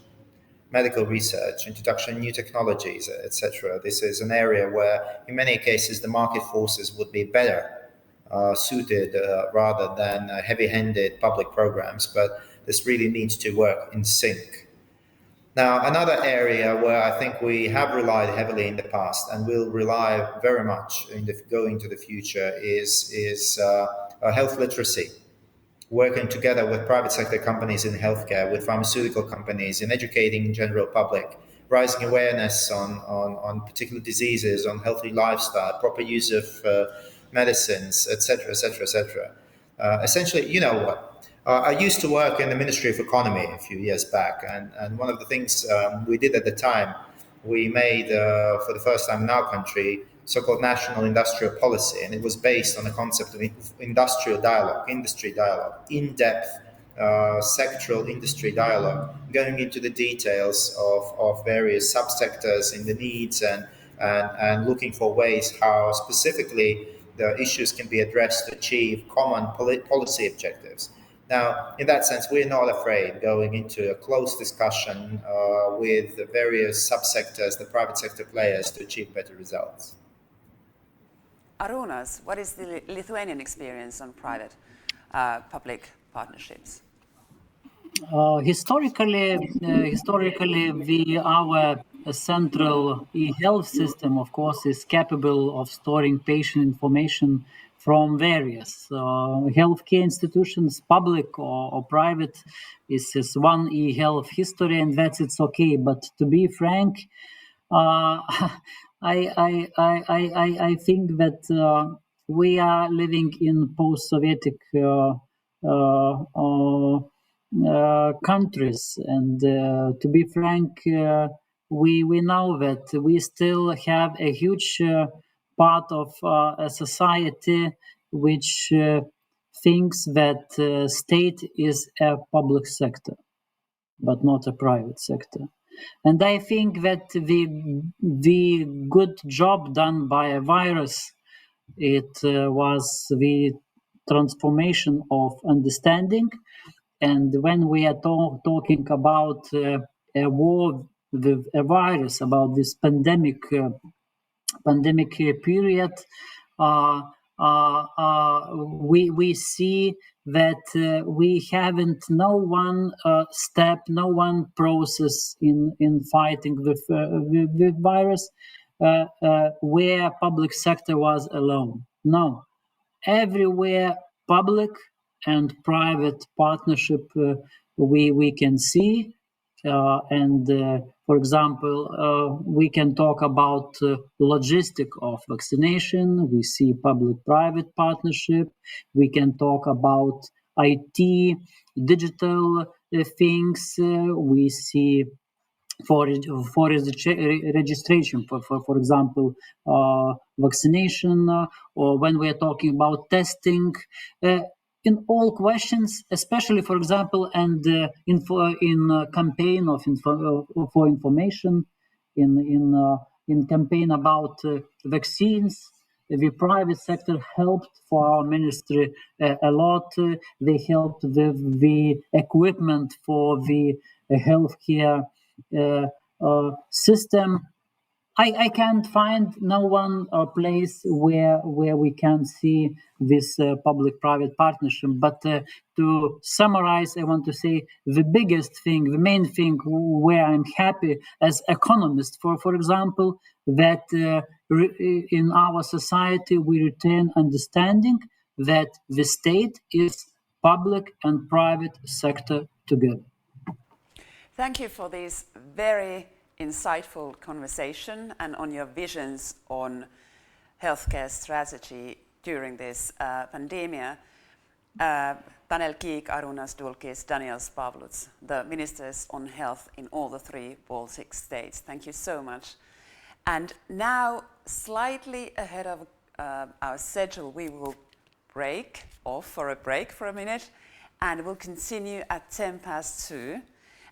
medical research, introduction of new technologies, etc. This is an area where, in many cases, the market forces would be better suited rather than heavy-handed public programs, but this really needs to work in sync. Now, another area where I think we have relied heavily in the past and will rely very much going to the future is health literacy. Working together with private sector companies in healthcare, with pharmaceutical companies, in educating the general public, rising awareness on particular diseases, on healthy lifestyle, proper use of medicines, etc., etc., etc. Essentially, you know what? I used to work in the Ministry of Economy a few years back, and one of the things we did at the time, we made, for the first time in our country, so-called national industrial policy, and it was based on the concept of industrial dialogue, industry dialogue, in-depth sectoral industry dialogue, going into the details of various subsectors in the needs and looking for ways how specifically the issues can be addressed to achieve common policy objectives. Now, in that sense, we're not afraid going into a close discussion with the various subsectors, the private sector players, to achieve better results. Arūnas, what is the Lithuanian experience on private public partnerships? Historically, our central e-health system, of course, is capable of storing patient information from various healthcare institutions, public or private. Is one e-health history, and that's it's okay. But to be frank, I think that we are living in post-Sovietic countries, and to be frank, we know that we still have a huge part of a society which thinks that state is a public sector, but not a private sector. And I think that the good job done by a virus, it was the transformation of understanding. And when we are talking about a war with a virus, about this pandemic period, we see that we haven't no one step, no one process in fighting with virus where public sector was alone. No, everywhere public and private partnership we can see. For example, we can talk about logistic of vaccination. We see public-private partnership. We can talk about IT, digital things. We see for registration, for example, vaccination, or when we are talking about testing. in all questions, especially, for example, and in campaign for information, in campaign about vaccines. The private sector helped for our ministry a lot. They helped with the equipment for the healthcare system. I can't find no one place where we can see this public-private partnership. But to summarize, I want to say the biggest thing, the main thing where I'm happy as economist, for example, that in our society we retain understanding that the state is public and private sector together. Thank you for this very insightful conversation and on your visions on healthcare strategy during this pandemic. Tanel Kiik, Arunas Dulkis, Daniels Pavluts, the ministers on health in all the 3 Baltic states. Thank you so much. And now, slightly ahead of our schedule, we will break off for a minute, and we'll continue at 2:10.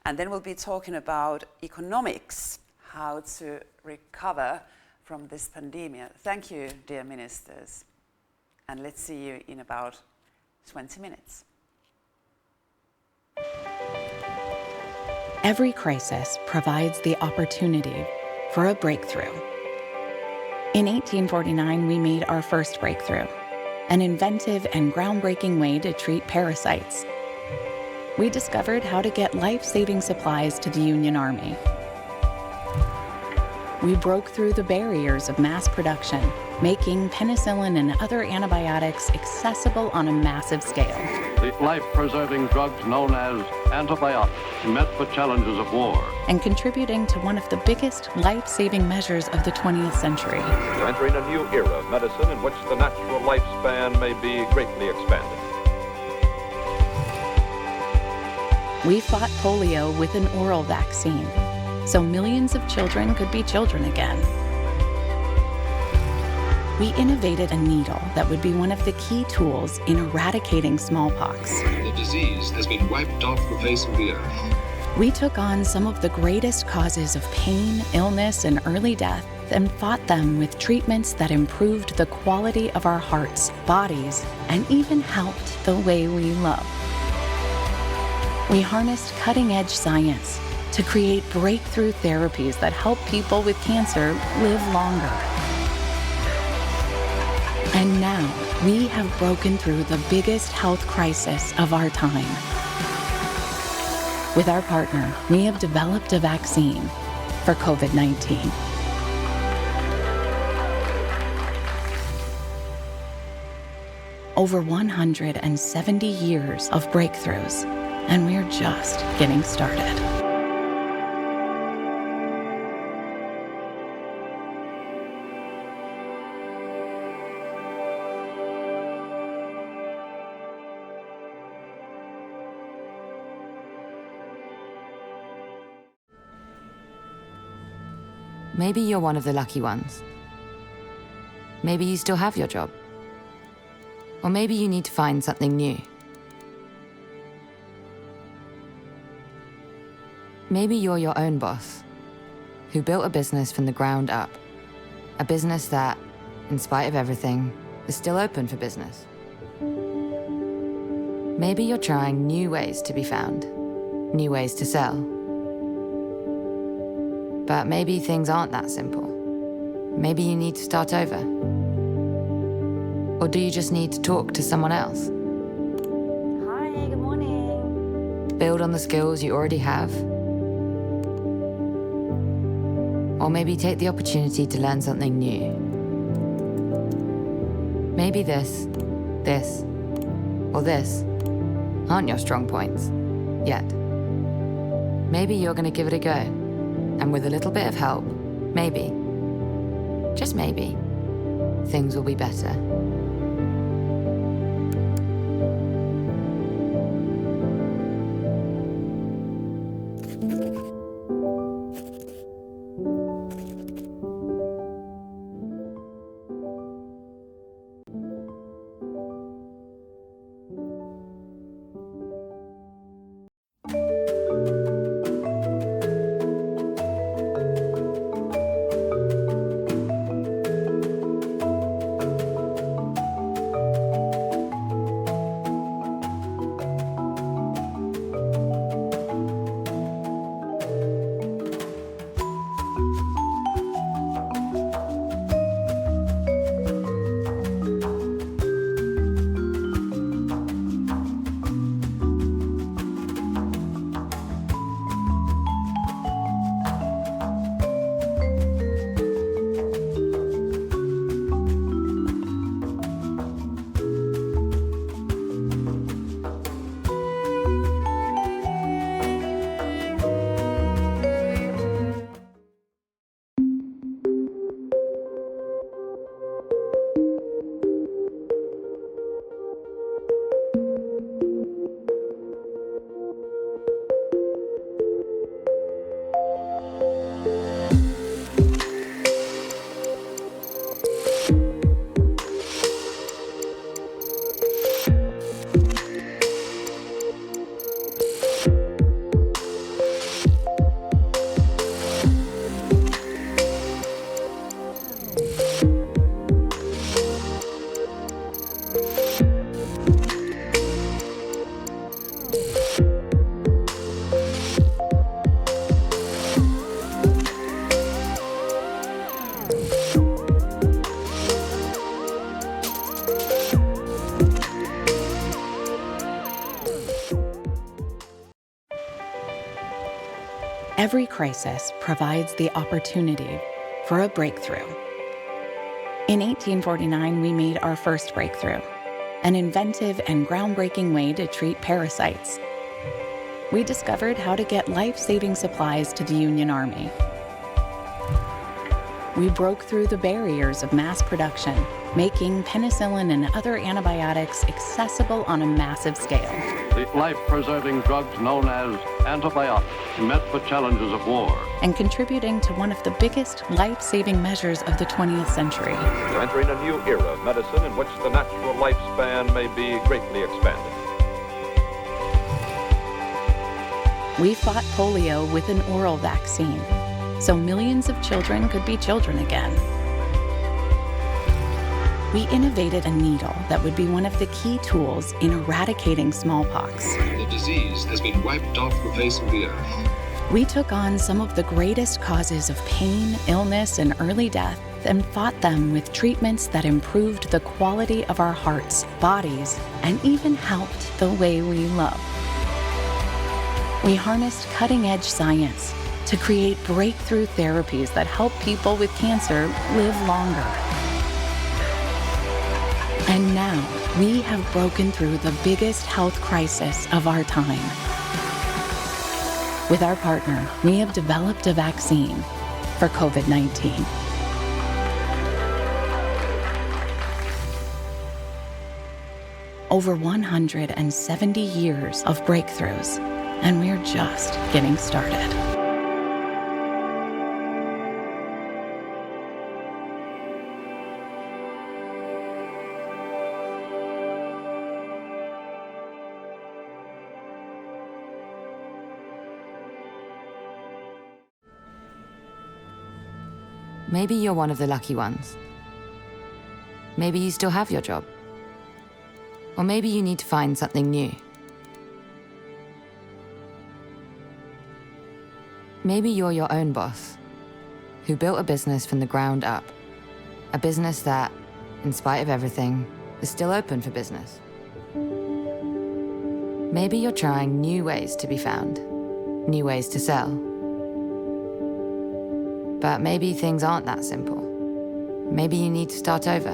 And then we'll be talking about economics, how to recover from this pandemic. Thank you, dear ministers. And let's see you in about 20 minutes. Every crisis provides the opportunity for a breakthrough. In 1849, we made our first breakthrough, an inventive and groundbreaking way to treat parasites. We discovered how to get life-saving supplies to the Union Army. We broke through the barriers of mass production, making penicillin and other antibiotics accessible on a massive scale. The life-preserving drugs known as antibiotics met the challenges of war. And contributing to one of the biggest life-saving measures of the 20th century. Entering a new era of medicine in which the natural lifespan may be greatly expanded. We fought polio with an oral vaccine, so millions of children could be children again. We innovated a needle that would be one of the key tools in eradicating smallpox. The disease has been wiped off the face of the earth. We took on some of the greatest causes of pain, illness, and early death and fought them with treatments that improved the quality of our hearts, bodies, and even helped the way we love. We harnessed cutting-edge science to create breakthrough therapies that help people with cancer live longer. And now, we have broken through the biggest health crisis of our time. With our partner, we have developed a vaccine for COVID-19. Over 170 years of breakthroughs, and we're just getting started. Maybe you're one of the lucky ones. Maybe you still have your job. Or maybe you need to find something new. Maybe you're your own boss, who built a business from the ground up. A business that, in spite of everything, is still open for business. Maybe you're trying new ways to be found, new ways to sell. But maybe things aren't that simple. Maybe you need to start over. Or do you just need to talk to someone else? Hi, good morning. Build on the skills you already have? Or maybe take the opportunity to learn something new. Maybe this, or this aren't your strong points, yet. Maybe you're gonna give it a go, and with a little bit of help, maybe, just maybe, things will be better. Every crisis provides the opportunity for a breakthrough. In 1849, we made our first breakthrough, an inventive and groundbreaking way to treat parasites. We discovered how to get life-saving supplies to the Union Army. We broke through the barriers of mass production, making penicillin and other antibiotics accessible on a massive scale. The life-preserving drugs known as antibiotics met the challenges of war. And contributing to one of the biggest life-saving measures of the 20th century. We're entering a new era of medicine in which the natural lifespan may be greatly expanded. We fought polio with an oral vaccine, so millions of children could be children again. We innovated a needle that would be one of the key tools in eradicating smallpox. The disease has been wiped off the face of the earth. We took on some of the greatest causes of pain, illness, and early death and fought them with treatments that improved the quality of our hearts, bodies, and even helped the way we love. We harnessed cutting-edge science to create breakthrough therapies that help people with cancer live longer. And now, we have broken through the biggest health crisis of our time. With our partner, we have developed a vaccine for COVID-19. Over 170 years of breakthroughs, and we're just getting started. Maybe you're one of the lucky ones. Maybe you still have your job. Or maybe you need to find something new. Maybe you're your own boss, who built a business from the ground up. A business that, in spite of everything, is still open for business. Maybe you're trying new ways to be found, new ways to sell. But maybe things aren't that simple. Maybe you need to start over.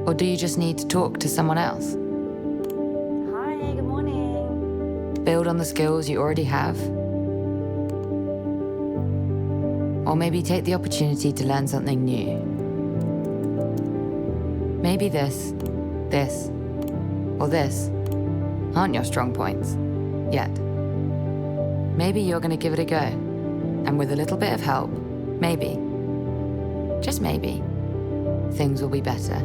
Or do you just need to talk to someone else? Hi, good morning. Build on the skills you already have? Or maybe take the opportunity to learn something new. Maybe this, or this aren't your strong points, yet. Maybe you're gonna give it a go, and with a little bit of help, maybe, just maybe, things will be better.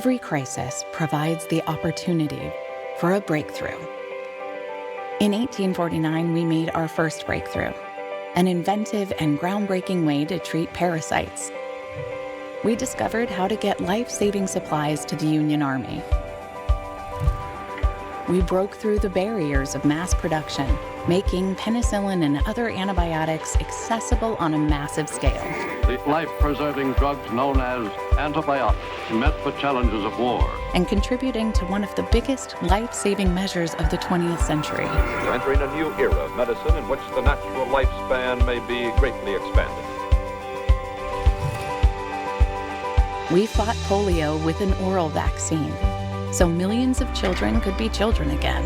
every crisis provides the opportunity for a breakthrough. In 1849, we made our first breakthrough, an inventive and groundbreaking way to treat parasites. We discovered how to get life-saving supplies to the Union Army. We broke through the barriers of mass production, making penicillin and other antibiotics accessible on a massive scale. The life-preserving drugs known as antibiotics met the challenges of war. And contributing to one of the biggest life-saving measures of the 20th century. We're entering a new era of medicine in which the natural lifespan may be greatly expanded. We fought polio with an oral vaccine, so millions of children could be children again.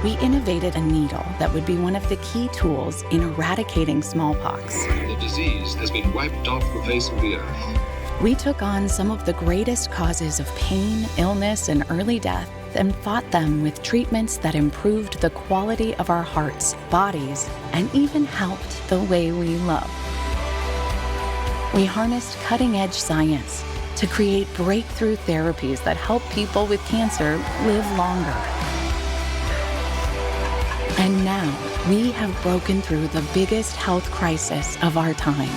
We innovated a needle that would be one of the key tools in eradicating smallpox. The disease has been wiped off the face of the earth. We took on some of the greatest causes of pain, illness, and early death and fought them with treatments that improved the quality of our hearts, bodies, and even helped the way we love. We harnessed cutting-edge science to create breakthrough therapies that help people with cancer live longer. And now, we have broken through the biggest health crisis of our time.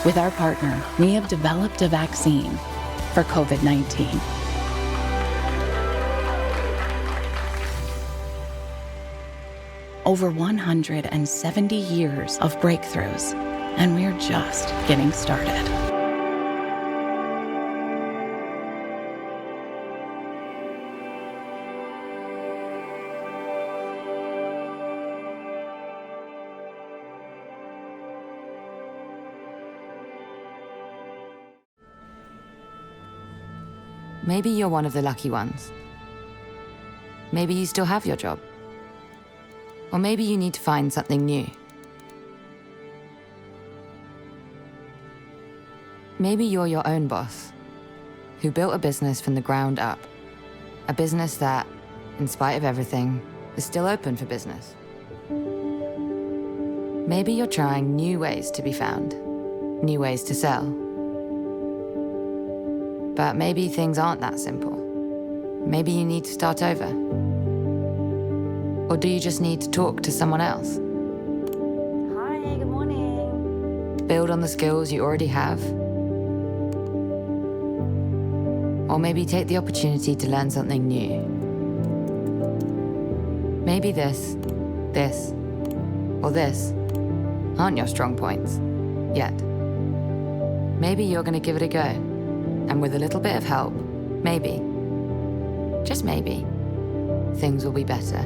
With our partner, we have developed a vaccine for COVID-19. Over 170 years of breakthroughs, and we're just getting started. Maybe you're one of the lucky ones. Maybe you still have your job. Or maybe you need to find something new. Maybe you're your own boss, who built a business from the ground up. A business that, in spite of everything, is still open for business. Maybe you're trying new ways to be found, new ways to sell. But maybe things aren't that simple. Maybe you need to start over. Or do you just need to talk to someone else? Hi, good morning. Build on the skills you already have? Or maybe take the opportunity to learn something new. Maybe this, or this aren't your strong points, yet. Maybe you're gonna give it a go, and with a little bit of help, maybe, just maybe, things will be better.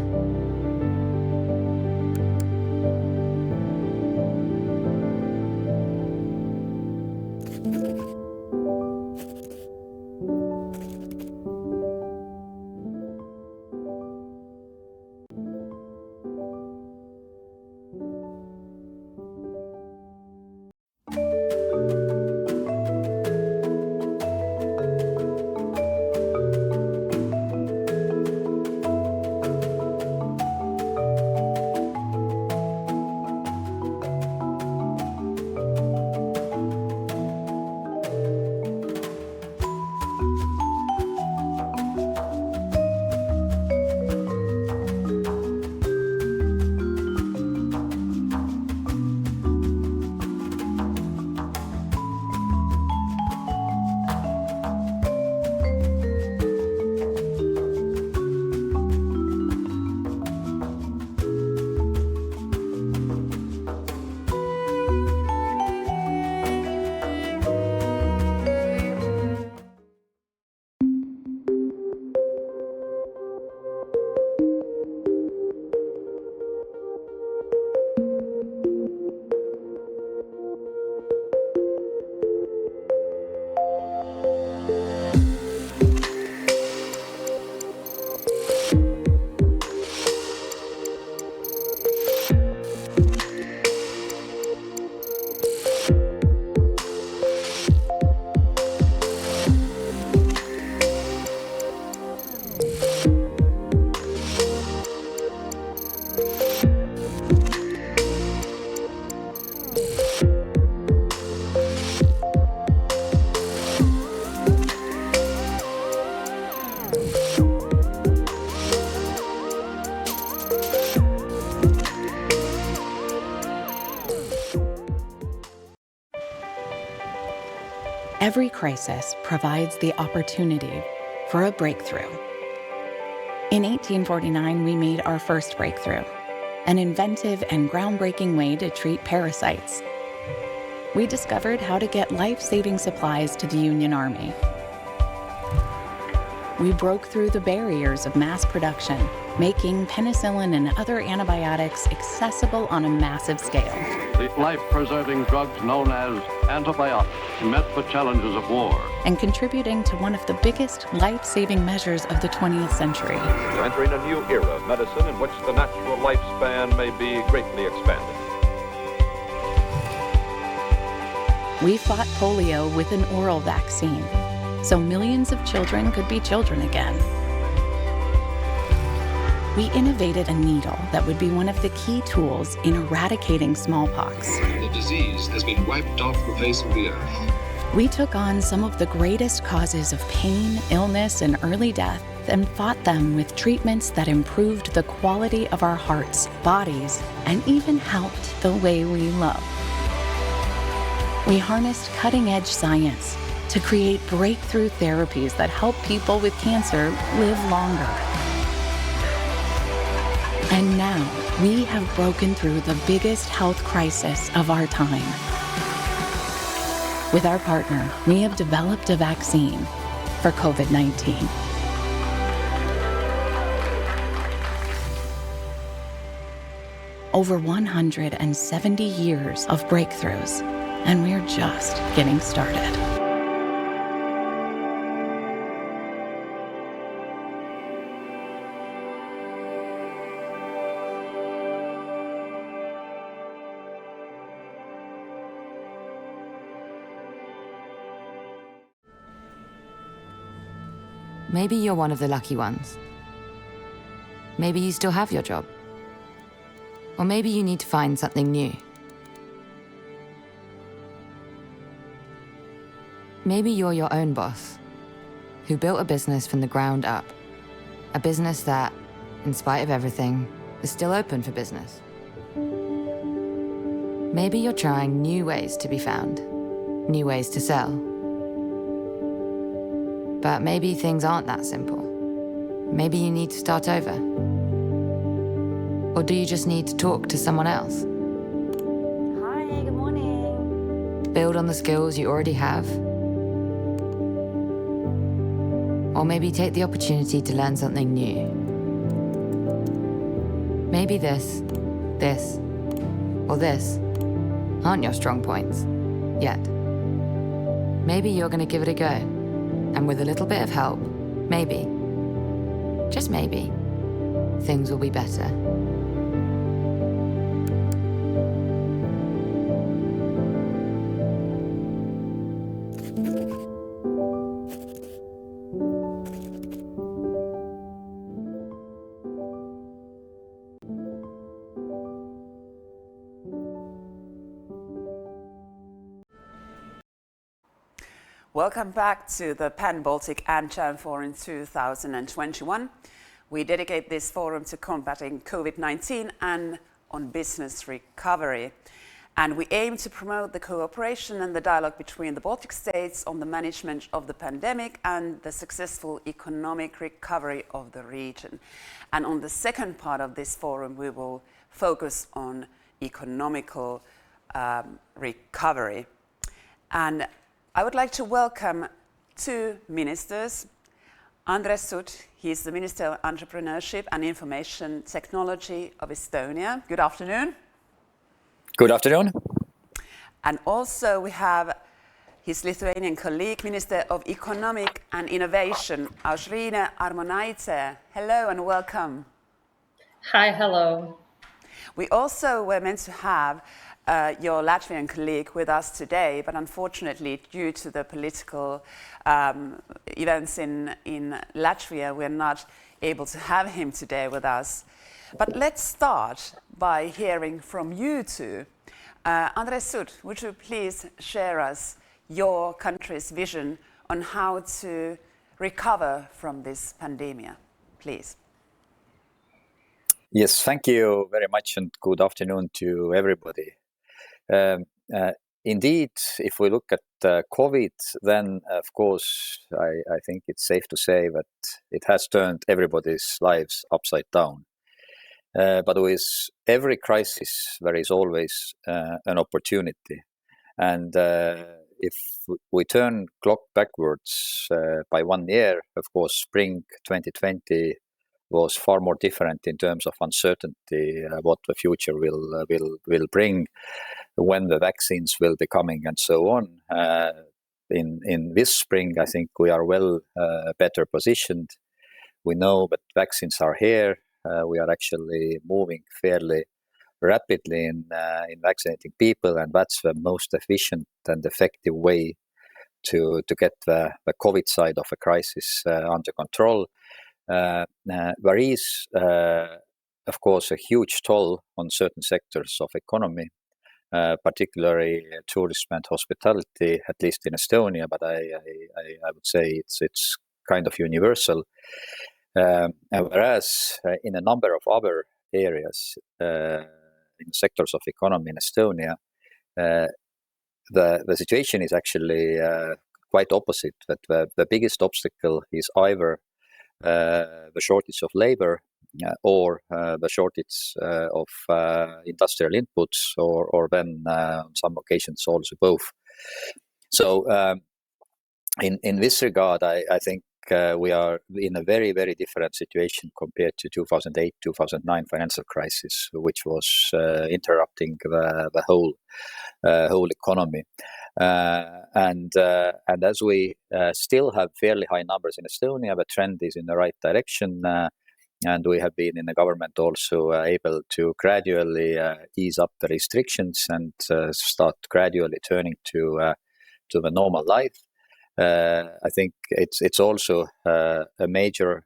Every crisis provides the opportunity for a breakthrough. In 1849, we made our first breakthrough, an inventive and groundbreaking way to treat parasites. We discovered how to get life-saving supplies to the Union Army. We broke through the barriers of mass production, making penicillin and other antibiotics accessible on a massive scale. The life-preserving drugs known as antibiotics met the challenges of war. And contributing to one of the biggest life-saving measures of the 20th century. We're entering a new era of medicine in which the natural lifespan may be greatly expanded. We fought polio with an oral vaccine, so millions of children could be children again. We innovated a needle that would be one of the key tools in eradicating smallpox. The disease has been wiped off the face of the earth. We took on some of the greatest causes of pain, illness, and early death and fought them with treatments that improved the quality of our hearts, bodies, and even helped the way we love. We harnessed cutting-edge science to create breakthrough therapies that help people with cancer live longer. And now, we have broken through the biggest health crisis of our time. With our partner, we have developed a vaccine for COVID-19. Over 170 years of breakthroughs, and we're just getting started. Maybe you're one of the lucky ones. Maybe you still have your job. Or maybe you need to find something new. Maybe you're your own boss, who built a business from the ground up. A business that, in spite of everything, is still open for business. Maybe you're trying new ways to be found, new ways to sell. But maybe things aren't that simple. Maybe you need to start over. Or do you just need to talk to someone else? Hi, good morning. Build on the skills you already have? Or maybe take the opportunity to learn something new? Maybe this, or this aren't your strong points, yet. Maybe you're gonna give it a go. And with a little bit of help, maybe, just maybe, things will be better. Welcome back to the Pan-Baltic Amcham Forum 2021. We dedicate this forum to combating COVID-19 and on business recovery. And we aim to promote the cooperation and the dialogue between the Baltic states on the management of the pandemic and the successful economic recovery of the region. And on the second part of this forum, we will focus on economical recovery. And I would like to welcome two ministers. Andres Sut, he is the Minister of Entrepreneurship and Information Technology of Estonia. Good afternoon. Good afternoon. And also we have his Lithuanian colleague, Minister of Economic and Innovation, Aušrinė Armonaitė. Hello and welcome. Hi, hello. We also were meant to have your Latvian colleague with us today, but unfortunately, due to the political events in Latvia, we're not able to have him today with us. But let's start by hearing from you two. Andres Sut, would you please share us your country's vision on how to recover from this pandemic, please? Yes, thank you very much and good afternoon to everybody. Indeed, if we look at COVID, then of course, I think it's safe to say that it has turned everybody's lives upside down. But with every crisis, there is always an opportunity. And if we turn clock backwards by 1 year, of course, spring 2020 was far more different in terms of uncertainty, what the future will bring, when the vaccines will be coming, and so on. In this spring, I think we are well better positioned. We know that vaccines are here. We are actually moving fairly rapidly in vaccinating people, and that's the most efficient and effective way to get the COVID side of a crisis under control. There is, of course, a huge toll on certain sectors of economy, particularly tourism and hospitality, at least in Estonia, but I would say it's kind of universal. Whereas in a number of other areas, in sectors of economy in Estonia, the situation is actually quite opposite. That the biggest obstacle is either the shortage of labor or the shortage of industrial inputs, or then on some occasions also both. So in this regard, I think we are in a very, very different situation compared to 2008-2009 financial crisis, which was interrupting the whole economy. And as we still have fairly high numbers in Estonia, the trend is in the right direction. And we have been in the government also able to gradually ease up the restrictions and start gradually turning to the normal life. I think it's also a major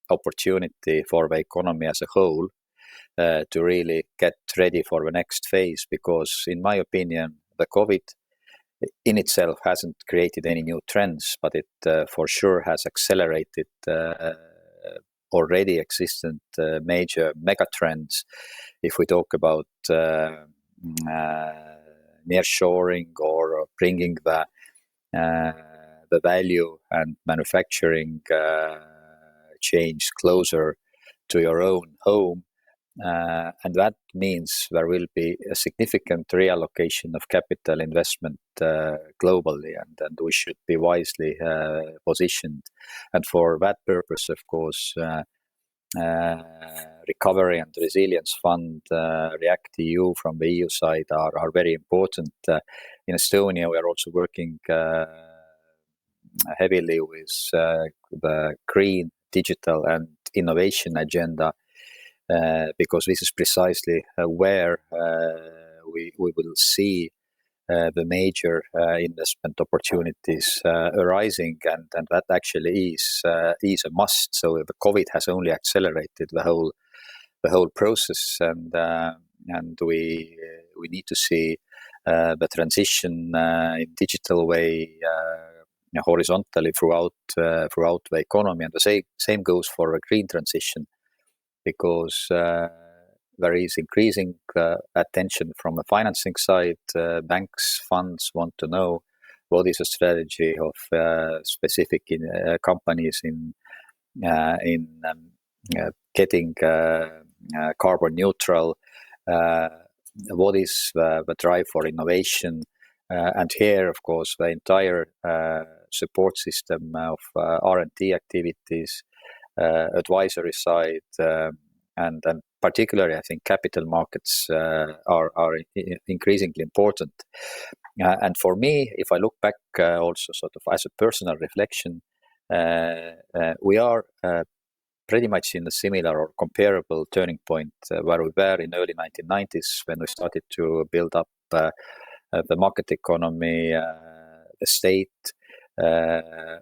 opportunity for the economy as a whole to really get ready for the next phase, because in my opinion, the COVID in itself hasn't created any new trends, but it for sure has accelerated already existent major mega trends. If we talk about nearshoring or bringing the value and manufacturing change closer to your own home. And that means there will be a significant reallocation of capital investment globally, and we should be wisely positioned. And for that purpose, of course, Recovery and Resilience Fund, REACT-EU from the EU side are very important. In Estonia, we are also working heavily with the green, digital and innovation agenda, because this is precisely where we will see the major investment opportunities arising, and that actually is a must. So the COVID has only accelerated the whole process, and we need to see the transition in digital way horizontally throughout the economy, and the same goes for a green transition, because there is increasing attention from the financing side. Banks, funds want to know what is a strategy of specific companies in getting carbon neutral. What is the drive for innovation? And here, of course, the entire support system of R&D activities, advisory side, and particularly, I think capital markets are increasingly important. And for me, if I look back also sort of as a personal reflection, we are pretty much in a similar or comparable turning point where we were in early 1990s when we started to build up the market economy, the state,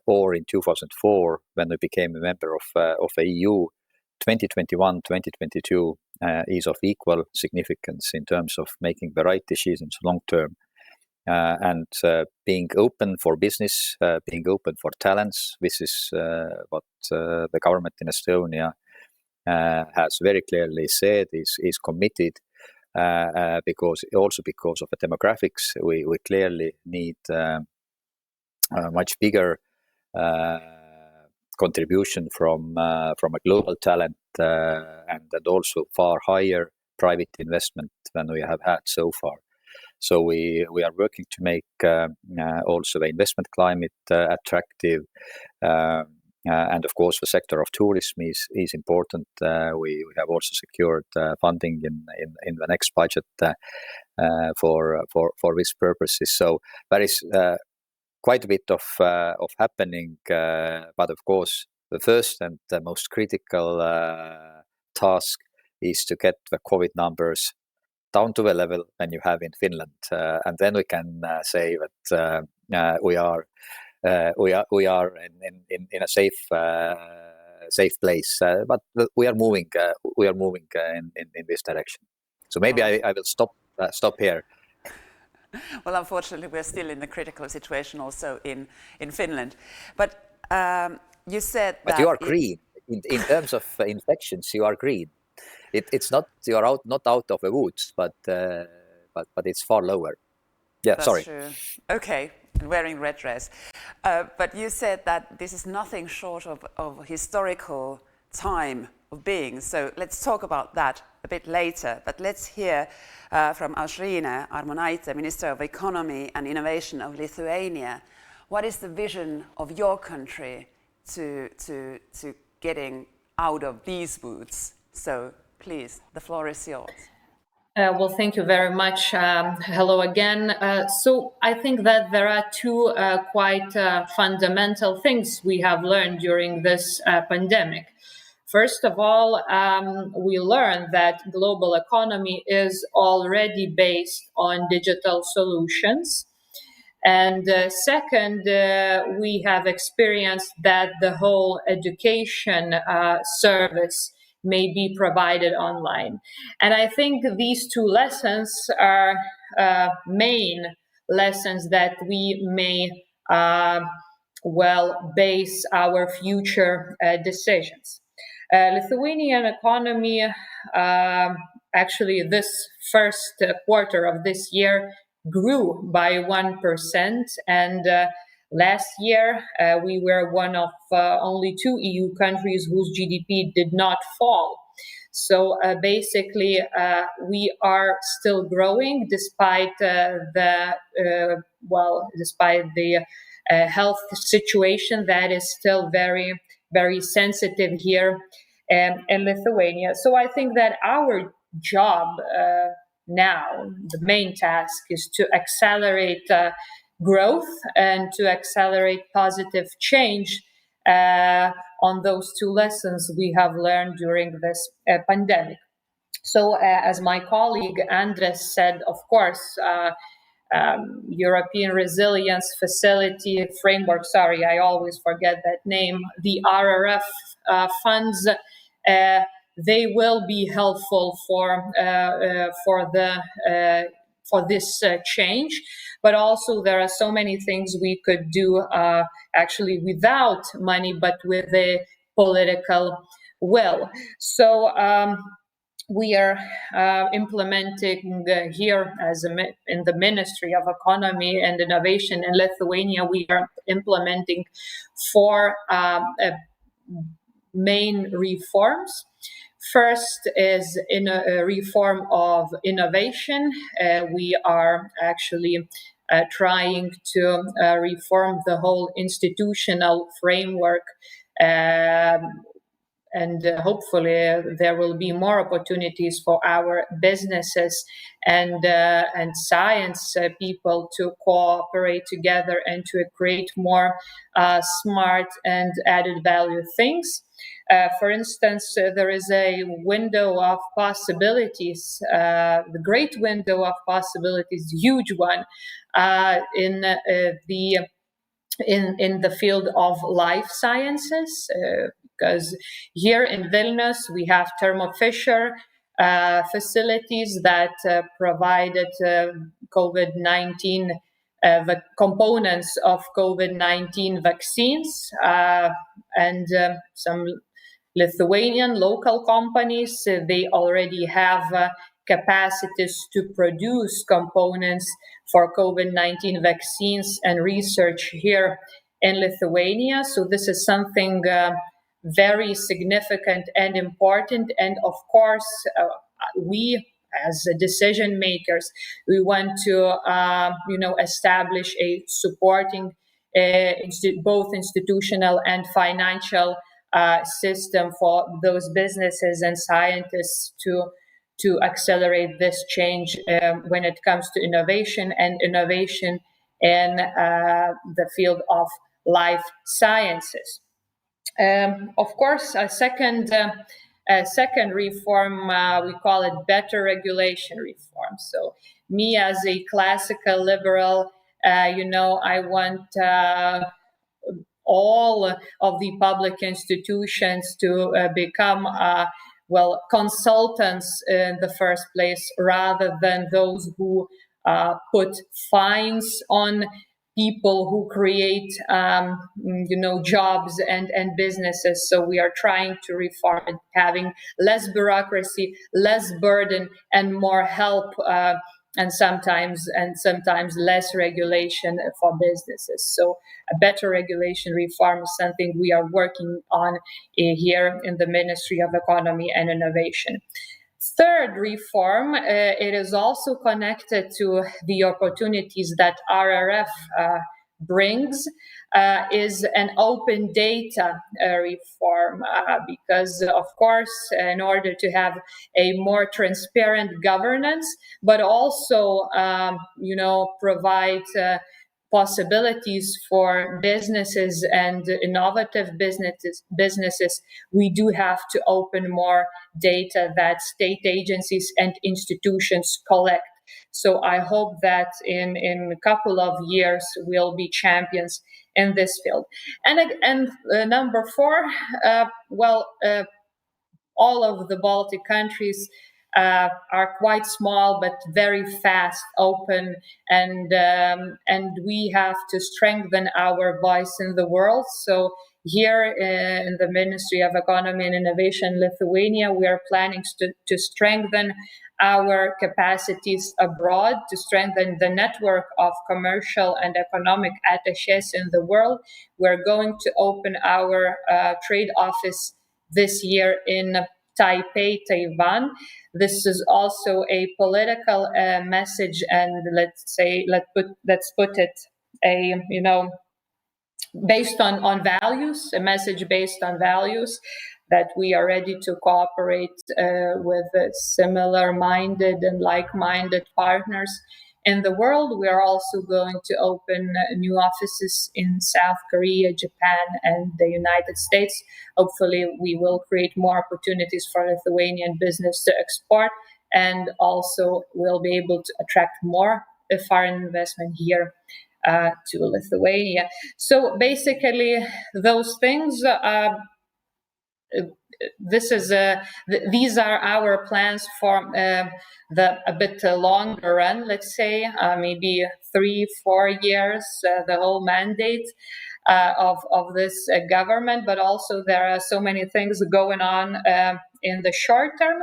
or in 2004 when we became a member of the EU. 2021, 2022 is of equal significance in terms of making the right decisions long term, and being open for business, being open for talents. This is what the government in Estonia has very clearly said is committed. because of the demographics, we clearly need much bigger contribution from a global talent and also far higher private investment than we have had so far. So we are working to make also the investment climate attractive. And of course, the sector of tourism is important. We have also secured funding in the next budget for these purposes. So there is quite a bit of happening, but of course, the first and the most critical task is to get the COVID numbers down to the level than you have in Finland, and then we can say that we are in a safe place. But we are moving in this direction. So maybe I will stop here. Well, unfortunately, we're still in the critical situation also in Finland. But you said that... But you are green. In terms of infections, you are green. It's not, you are not out of the woods, but it's far lower. Yeah, That's sorry. True. Okay, wearing red dress. But you said that this is nothing short of historical time of being. So let's talk about that a bit later. But let's hear from Aušrinė Armonaitė, Minister of Economy and Innovation of Lithuania. What is the vision of your country to getting out of these woods? So please, the floor is yours. Well, thank you very much. Hello again. So I think that there are two quite fundamental things we have learned during this pandemic. First of all, we learned that global economy is already based on digital solutions. And second, we have experienced that the whole education service may be provided online. And I think these two lessons are main lessons that we may base our future decisions. Lithuanian economy, actually this first quarter of this year grew by 1%, and last year we were one of only 2 EU countries whose GDP did not fall. So basically we are still growing despite despite the health situation that is still very, very sensitive here in Lithuania. So I think that our job now, the main task is to accelerate growth and to accelerate positive change on those two lessons we have learned during this pandemic. So as my colleague Andres said, of course, European Resilience Facility Framework, sorry, I always forget that name, the RRF funds, they will be helpful for this change, but also there are so many things we could do actually without money, but with a political will. So we are implementing here in the Ministry of Economy and Innovation in Lithuania, we are implementing 4 main reforms. First is in a reform of innovation. We are actually trying to reform the whole institutional framework, and hopefully there will be more opportunities for our businesses and science people to cooperate together and to create more smart and added value things. For instance, there is a window of possibilities, the great window of possibilities, huge one, in the field of life sciences, because here in Vilnius we have Thermo Fisher facilities that provided COVID-19 the components of COVID-19 vaccines, and some Lithuanian local companies, they already have capacities to produce components for COVID-19 vaccines and research here in Lithuania. So this is something very significant and important. And of course, we as decision makers, we want to establish a supporting both institutional and financial system for those businesses and scientists to accelerate this change when it comes to innovation in the field of life sciences. Of course, a second reform, we call it better regulation reform. So me as a classical liberal, I want all of the public institutions to become consultants in the first place, rather than those who put fines on people who create jobs and businesses. So we are trying to reform it, having less bureaucracy, less burden, and more help, and sometimes less regulation for businesses. So a better regulation reform is something we are working on here in the Ministry of Economy and Innovation. Third reform, it is also connected to the opportunities that RRF brings, is an open data reform, because of course, in order to have a more transparent governance, but also provide possibilities for businesses and innovative businesses, we do have to open more data that state agencies and institutions collect. So I hope that in a couple of years we'll be champions in this field. And number 4, all of the Baltic countries are quite small but very fast, open, and we have to strengthen our voice in the world. So here in the Ministry of Economy and Innovation, Lithuania, we are planning to strengthen our capacities abroad, to strengthen the network of commercial and economic attachés in the world. We're going to open our trade office this year in Taipei, Taiwan. This is also a political message, and let's put it based on values, a message based on values, that we are ready to cooperate with similar-minded and like-minded partners in the world. We are also going to open new offices in South Korea, Japan, and the United States. Hopefully, we will create more opportunities for Lithuanian business to export, and also will be able to attract more foreign investment here to Lithuania. So basically, those things. These are our plans for a bit longer run, let's say, maybe 3-4 years, the whole mandate of this government. But also there are so many things going on in the short term.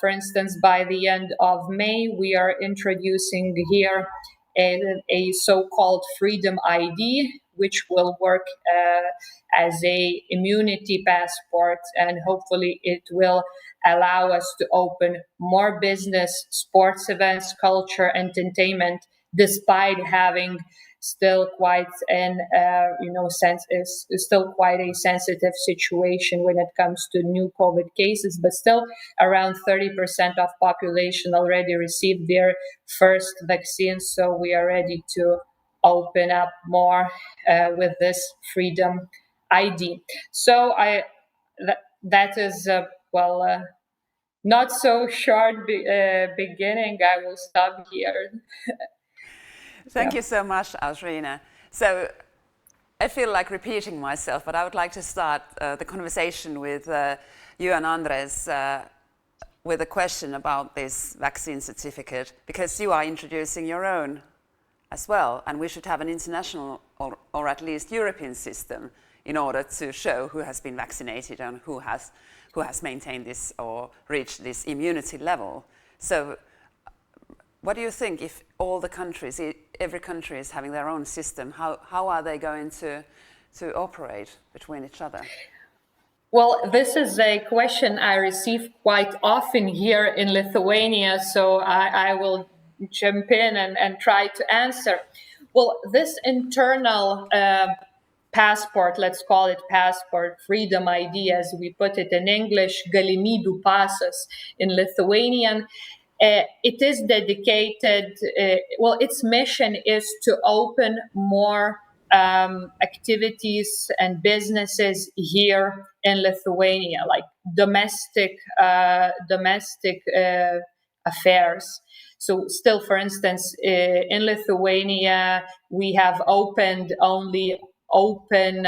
For instance, by the end of May, we are introducing here a so-called Freedom ID, which will work as a immunity passport, and hopefully it will allow us to open more business, sports events, culture, entertainment, despite having still quite still quite a sensitive situation when it comes to new COVID cases. But still, around 30% of population already received their first vaccine, so we are ready to open up more with this Freedom ID. So that is not so short beginning. I will stop here. Thank you so much, Alžbina. So I feel like repeating myself, but I would like to start the conversation with you and Andres with a question about this vaccine certificate, because you are introducing your own as well, and we should have an international or at least European system in order to show who has been vaccinated and who has maintained this or reached this immunity level. So what do you think if all the countries, every country is having their own system, how are they going to operate between each other? Well, this is a question I receive quite often here in Lithuania, so I will jump in and try to answer. Well, this internal passport, let's call it passport, freedom ID, as we put it in English, galimybių pasas in Lithuanian, it is dedicated, its mission is to open more activities and businesses here in Lithuania, like domestic affairs. So still, for instance, in Lithuania, we have opened only open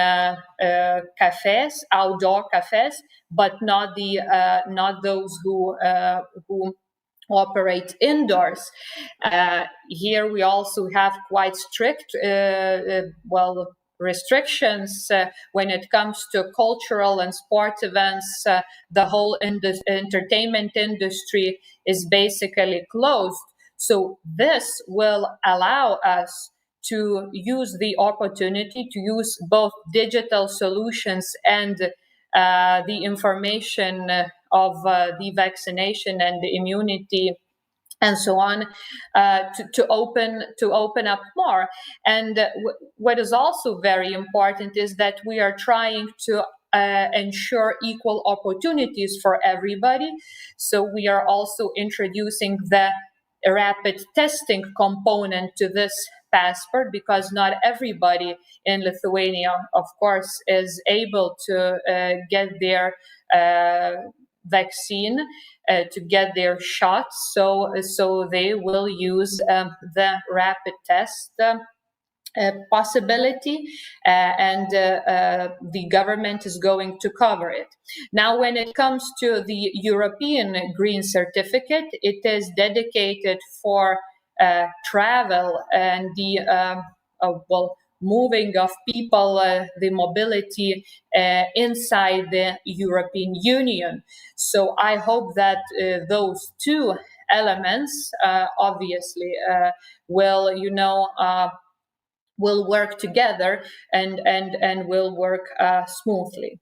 cafes, outdoor cafes, but not those who operate indoors. Here we also have quite strict restrictions when it comes to cultural and sport events. The whole entertainment industry is basically closed. So this will allow us to use the opportunity to use both digital solutions and the information of the vaccination and the immunity and so on, to open up more. And what is also very important is that we are trying to ensure equal opportunities for everybody. So we are also introducing the rapid testing component to this passport, because not everybody in Lithuania, of course, is able to get their vaccine, to get their shots. So they will use the rapid test possibility, and the government is going to cover it. Now, when it comes to the European Green Certificate, it is dedicated for travel and the moving of people, the mobility inside the European Union. So I hope that those two elements obviously will work together and will work smoothly.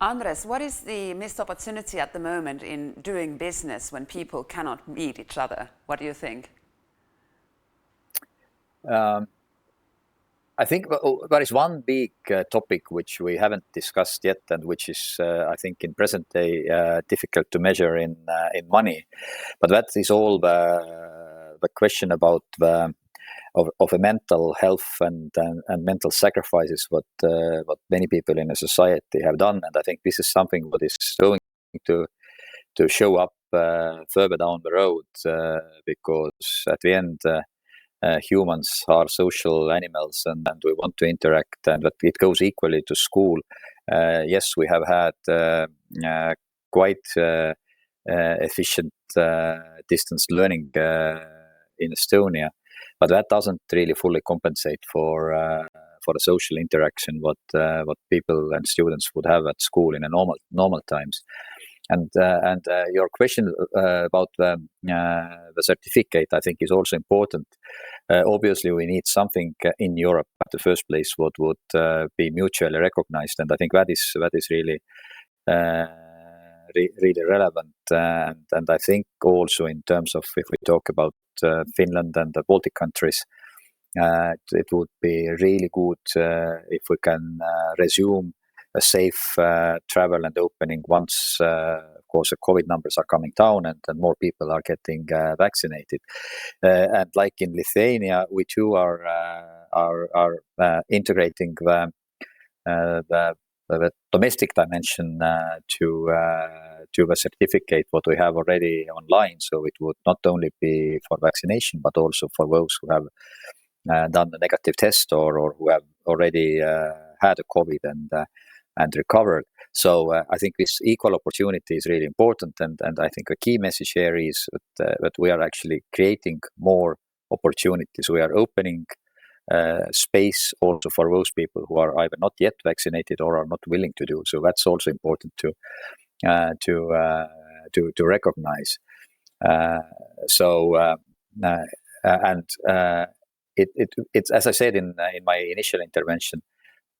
Andres, what is the missed opportunity at the moment in doing business when people cannot meet each other? What do you think? I think there is one big topic which we haven't discussed yet, and which is, I think, in present day difficult to measure in money, but that is all the question about of a mental health and mental sacrifices what many people in a society have done, and I think this is something that is going to show up further down the road, because at the end. Humans are social animals, and we want to interact, and that it goes equally to school. Yes, we have had quite efficient distance learning in Estonia, but that doesn't really fully compensate for the social interaction what people and students would have at school in a normal times. And your question about the certificate, I think, is also important. Obviously, we need something in Europe at the first place what would be mutually recognized, and I think that is really really relevant. And I think also in terms of, if we talk about Finland and the Baltic countries, it would be really good if we can resume a safe travel and opening once, of course, the COVID numbers are coming down and more people are getting vaccinated. And like in Lithuania, we too are integrating the domestic dimension to the certificate what we have already online. So it would not only be for vaccination, but also for those who have done a negative test or who have already had a COVID and recovered. So I think this equal opportunity is really important, and I think a key message here is that we are actually creating more opportunities. We are opening space also for those people who are either not yet vaccinated or are not willing to do so. That's also important to recognize. It's as I said in my initial intervention,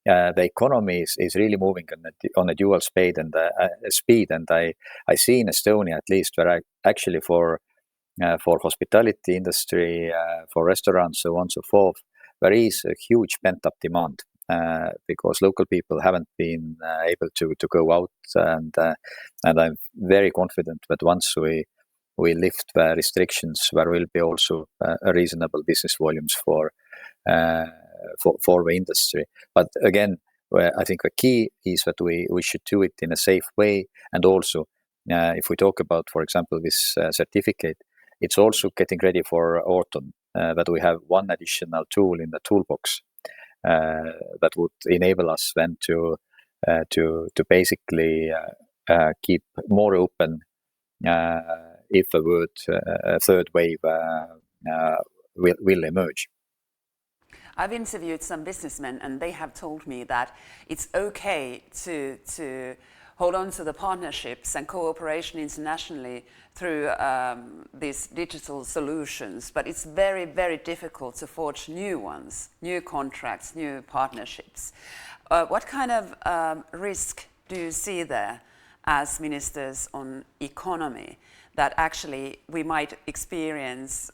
the economy is really moving on a dual speed, and I see in Estonia at least where I actually for hospitality industry, for restaurants, so on and so forth, there is a huge pent up demand because local people haven't been able to go out, and I'm very confident that once we lift the restrictions, there will be also a reasonable business volumes for the industry. But again, I think the key is that we should do it in a safe way, and also if we talk about, for example, this certificate, it's also getting ready for autumn, that we have one additional tool in the toolbox that would enable us then to basically keep more open if a third wave will emerge. I've interviewed some businessmen, and they have told me that it's okay to hold on to the partnerships and cooperation internationally through these digital solutions, but it's very, very difficult to forge new ones, new contracts, new partnerships. What kind of risk do you see there as ministers on economy, that actually we might experience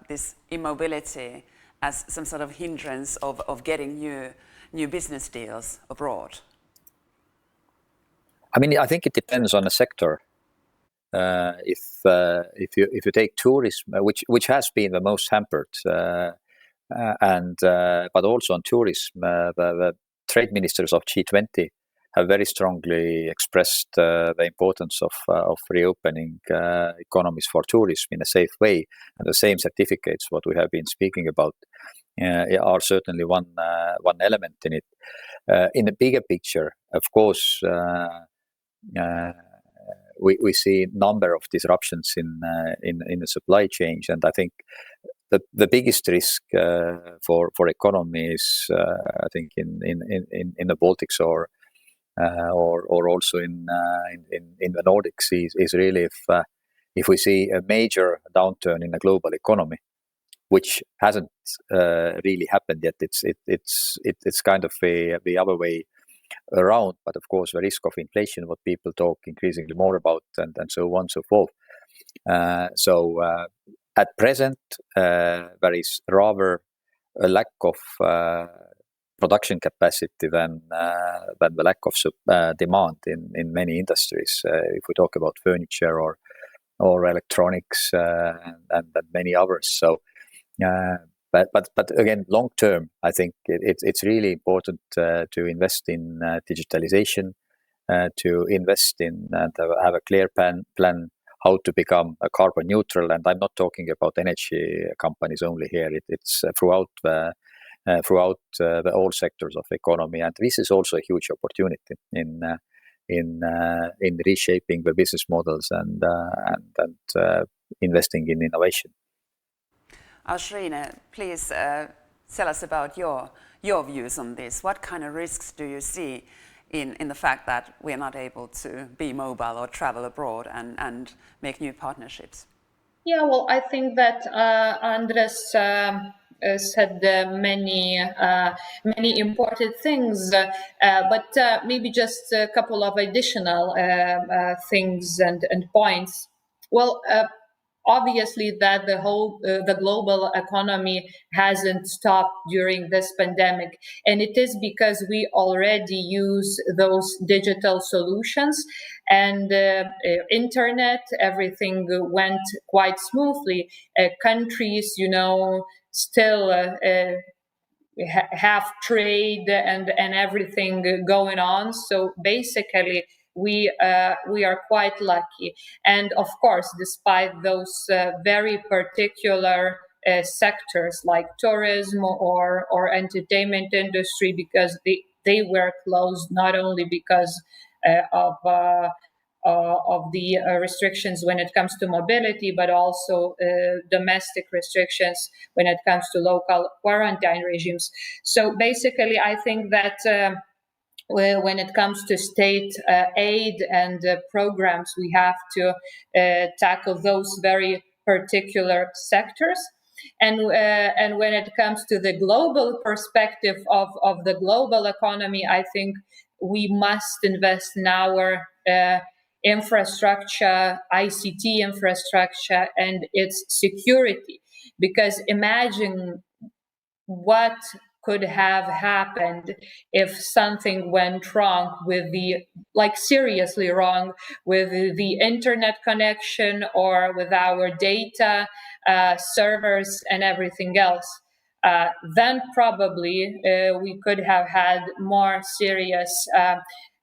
this immobility as some sort of hindrance of getting new business deals abroad? I mean, I think it depends on the sector. If you take tourism, which has been the most hampered, but also on tourism, the trade ministers of G20 have very strongly expressed the importance of reopening economies for tourism in a safe way, and the same certificates what we have been speaking about are certainly one element in it. In the bigger picture, of course, we see a number of disruptions in the supply chains, and I think the biggest risk for economy is I think in the Baltics or also in the Nordics is really if we see a major downturn in the global economy, which hasn't really happened yet. It's kind of the other way around, but of course the risk of inflation, what people talk increasingly more about, and so on and so forth. So at present there is rather a lack of production capacity than the lack of demand in many industries. If we talk about furniture or electronics and many others. So but again, long term, I think it's really important to invest in digitalization, to invest in and have a clear plan how to become a carbon neutral. And I'm not talking about energy companies only here. It's throughout all sectors of economy, and this is also a huge opportunity in reshaping the business models and investing in innovation. Ashrine, please tell us about your views on this. What kind of risks do you see in the fact that we are not able to be mobile or travel abroad and make new partnerships? Yeah, well, I think that Andres said many important things, but maybe just a couple of additional things and points. Well, obviously that the global economy hasn't stopped during this pandemic, and it is because we already use those digital solutions and internet. Everything went quite smoothly. Countries, still have trade and everything going on. So basically, we are quite lucky. And of course, despite those very particular sectors like tourism or entertainment industry, because they were closed not only because of the restrictions when it comes to mobility, but also domestic restrictions when it comes to local quarantine regimes. So basically, I think that when it comes to state aid and programs, we have to tackle those very particular sectors. And when it comes to the global perspective of the global economy, I think we must invest in our infrastructure, ICT infrastructure, and its security. Because imagine what could have happened if something went wrong with seriously wrong with the internet connection or with our data servers and everything else. Then probably we could have had more serious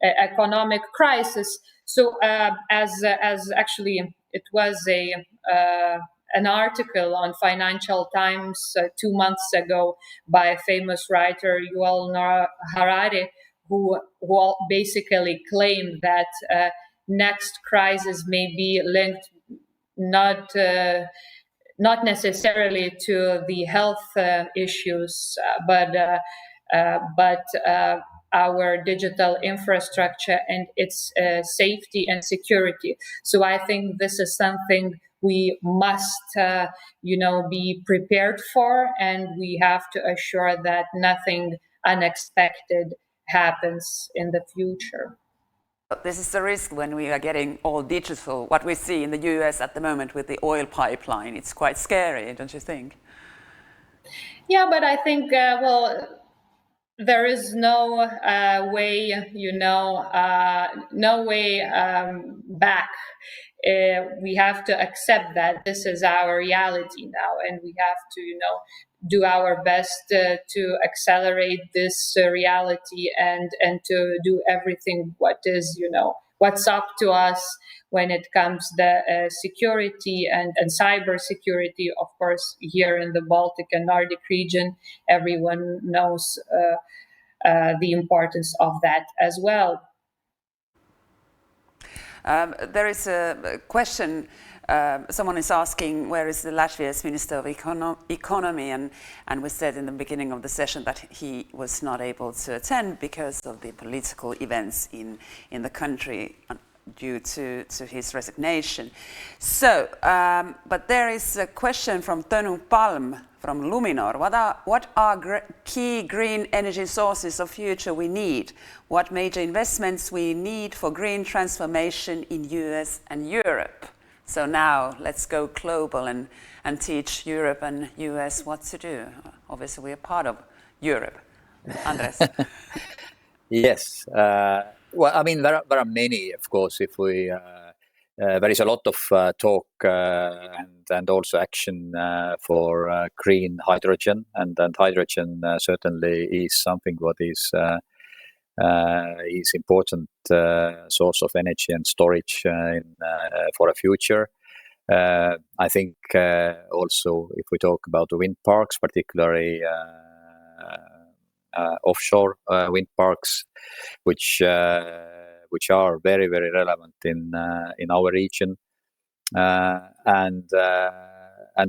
economic crisis. So as actually it was an article on Financial Times 2 months ago by a famous writer, Yuval Noah Harari, who basically claimed that next crisis may be linked not necessarily to the health issues, but our digital infrastructure and its safety and security. So I think this is something we must, be prepared for, and we have to assure that nothing unexpected happens in the future. This is the risk when we are getting all digital. What we see in the US at the moment with the oil pipeline, it's quite scary, don't you think? Yeah, but I think, there is no way, no way back. We have to accept that this is our reality now, and we have to, do our best to accelerate this reality and to do everything what is, what's up to us when it comes the security and cyber security. Of course, here in the Baltic and Nordic region, everyone knows the importance of that as well. There is a question, someone is asking where is the Latvia's Minister of Economy, and we said in the beginning of the session that he was not able to attend because of the political events in the country due to his resignation. So, but there is a question from Tõnu Palm from Luminor. What are key green energy sources of future we need? What major investments we need for green transformation in US and Europe? So now let's go global and teach Europe and US what to do. Obviously we are part of Europe. Andres. Yes. Well, I mean, there are many, of course. If we there is a lot of talk and also action for green hydrogen, and hydrogen certainly is something what is important source of energy and storage for a future. I think also if we talk about the wind parks, particularly offshore wind parks, which are very, very relevant in our region, and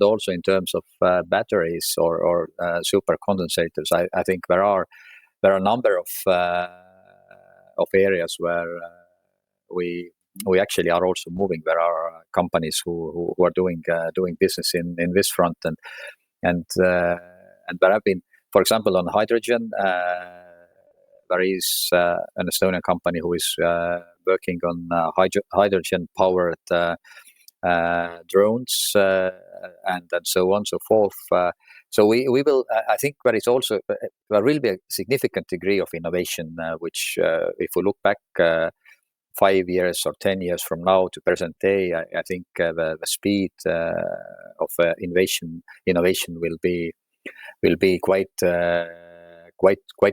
also in terms of batteries or super condensators. I think there are a number of areas where we actually are also moving. There are companies who are doing business in this front, and there have been, for example, on hydrogen. There is an Estonian company who is working on hydrogen-powered drones and so on and so forth. So we will. I think there is also there will be a significant degree of innovation, which if we look back 5 years or 10 years from now to present day, I think the speed of innovation will be quite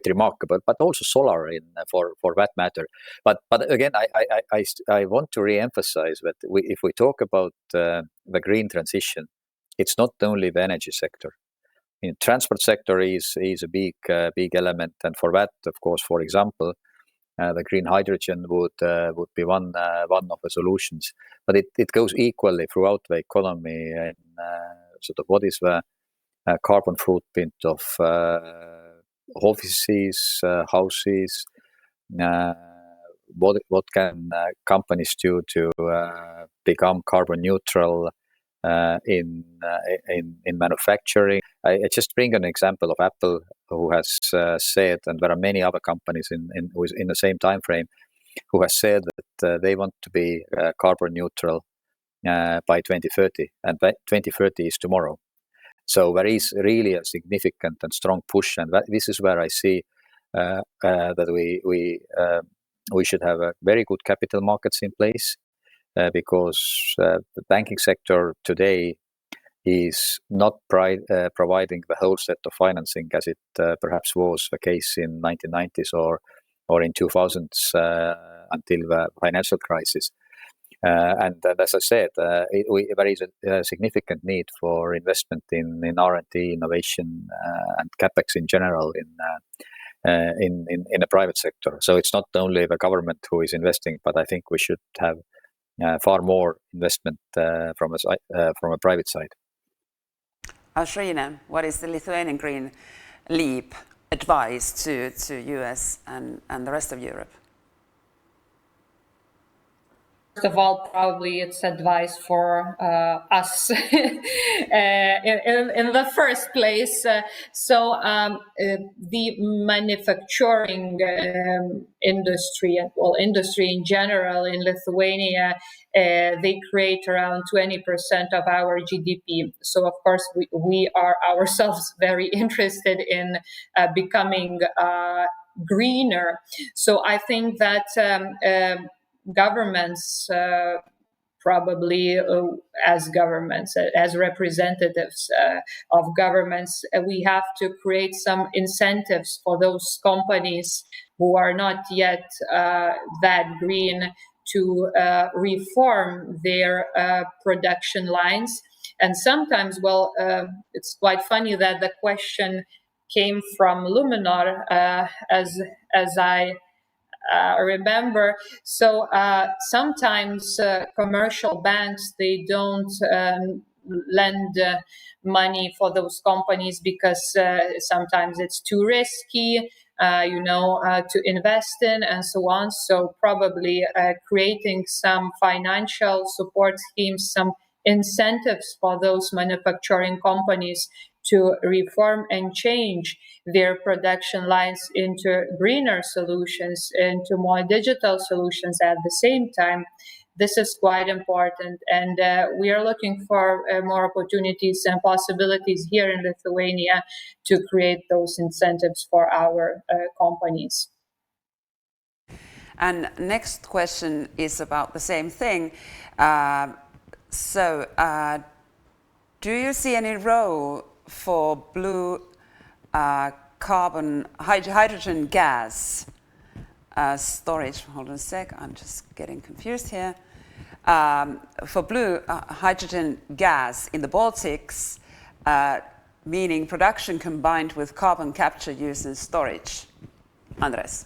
remarkable, but also solar for that matter. But again, I want to re-emphasize that if we talk about the green transition, it's not only the energy sector. Transport sector is a big element, and for that, of course, for example, the green hydrogen would be one of the solutions. But it goes equally throughout the economy, and sort of what is the carbon footprint of offices, houses, what can companies do to become carbon neutral in manufacturing. I just bring an example of Apple, who has said, and there are many other companies in the same time frame, who has said that they want to be carbon neutral by 2030, and 2030 is tomorrow. So there is really a significant and strong push, and this is where I see that we should have a very good capital markets in place, because the banking sector today is not providing the whole set of financing as it perhaps was the case in 1990s or in 2000s until the financial crisis. And as I said, there is a significant need for investment in R&D, innovation, and capex in general in the private sector. So it's not only the government who is investing, but I think we should have far more investment from a private side. Ashrina, what is the Lithuanian Green Leap advice to US and the rest of Europe? First of all, probably it's advice for us in the first place. The manufacturing industry, well, industry in general in Lithuania, they create around 20% of our GDP. So, of course, we are ourselves very interested in becoming greener. So I think that governments, probably as governments, as representatives of governments, we have to create some incentives for those companies who are not yet that green to reform their production lines. And sometimes, well, it's quite funny that the question came from Luminor, as I remember. So sometimes commercial banks, they don't lend money for those companies because sometimes it's too risky, to invest in and so on. So probably creating some financial support schemes, some incentives for those manufacturing companies to reform and change their production lines into greener solutions, into more digital solutions at the same time. This is quite important, and we are looking for more opportunities and possibilities here in Lithuania to create those incentives for our companies. And next question is about the same thing. Do you see any role for blue hydrogen gas storage? Hold on a sec, I'm just getting confused here. For blue hydrogen gas in the Baltics, meaning production combined with carbon capture, use and storage. Andres.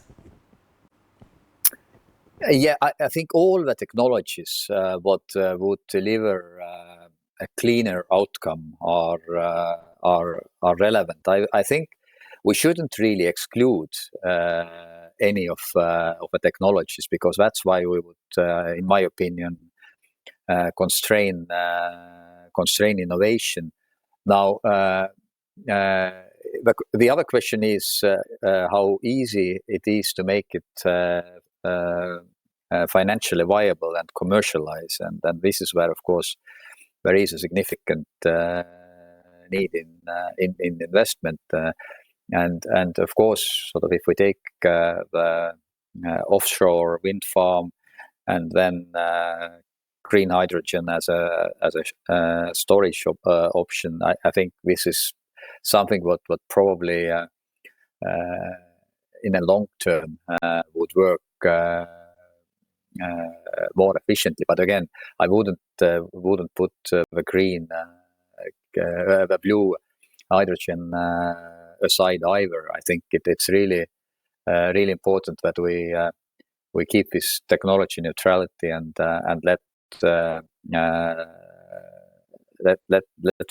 Yeah, I think all the technologies what would deliver a cleaner outcome are relevant. I think we shouldn't really exclude any of the technologies, because that's why we would, in my opinion, constrain innovation. Now, the other question is how easy it is to make it financially viable and commercialize, and this is where, of course, there is a significant need in investment, and of course, sort of if we take the offshore wind farm and then green hydrogen as a storage option, I think this is something what probably in a long term would work more efficiently. But again, I wouldn't put the green, the blue hydrogen aside either. I think it's really important that we keep this technology neutrality and let the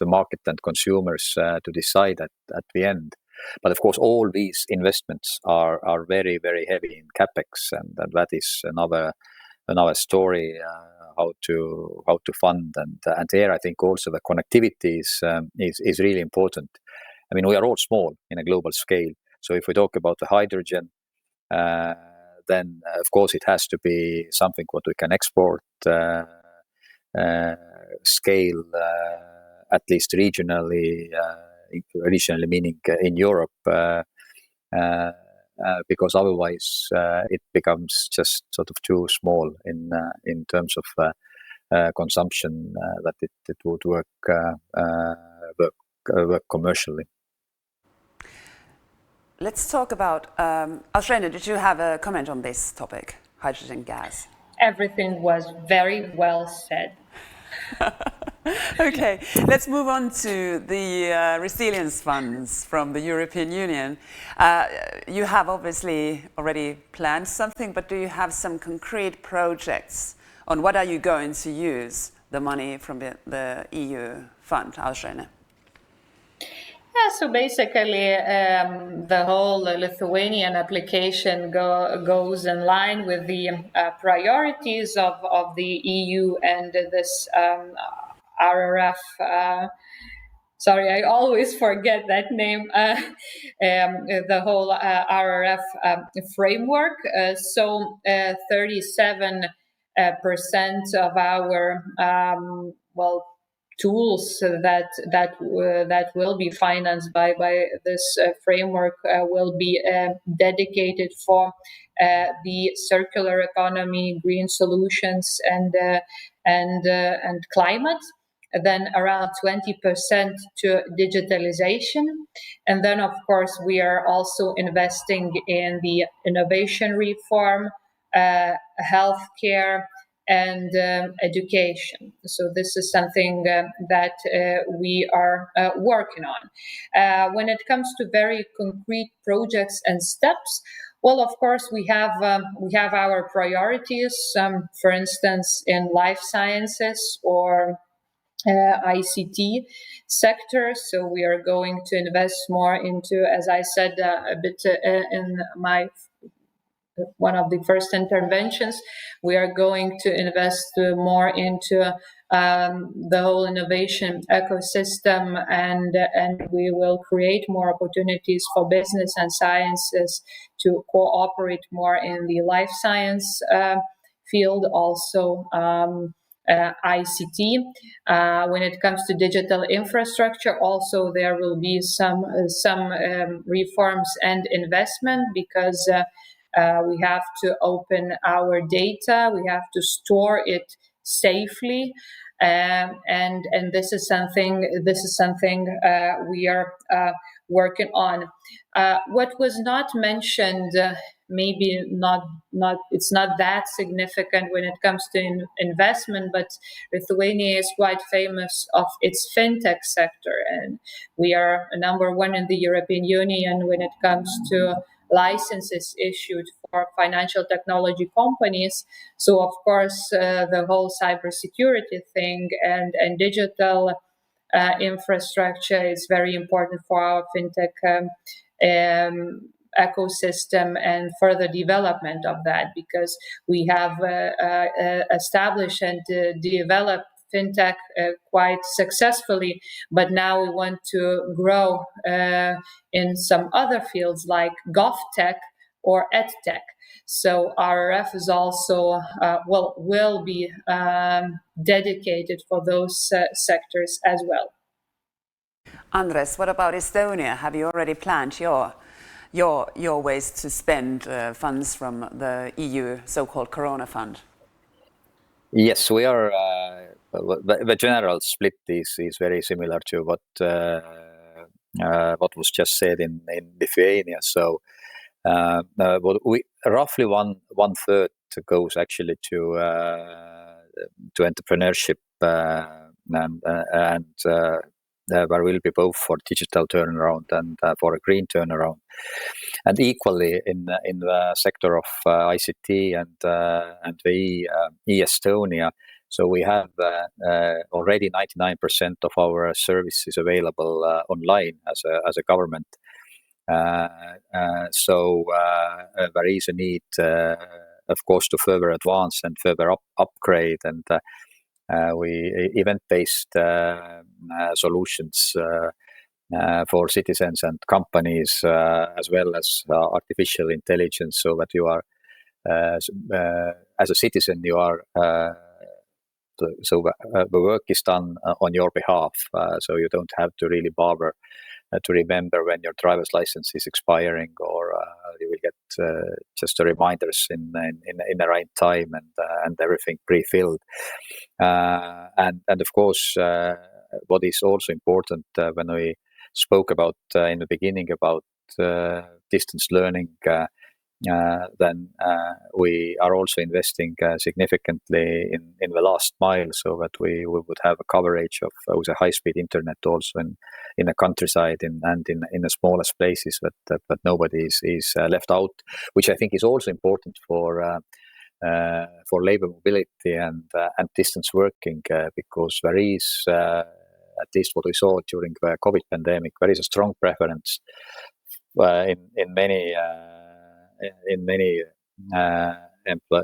market and consumers to decide at the end. But of course, all these investments are very, very heavy in capex, and that is another story. How to fund, and here I think also the connectivity is really important. I mean, we are all small in a global scale, so if we talk about the hydrogen, then of course it has to be something what we can export, scale at least regionally, meaning in Europe, because otherwise it becomes just sort of too small in terms of consumption, that it would work commercially. Let's talk about, Alsrene, did you have a comment on this topic, hydrogen gas? Everything was very well said. Okay, let's move on to the resilience funds from the European Union. You have obviously already planned something, but do you have some concrete projects on what are you going to use the money from the EU fund, Alsrene? Yeah, so basically the whole Lithuanian application goes in line with the priorities of the EU and this RRF. Sorry, I always forget that name. The whole RRF framework. So 37% of our tools that will be financed by this framework will be dedicated for the circular economy, green solutions, and climate. Then around 20% to digitalization. And then, of course, we are also investing in the innovation reform, healthcare, and education. So this is something that we are working on. When it comes to very concrete projects and steps, well, of course, we have our priorities. For instance, in life sciences or ICT sector. So we are going to invest more into, as I said a bit in my one of the first interventions, we are going to invest more into the whole innovation ecosystem, and we will create more opportunities for business and sciences to cooperate more in the life science field, also ICT. When it comes to digital infrastructure, also there will be some reforms and investment, because we have to open our data, we have to store it safely, and this is something we are working on. What was not mentioned, maybe not it's not that significant when it comes to investment, but Lithuania is quite famous of its fintech sector, and we are number one in the European Union when it comes to licenses issued for financial technology companies. So of course the whole cybersecurity thing and digital infrastructure is very important for our fintech ecosystem and further development of that, because we have established and developed fintech quite successfully, but now we want to grow in some other fields like GovTech or EdTech. So RRF is also will be dedicated for those sectors as well. Andres, what about Estonia? Have you already planned your ways to spend funds from the EU so-called Corona Fund? Yes, we are. The general split is very similar to what was just said in Lithuania. So we roughly one third goes actually to entrepreneurship, and there will be both for digital turnaround and for a green turnaround, and equally in the sector of ICT and the Estonia. So we have already 99% of our services available online as a government. So there is a need, of course, to further advance and further upgrade, and we event-based solutions for citizens and companies, as well as artificial intelligence, so that you are, as a citizen, you are. The work is done on your behalf, so you don't have to really bother to remember when your driver's license is expiring, or you will get just the reminders in the right time, and everything pre-filled. And of course, what is also important when we spoke about in the beginning about distance learning. Then we are also investing significantly in the last mile, so that we would have a coverage of with a high-speed internet also in the countryside and in the smallest places, that nobody is left out, which I think is also important for labor mobility and distance working, because there is, at least what we saw during the COVID pandemic, there is a strong preference in many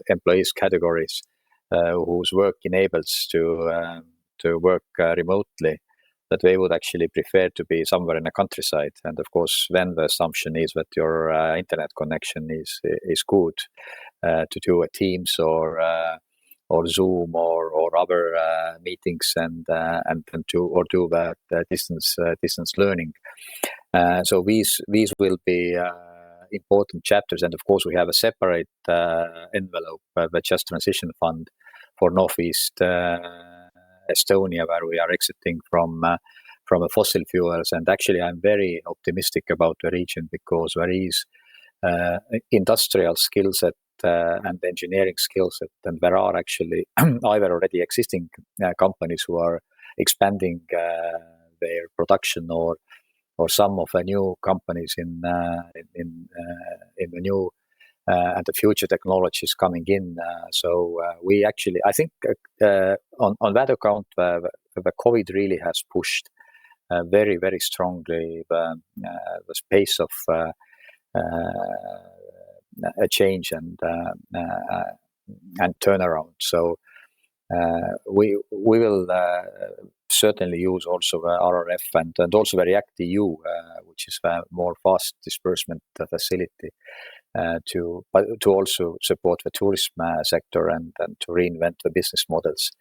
employees categories whose work enables to work remotely, that they would actually prefer to be somewhere in the countryside. And of course, then the assumption is that your internet connection is good to do a Teams or Zoom or other meetings and do the distance learning. So these will be important chapters, and of course we have a separate envelope, the Just Transition Fund for Northeast Estonia, where we are exiting from the fossil fuels. And actually, I'm very optimistic about the region, because there is industrial skill set and engineering skill set, and there are actually either already existing companies who are expanding their production, or some of the new companies in the new and the future technologies coming in. So we actually, I think, on that account, the COVID really has pushed very, very strongly the space of a change and turnaround. So we will certainly use also the RRF and also the React-EU, which is a more fast disbursement facility, to also support the tourism sector and to reinvent the business models.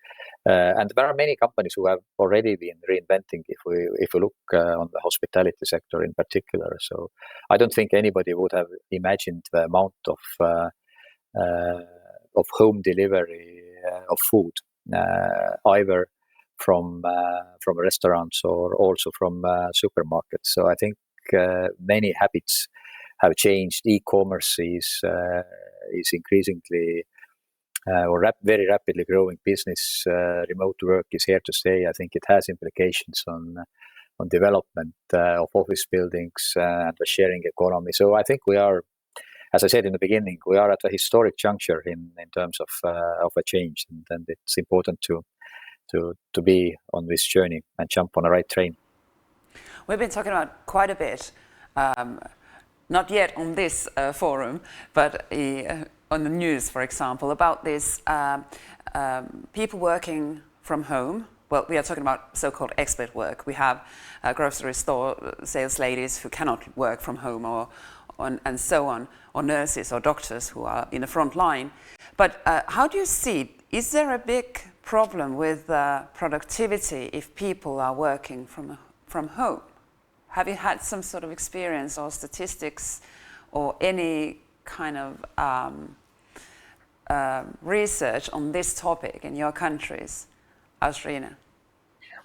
And there are many companies who have already been reinventing, if we look on the hospitality sector in particular. So I don't think anybody would have imagined the amount of home delivery of food, either from restaurants or also from supermarkets. So I think many habits have changed. E-commerce is increasingly very rapidly growing business. Remote work is here to stay. I think it has implications on development of office buildings and the sharing economy. So I think we are, as I said in the beginning, we are at a historic juncture in terms of a change, and it's important to be on this journey and jump on the right train. We've been talking about quite a bit, not yet on this forum, but on the news, for example, about this people working from home. Well, we are talking about so-called expert work. We have grocery store sales ladies who cannot work from home, and so on, or nurses or doctors who are in the front line. But how do you see, is there a big problem with productivity if people are working from home? Have you had some sort of experience or statistics or any kind of research on this topic in your countries, Austrina?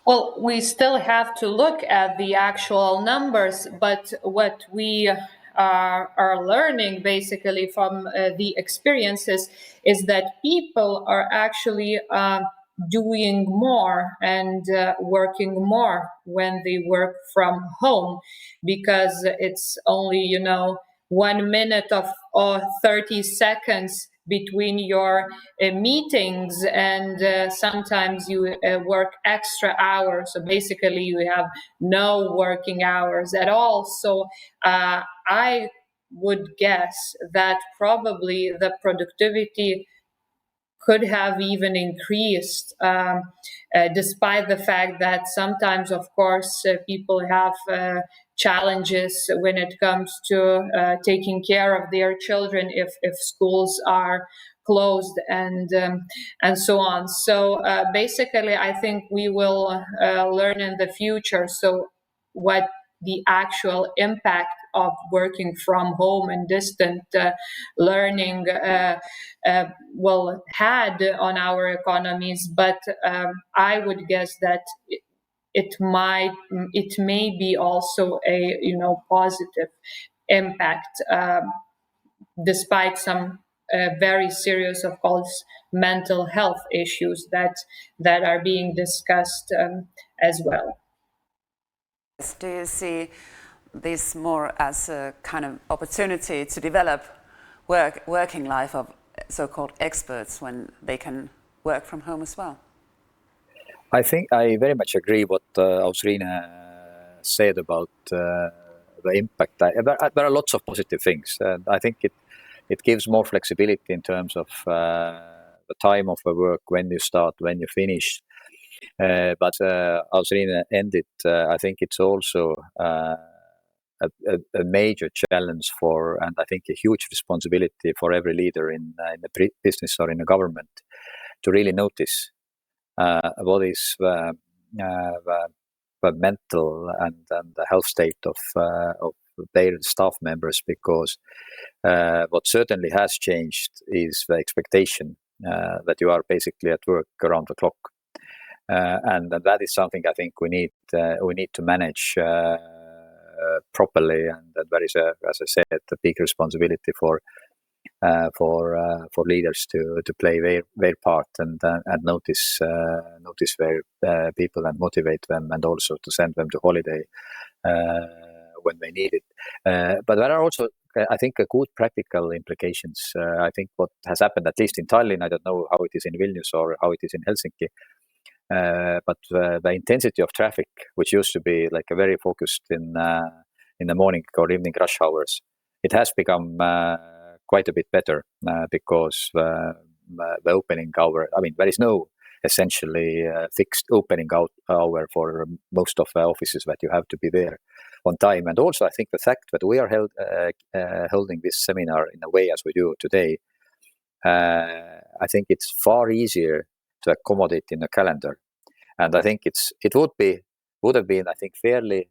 Well, we still have to look at the actual numbers, but what we are learning basically from the experiences is that people are actually doing more and working more when they work from home, because it's only 1 minute or 30 seconds between your meetings, and sometimes you work extra hours. So basically, you have no working hours at all. So I would guess that probably the productivity could have even increased, despite the fact that sometimes, of course, people have challenges when it comes to taking care of their children if schools are closed and so on. So basically, I think we will learn in the future. So what the actual impact of working from home and distant learning had on our economies, but I would guess that it may be also a positive impact, despite some very serious, of course, mental health issues that are being discussed as well. Do you see this more as a kind of opportunity to develop working life of so-called experts when they can work from home as well? I think I very much agree what Ausrina said about the impact. There are lots of positive things. I think it gives more flexibility in terms of the time of the work, when you start, when you finish. But Ausrina ended, I think it's also a major challenge and I think a huge responsibility for every leader in the business or in the government to really notice what is the mental and the health state of their staff members, because what certainly has changed is the expectation that you are basically at work around the clock, and that is something I think we need to manage properly, and there is, as I said, a big responsibility for leaders to play their part and notice their people and motivate them, and also to send them to holiday when they need it. But there are also, I think, good practical implications. I think what has happened, at least in Tallinn, I don't know how it is in Vilnius or how it is in Helsinki, but the intensity of traffic, which used to be like a very focused in the morning or evening rush hours, it has become quite a bit better because the opening hour, I mean, there is no essentially fixed opening hour for most of the offices that you have to be there on time. And also, I think the fact that we are holding this seminar in a way as we do today, I think it's far easier to accommodate in the calendar. And I think it would have been, I think, fairly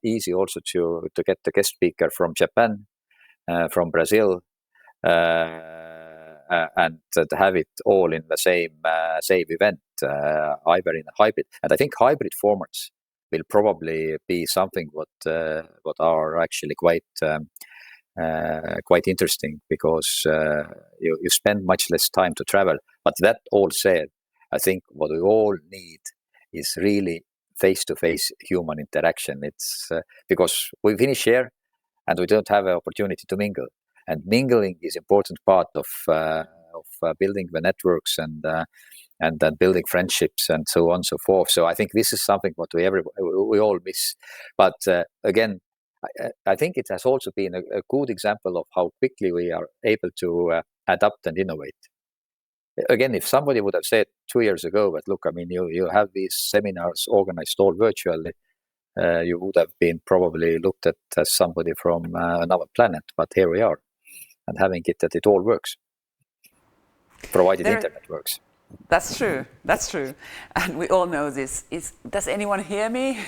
easy also to get the guest speaker from Japan, from Brazil, and to have it all in the same event, either in a hybrid. And I think hybrid formats will probably be something what are actually quite interesting, because you spend much less time to travel. But that all said, I think what we all need is really face-to-face human interaction. It's because we finish here and we don't have an opportunity to mingle. And mingling is important part of building the networks and then building friendships and so on and so forth. So I think this is something what we all miss. But again, I think it has also been a good example of how quickly we are able to adapt and innovate. Again, if somebody would have said 2 years ago that, look, I mean, you have these seminars organized all virtually, you would have been probably looked at as somebody from another planet. But here we are, and having it that it all works, provided internet works. That's true. That's true. And we all know this. Does anyone hear me?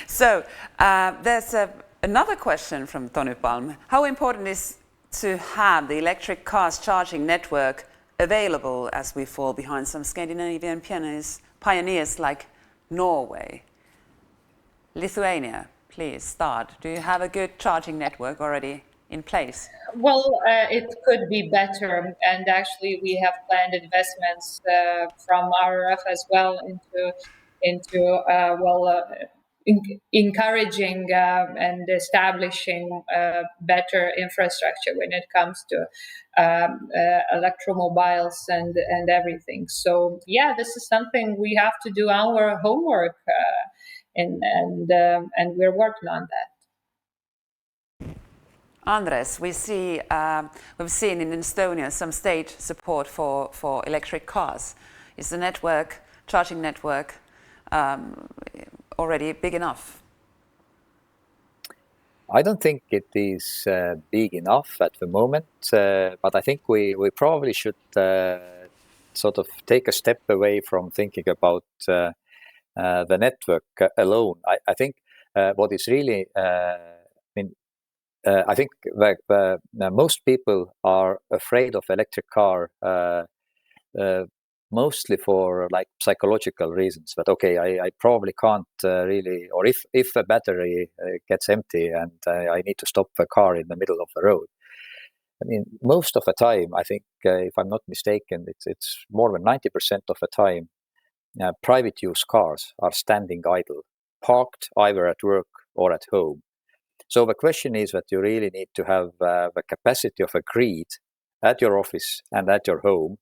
So there's another question from Tony Palm. How important is to have the electric cars charging network available as we fall behind some Scandinavian pioneers like Norway? Lithuania, please start. Do you have a good charging network already in place? Well, it could be better, and actually we have planned investments from RRF as well into encouraging and establishing better infrastructure when it comes to electromobiles and everything. So yeah, this is something we have to do our homework, and we're working on that. Andres, we've seen in Estonia some state support for electric cars. Is the charging network, already big enough? I don't think it is big enough at the moment, but I think we probably should sort of take a step away from thinking about the network alone. I think what is really, I think most people are afraid of electric car mostly for like psychological reasons. But okay, I probably can't really, or if the battery gets empty and I need to stop the car in the middle of the road. I mean, most of the time, I think, if I'm not mistaken, it's more than 90% of the time, private use cars are standing idle, parked either at work or at home. So the question is that you really need to have the capacity of a grid at your office and at your home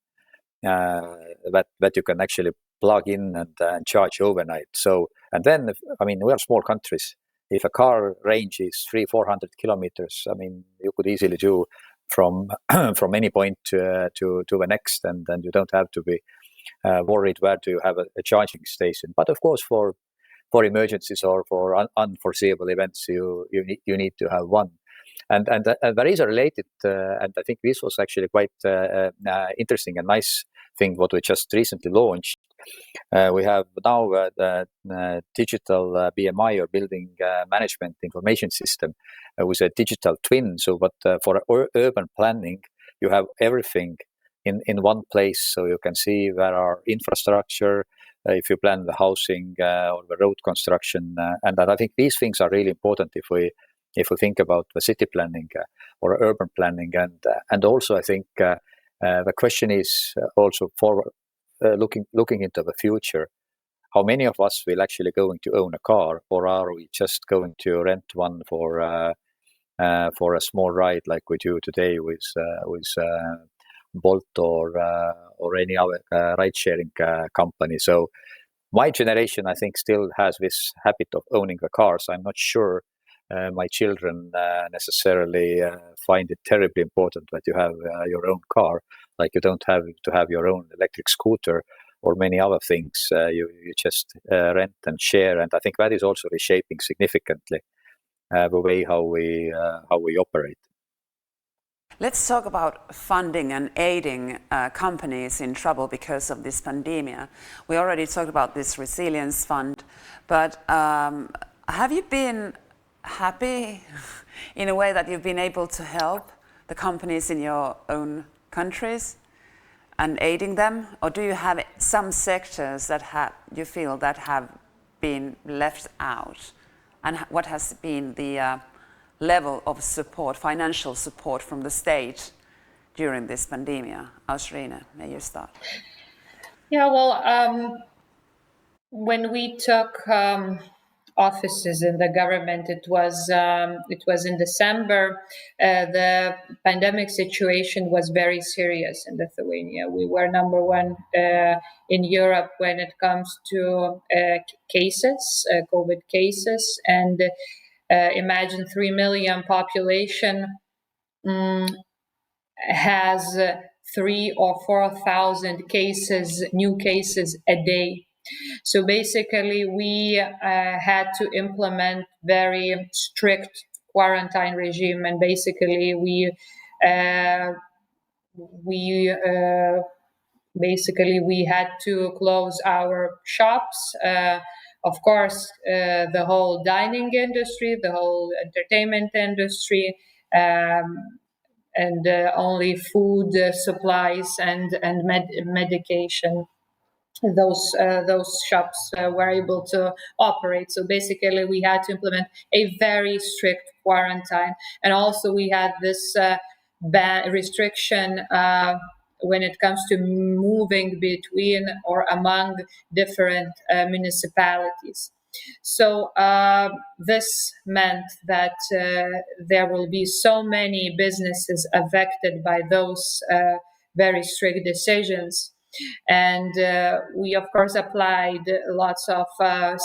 that you can actually plug in and charge overnight. So, and then, I mean, we are small countries. If a car range is 300-400 kilometers, I mean, you could easily do from from any point to the next, and then you don't have to be worried where to have a charging station. But of course, for emergencies or for unforeseeable events, you need to have one. And there is a related, and I think this was actually quite interesting and nice thing what we just recently launched. We have now the digital BMI, or building management information system, with a digital twin. So, but for urban planning, you have everything in one place, so you can see where our infrastructure, if you plan the housing or the road construction, and I think these things are really important if we think about the city planning or urban planning, and also I think the question is also for looking into the future. How many of us will actually going to own a car, or are we just going to rent one for a small ride like we do today with Bolt or any other ride-sharing company? So my generation, I think, still has this habit of owning the cars. I'm not sure my children necessarily find it terribly important that you have your own car, like you don't have to have your own electric scooter or many other things. You just rent and share, and I think that is also reshaping significantly the way how we operate. Let's talk about funding and aiding companies in trouble because of this pandemic. We already talked about this resilience fund, but have you been happy in a way that you've been able to help the companies in your own countries and aiding them? Or do you have some sectors that you feel that have been left out? And what has been the level of support, financial support from the state during this pandemic? Ausrine, may you start. Yeah, well, when we took offices in the government, it was in December. The pandemic situation was very serious in Lithuania. We were number one in Europe when it comes to cases, COVID cases, and imagine 3 million population has 3,000 or 4,000 cases, new cases a day. So basically, we had to implement very strict quarantine regime, and basically we had to close our shops. Of course, the whole dining industry, the whole entertainment industry, and only food supplies and medication. Those shops were able to operate. So basically, we had to implement a very strict quarantine, and also we had this restriction when it comes to moving between or among different municipalities. So this meant that there will be so many businesses affected by those very strict decisions. And we, of course, applied lots of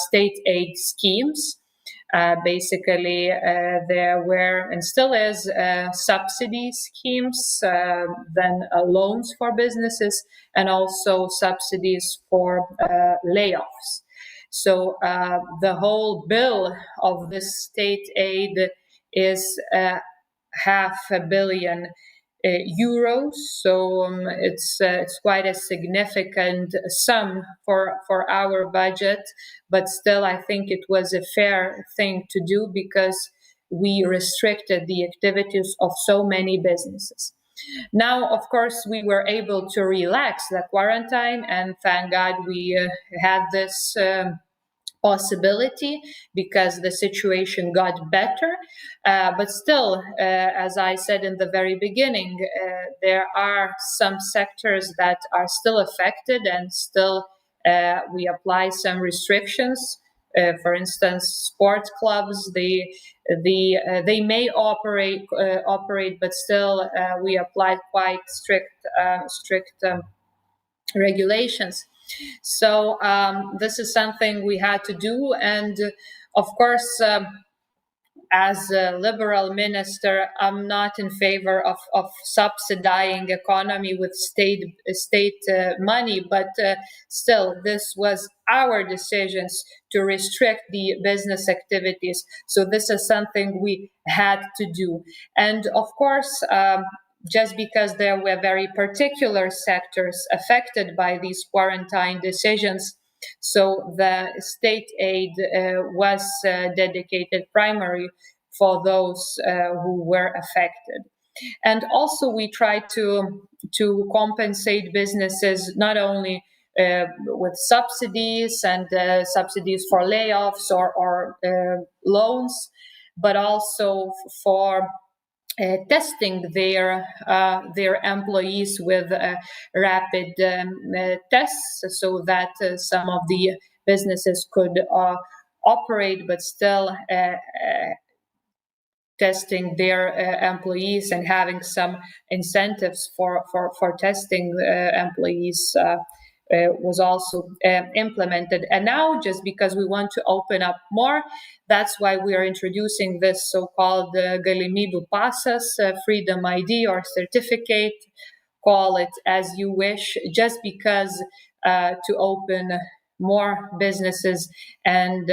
state aid schemes. Basically, there were and still is subsidy schemes, then loans for businesses, and also subsidies for layoffs. So the whole bill of this state aid is €500 million. So it's quite a significant sum for our budget, but still I think it was a fair thing to do because we restricted the activities of so many businesses. Now, of course, we were able to relax the quarantine, and thank God we had this possibility because the situation got better. But still, as I said in the very beginning, there are some sectors that are still affected, and still we apply some restrictions. For instance, sports clubs, they may operate, but still we apply quite strict regulations. So this is something we had to do, and of course, as a liberal minister, I'm not in favor of subsidizing economy with state money, but still, this was our decisions to restrict the business activities. So this is something we had to do, and of course. Just because there were very particular sectors affected by these quarantine decisions, so the state aid was dedicated primarily for those who were affected. And also we tried to compensate businesses not only with subsidies and subsidies for layoffs or loans, but also for testing their employees with rapid tests, so that some of the businesses could operate, but still testing their employees and having some incentives for testing employees was also implemented. And now, just because we want to open up more, that's why we are introducing this so-called galimybių pasas, freedom ID or certificate, call it as you wish, just because to open more businesses and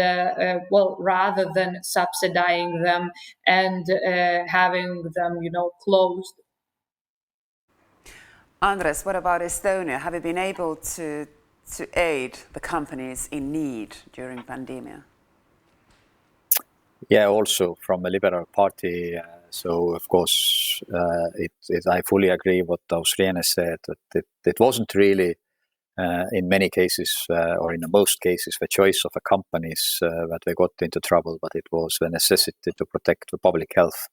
rather than subsidizing them and having them closed. Andres, what about Estonia? Have you been able to aid the companies in need during pandemic? Yeah, also from a Liberal Party. So of course, I fully agree what Austriana said, that it wasn't really in many cases, or in most cases, the choice of the companies that they got into trouble, but it was the necessity to protect the public health.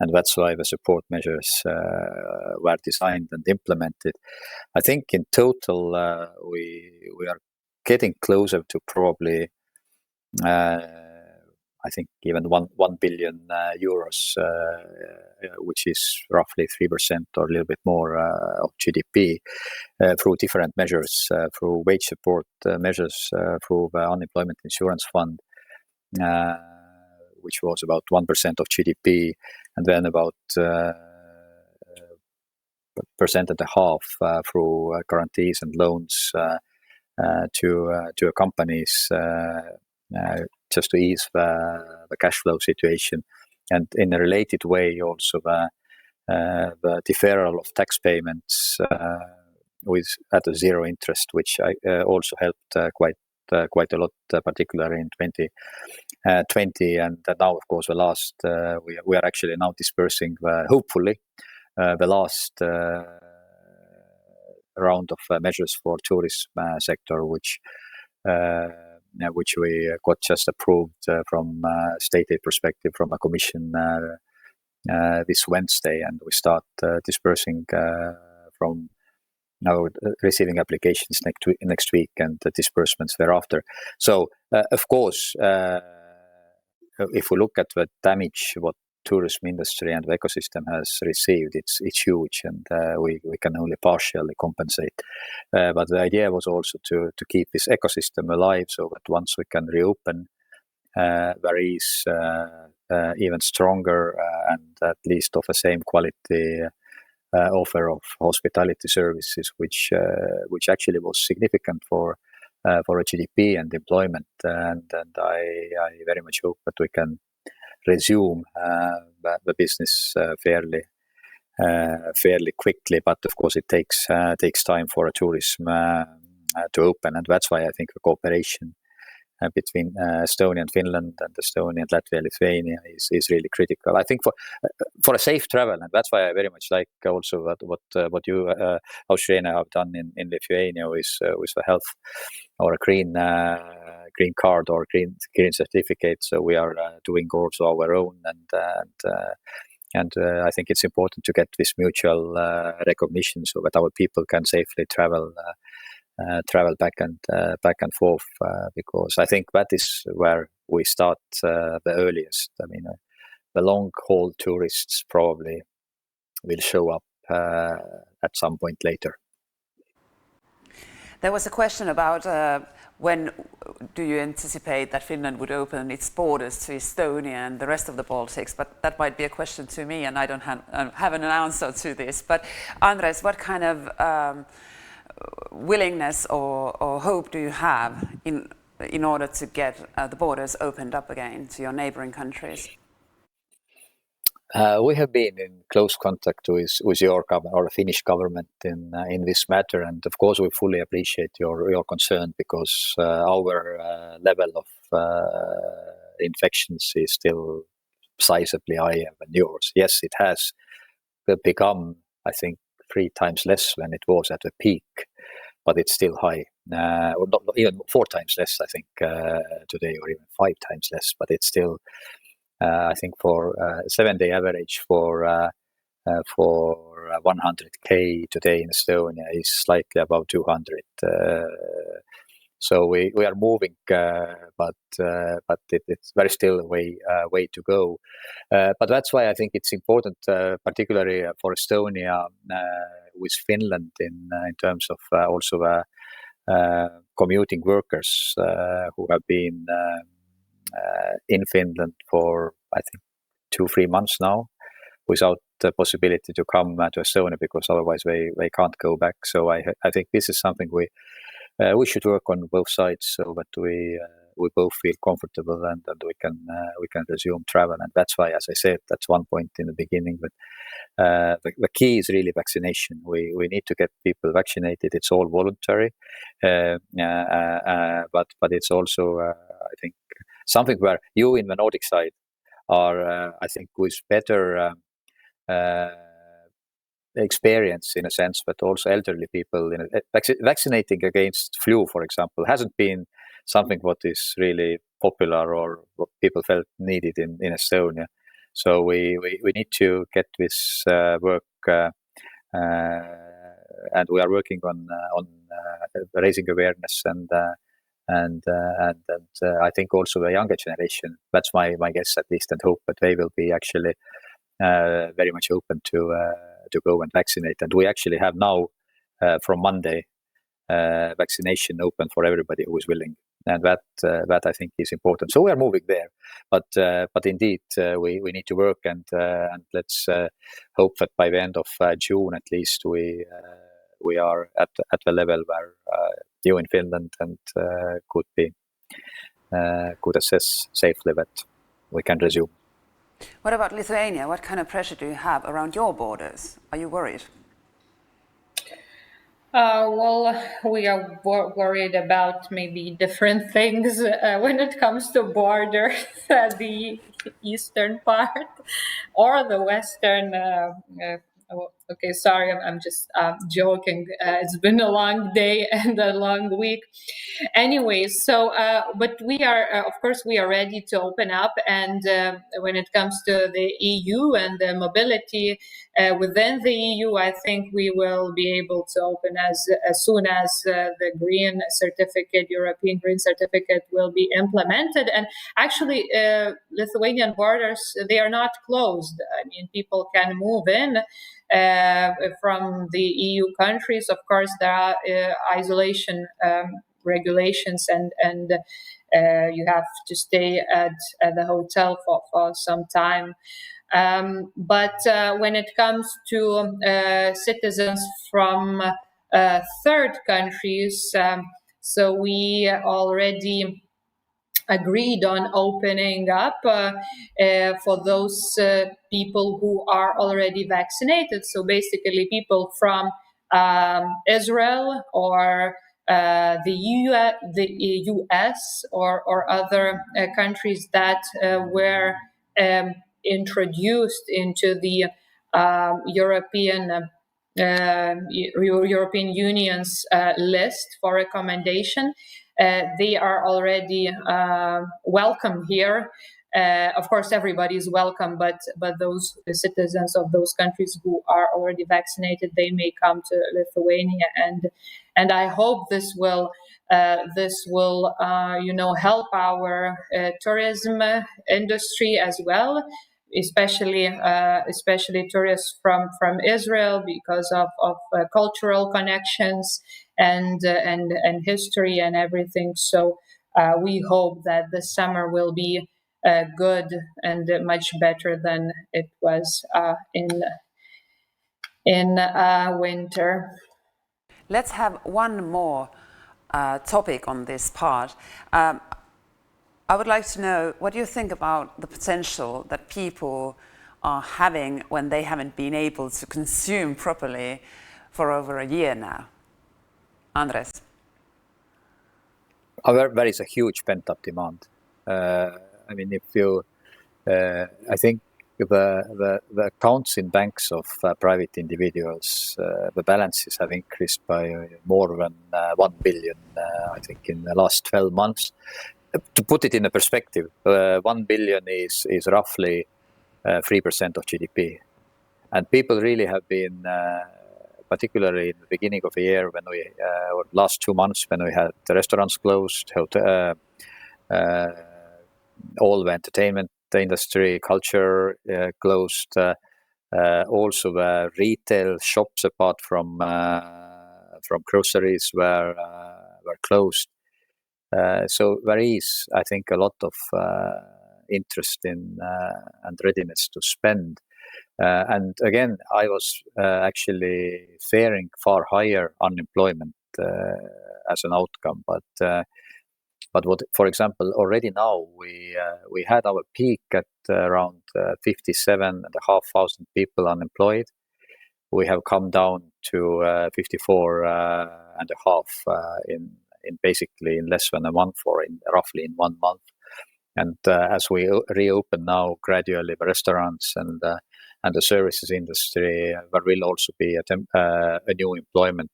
And that's why the support measures were designed and implemented. I think in total, we are getting closer to probably, I think, even 1 billion euros, which is roughly 3% or a little bit more of GDP, through different measures, through wage support measures, through the unemployment insurance fund, which was about 1% of GDP, and then about 1.5% through guarantees and loans to companies, just to ease the cash flow situation. And in a related way, also the deferral of tax payments at a zero interest, which also helped quite a lot, particularly in 2020. And now, of course, the last we are actually now dispersing hopefully the last round of measures for tourism sector, which we got just approved from state aid perspective from a commission this Wednesday, and we start dispersing from now receiving applications next week and the disbursements thereafter. So, of course, if we look at the damage what tourism industry and the ecosystem has received, it's huge, and we can only partially compensate. But the idea was also to keep this ecosystem alive, so that once we can reopen, there is even stronger and at least of the same quality offer of hospitality services, which actually was significant for a GDP and employment, and I very much hope that we can resume the business fairly quickly. But of course, it takes time for a tourism to open, and that's why I think the cooperation between Estonia and Finland and Estonia and Latvia and Lithuania is really critical. I think for a safe travel, and that's why I very much like also what you Australia have done in Lithuania with the health or a green card or green certificate. So we are doing also our own, and I think it's important to get this mutual recognition so that our people can safely travel back and forth, because I think that is where we start the earliest. I mean, the long haul tourists probably will show up at some point later. There was a question about when do you anticipate that Finland would open its borders to Estonia and the rest of the Baltics, but that might be a question to me, and I don't have an answer to this. But Andres, what kind of willingness or hope do you have in order to get the borders opened up again to your neighboring countries? We have been in close contact with your government or the Finnish government in this matter, and of course we fully appreciate your concern, because our level of infections is still sizably higher than yours. Yes, it has become, I think, 3 times less than it was at the peak, but it's still high. Or not even 4 times less, I think, today, or even 5 times less, but it's still. I think for 7-day average for 100k today in Estonia is slightly above 200. So we are moving, but it's very still a way to go. But that's why I think it's important, particularly for Estonia, with Finland in terms of also commuting workers who have been in Finland for, I think, 2-3 months now, without the possibility to come to Estonia, because otherwise they can't go back. So I think this is something we should work on both sides, so that we both feel comfortable and we can resume travel. And that's why, as I said, that's one point in the beginning. But the key is really vaccination. We need to get people vaccinated. It's all voluntary, but it's also I think something where you in the Nordic side are, I think, with better experience in a sense, but also elderly people. Vaccinating against flu, for example, hasn't been something what is really popular or what people felt needed in Estonia. So we need to get this work, and we are working on raising awareness and I think also the younger generation. That's my guess, at least, and hope that they will be actually very much open to go and vaccinate. And we actually have now from Monday vaccination open for everybody who is willing, and that I think is important. So we are moving there, but indeed we need to work, and let's hope that by the end of June at least we are at the level where you in Finland and could assess safely that we can resume. What about Lithuania? What kind of pressure do you have around your borders? Are you worried? Well, we are worried about maybe different things when it comes to borders, the eastern part or the western Okay, sorry, I'm just joking. It's been a long day and a long week. Anyway, so but we are, of course, we are ready to open up. And when it comes to the EU and the mobility within the EU, I think we will be able to open as soon as the green certificate, European green certificate, will be implemented. And actually, Lithuanian borders, they are not closed. I mean, people can move in from the EU countries. Of course, there are isolation regulations, and you have to stay at the hotel for some time. But when it comes to citizens from third countries, so we already agreed on opening up for those people who are already vaccinated. So basically, people from Israel or the US or other countries that were introduced into the European Union's list for recommendation. They are already welcome here. Of course, everybody is welcome, but those citizens of those countries who are already vaccinated, they may come to Lithuania, and I hope this will help our tourism industry as well, especially tourists from Israel, because of cultural connections and history and everything. So we hope that the summer will be good and much better than it was in winter. Let's have one more topic on this part. I would like to know what you think about the potential that people are having when they haven't been able to consume properly for over a year now. Andres? There is a huge pent-up demand. I mean, if you, I think the accounts in banks of private individuals, the balances have increased by more than 1 billion, I think, in the last 12 months. To put it in a perspective, 1 billion is roughly 3% of GDP. And people really have been, particularly in the beginning of the year, when we, or last 2 months, when we had the restaurants closed, hotel, all the entertainment industry, culture closed, also the retail shops, apart from groceries, were closed. So there is, I think, a lot of interest in and readiness to spend. And again, I was actually fearing far higher unemployment as an outcome. But what, for example, already now we had our peak at around 57,500 people unemployed. We have come down to 54,500 in basically in less than a month, or in roughly in 1 month. And as we reopen now gradually the restaurants and the services industry, there will also be a new employment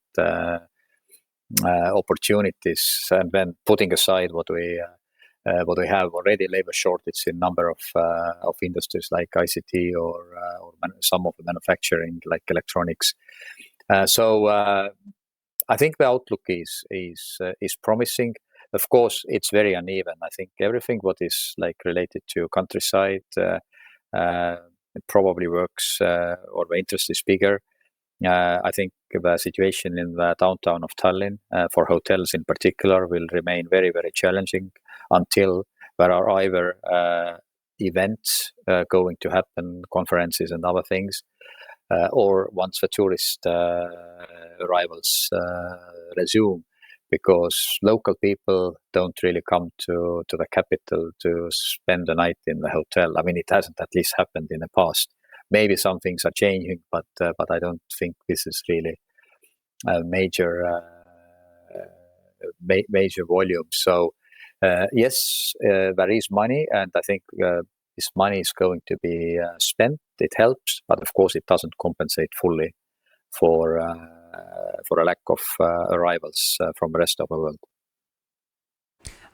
opportunities. And then putting aside what we have already, labor shortage in number of industries like ICT or some of the manufacturing like electronics. So I think the outlook is promising. Of course, it's very uneven. I think everything what is like related to countryside it probably works, or the interest is bigger. I think the situation in the downtown of Tallinn, for hotels in particular, will remain very, very challenging until there are either events going to happen, conferences and other things, or once the tourist arrivals resume, because local people don't really come to the capital to spend the night in the hotel. I mean, it hasn't at least happened in the past. Maybe some things are changing, but I don't think this is really a major volume. So yes, there is money, and I think this money is going to be spent. It helps, but of course it doesn't compensate fully for a lack of arrivals from the rest of the world.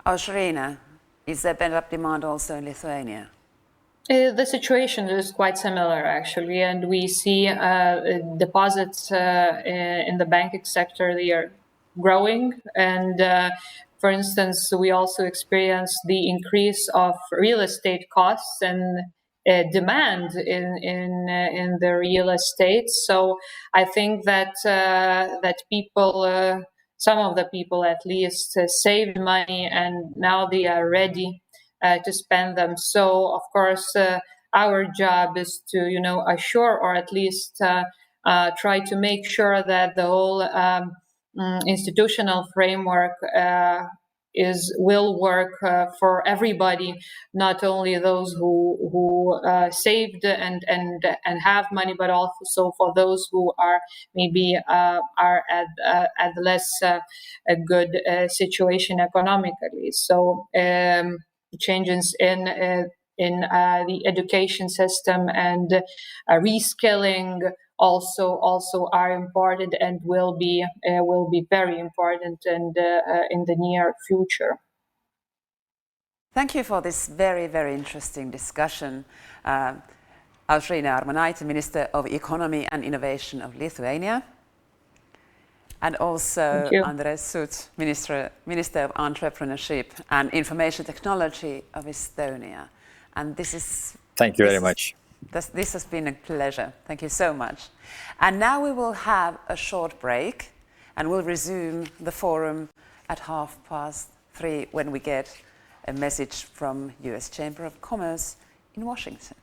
Aušrine, is there pent-up demand also in Lithuania? The situation is quite similar, actually, and we see deposits in the banking sector. They are growing, and for instance, we also experience the increase of real estate costs and demand in the real estate. So I think that people, some of the people at least, saved money, and now they are ready to spend them. So, of course, our job is to, assure or at least try to make sure that the whole institutional framework will work for everybody, not only those who saved and have money, but also for those who are maybe are at less a good situation economically. So changes in the education system and reskilling also are important and will be very important in the near future. Thank you for this very, very interesting discussion. Aušrine Armonaitė, Minister of Economy and Innovation of Lithuania, and also Andres Sut, Minister of Entrepreneurship and Information Technology of Estonia. And Thank you very much. This has been a pleasure. Thank you so much. And now we will have a short break, and we'll resume the forum at 3:30 when we get a message from US Chamber of Commerce in Washington.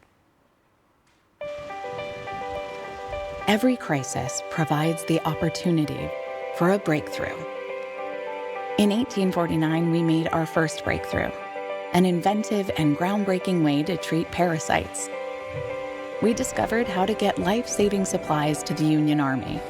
Every crisis provides the opportunity for a breakthrough. In 1849, we made our first breakthrough, an inventive and groundbreaking way to treat parasites. We discovered how to get life-saving supplies to the Union Army.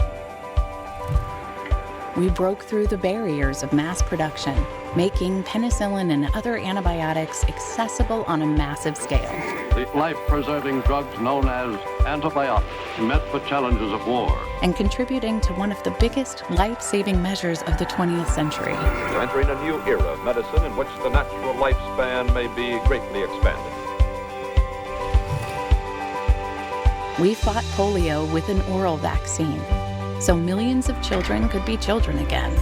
We broke through the barriers of mass production, making penicillin and other antibiotics accessible on a massive scale. The life-preserving drugs known as antibiotics met the challenges of war. And contributing to one of the biggest life-saving measures of the 20th century. We're entering a new era of medicine in which the natural lifespan may be greatly expanded. We fought polio with an oral vaccine, so millions of children could be children again.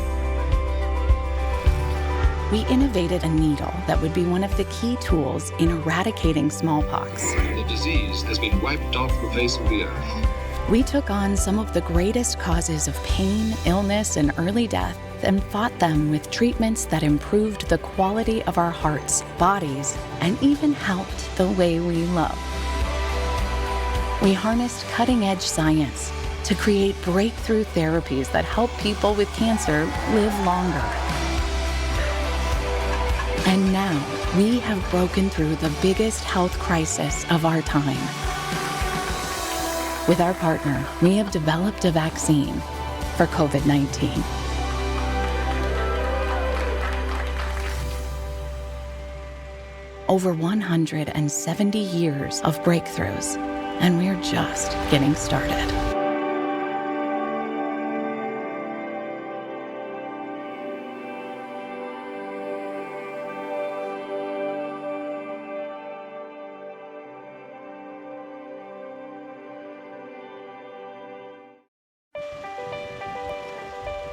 We innovated a needle that would be one of the key tools in eradicating smallpox. The disease has been wiped off the face of the earth. We took on some of the greatest causes of pain, illness, and early death and fought them with treatments that improved the quality of our hearts, bodies, and even helped the way we love. We harnessed cutting-edge science to create breakthrough therapies that help people with cancer live longer. And now, we have broken through the biggest health crisis of our time. With our partner, we have developed a vaccine for COVID-19. Over 170 years of breakthroughs, and we're just getting started.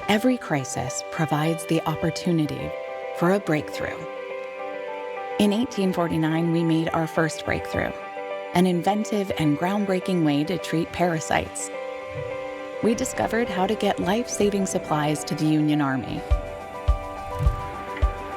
Every crisis provides the opportunity for a breakthrough. In 1849, we made our first breakthrough, an inventive and groundbreaking way to treat parasites. We discovered how to get life-saving supplies to the Union Army.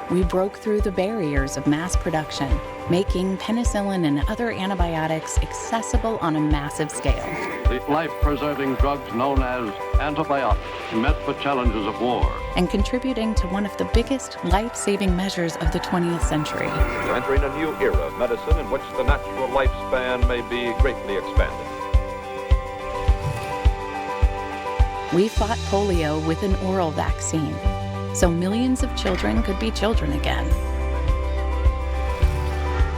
We broke through the barriers of mass production, making penicillin and other antibiotics accessible on a massive scale. The life-preserving drugs known as antibiotics met the challenges of war. And contributing to one of the biggest life-saving measures of the 20th century. We're entering a new era of medicine in which the natural lifespan may be greatly expanded. We fought polio with an oral vaccine, so millions of children could be children again.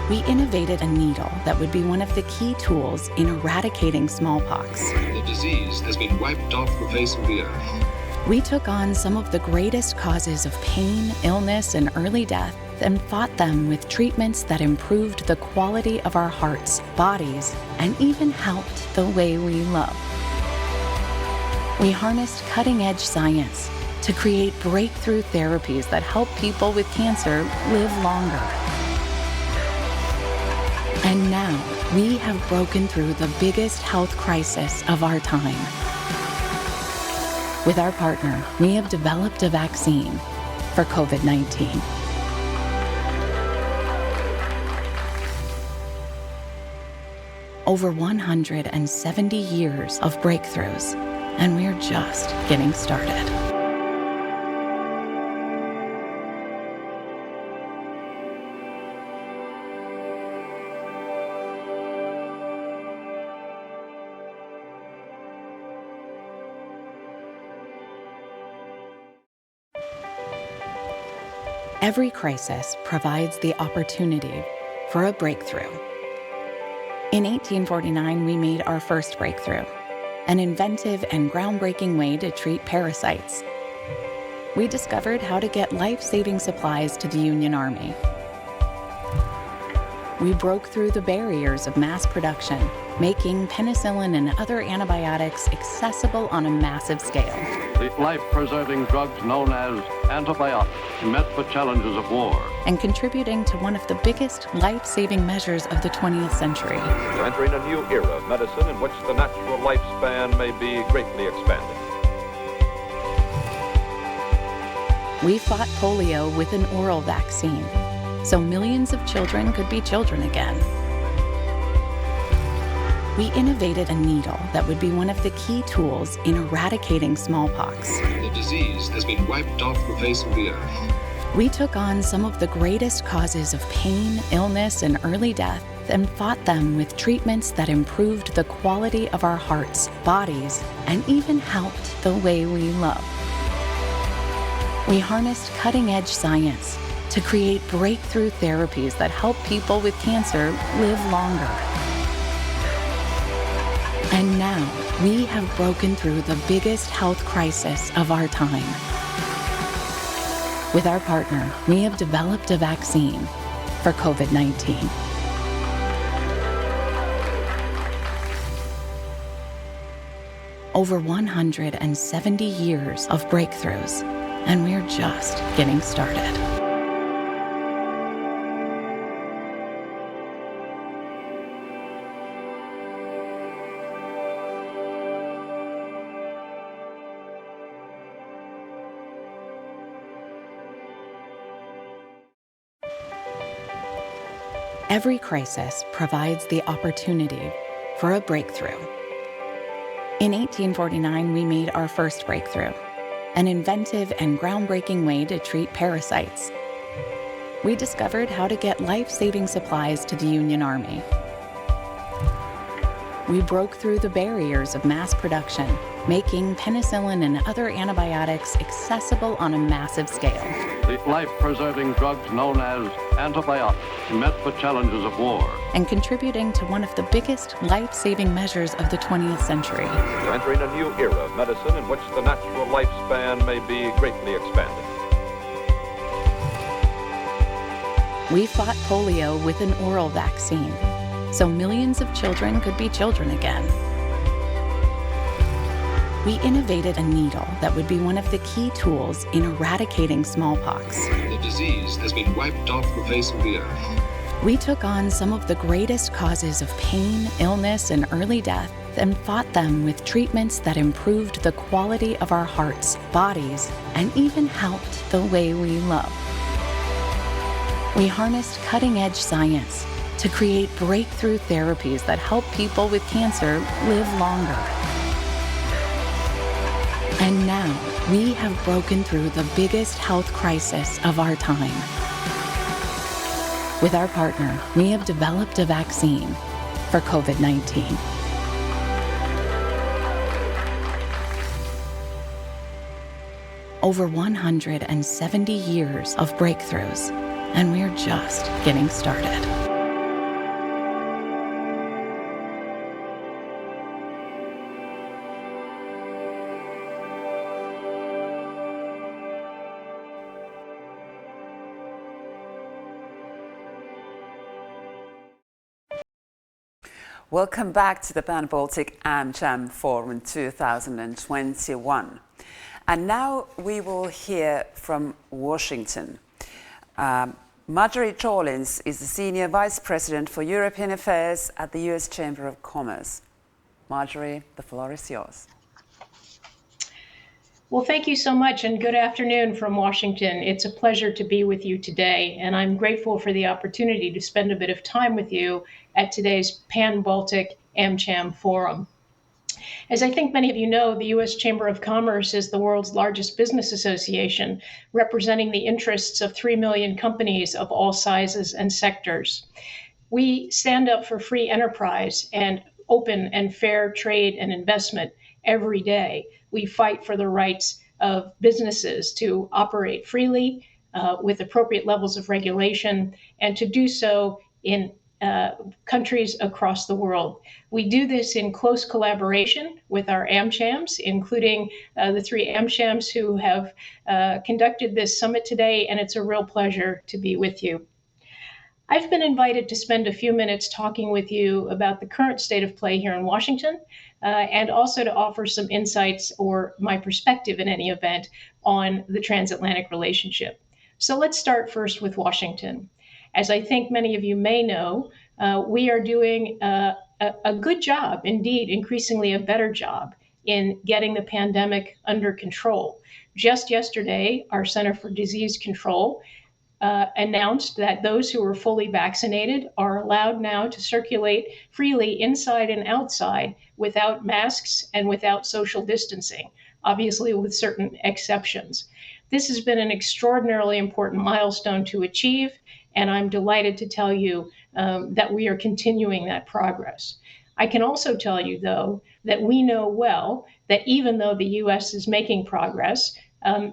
We innovated a needle that would be one of the key tools in eradicating smallpox. The disease has been wiped off the face of the earth. We took on some of the greatest causes of pain, illness, and early death and fought them with treatments that improved the quality of our hearts, bodies, and even helped the way we love. We harnessed cutting-edge science to create breakthrough therapies that help people with cancer live longer. And now, we have broken through the biggest health crisis of our time. With our partner, we have developed a vaccine for COVID-19. Over 170 years of breakthroughs, and we're just getting started. Every crisis provides the opportunity for a breakthrough. In 1849, we made our first breakthrough, an inventive and groundbreaking way to treat parasites. We discovered how to get life-saving supplies to the Union Army. We broke through the barriers of mass production, making penicillin and other antibiotics accessible on a massive scale. The life-preserving drugs known as antibiotics met the challenges of war. And contributing to one of the biggest life-saving measures of the 20th century. We're entering a new era of medicine in which the natural lifespan may be greatly expanded. We fought polio with an oral vaccine, so millions of children could be children again. We innovated a needle that would be one of the key tools in eradicating smallpox. The disease has been wiped off the face of the earth. We took on some of the greatest causes of pain, illness, and early death and fought them with treatments that improved the quality of our hearts, bodies, and even helped the way we love. We harnessed cutting-edge science to create breakthrough therapies that help people with cancer live longer. And now, we have broken through the biggest health crisis of our time. With our partner, we have developed a vaccine for COVID-19. Over 170 years of breakthroughs, and we're just getting started. Every crisis provides the opportunity for a breakthrough. In 1849, we made our first breakthrough, an inventive and groundbreaking way to treat parasites. We discovered how to get life-saving supplies to the Union Army. We broke through the barriers of mass production, making penicillin and other antibiotics accessible on a massive scale. The life-preserving drugs known as antibiotics met the challenges of war. And contributing to one of the biggest life-saving measures of the 20th century. We're entering a new era of medicine in which the natural lifespan may be greatly expanded. We fought polio with an oral vaccine, so millions of children could be children again. We innovated a needle that would be one of the key tools in eradicating smallpox. The disease has been wiped off the face of the earth. We took on some of the greatest causes of pain, illness, and early death and fought them with treatments that improved the quality of our hearts, bodies, and even helped the way we love. We harnessed cutting-edge science to create breakthrough therapies that help people with cancer live longer. And now, we have broken through the biggest health crisis of our time. With our partner, we have developed a vaccine for COVID-19. Over 170 years of breakthroughs, and we're just getting started. Welcome back to the Pan-Baltic Amcham Forum 2021. And now we will hear from Washington. Marjorie Tawlins is the Senior Vice President for European Affairs at the US Chamber of Commerce. Marjorie, the floor is yours. Well, thank you so much, and good afternoon from Washington. It's a pleasure to be with you today, and I'm grateful for the opportunity to spend a bit of time with you at today's Pan-Baltic Amcham Forum. As I think many of you know, the U.S. Chamber of Commerce is the world's largest business association, representing the interests of 3 million companies of all sizes and sectors. We stand up for free enterprise and open and fair trade and investment every day. We fight for the rights of businesses to operate freely with appropriate levels of regulation and to do so in countries across the world. We do this in close collaboration with our AmChams, including the 3 AmChams who have conducted this summit today, and it's a real pleasure to be with you. I've been invited to spend a few minutes talking with you about the current state of play here in Washington, and also to offer some insights or my perspective in any event on the transatlantic relationship. So let's start first with Washington. As I think many of you may know, we are doing a good job, indeed, increasingly a better job in getting the pandemic under control. Just yesterday, our Center for Disease Control announced that those who are fully vaccinated are allowed now to circulate freely inside and outside without masks and without social distancing, obviously with certain exceptions. This has been an extraordinarily important milestone to achieve, and I'm delighted to tell you that we are continuing that progress. I can also tell you, though, that we know well that even though the US is making progress,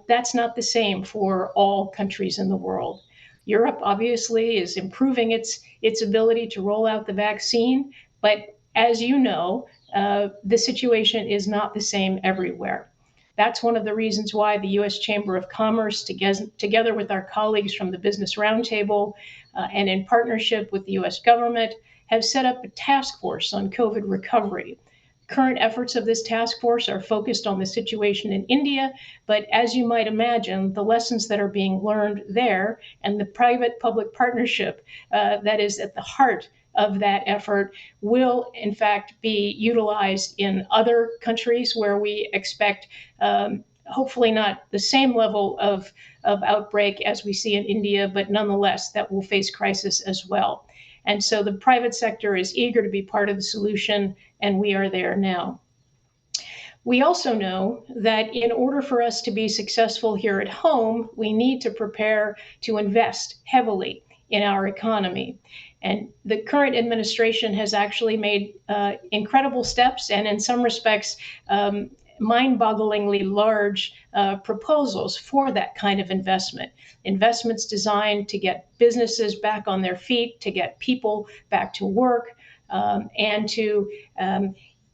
that's not the same for all countries in the world. Europe obviously is improving its ability to roll out the vaccine, but as you know, the situation is not the same everywhere. That's one of the reasons why the U.S. Chamber of Commerce, together with our colleagues from the Business Roundtable and in partnership with the U.S. government, have set up a task force on COVID recovery. Current efforts of this task force are focused on the situation in India, but as you might imagine, the lessons that are being learned there and the private-public partnership that is at the heart of that effort will, in fact, be utilized in other countries where we expect, hopefully not the same level of outbreak as we see in India, but nonetheless, that will face crisis as well. And so the private sector is eager to be part of the solution, and we are there now. We also know that in order for us to be successful here at home, we need to prepare to invest heavily in our economy. And the current administration has actually made incredible steps, and in some respects, mind-bogglingly large proposals for that kind of investment. Investments designed to get businesses back on their feet, to get people back to work, and to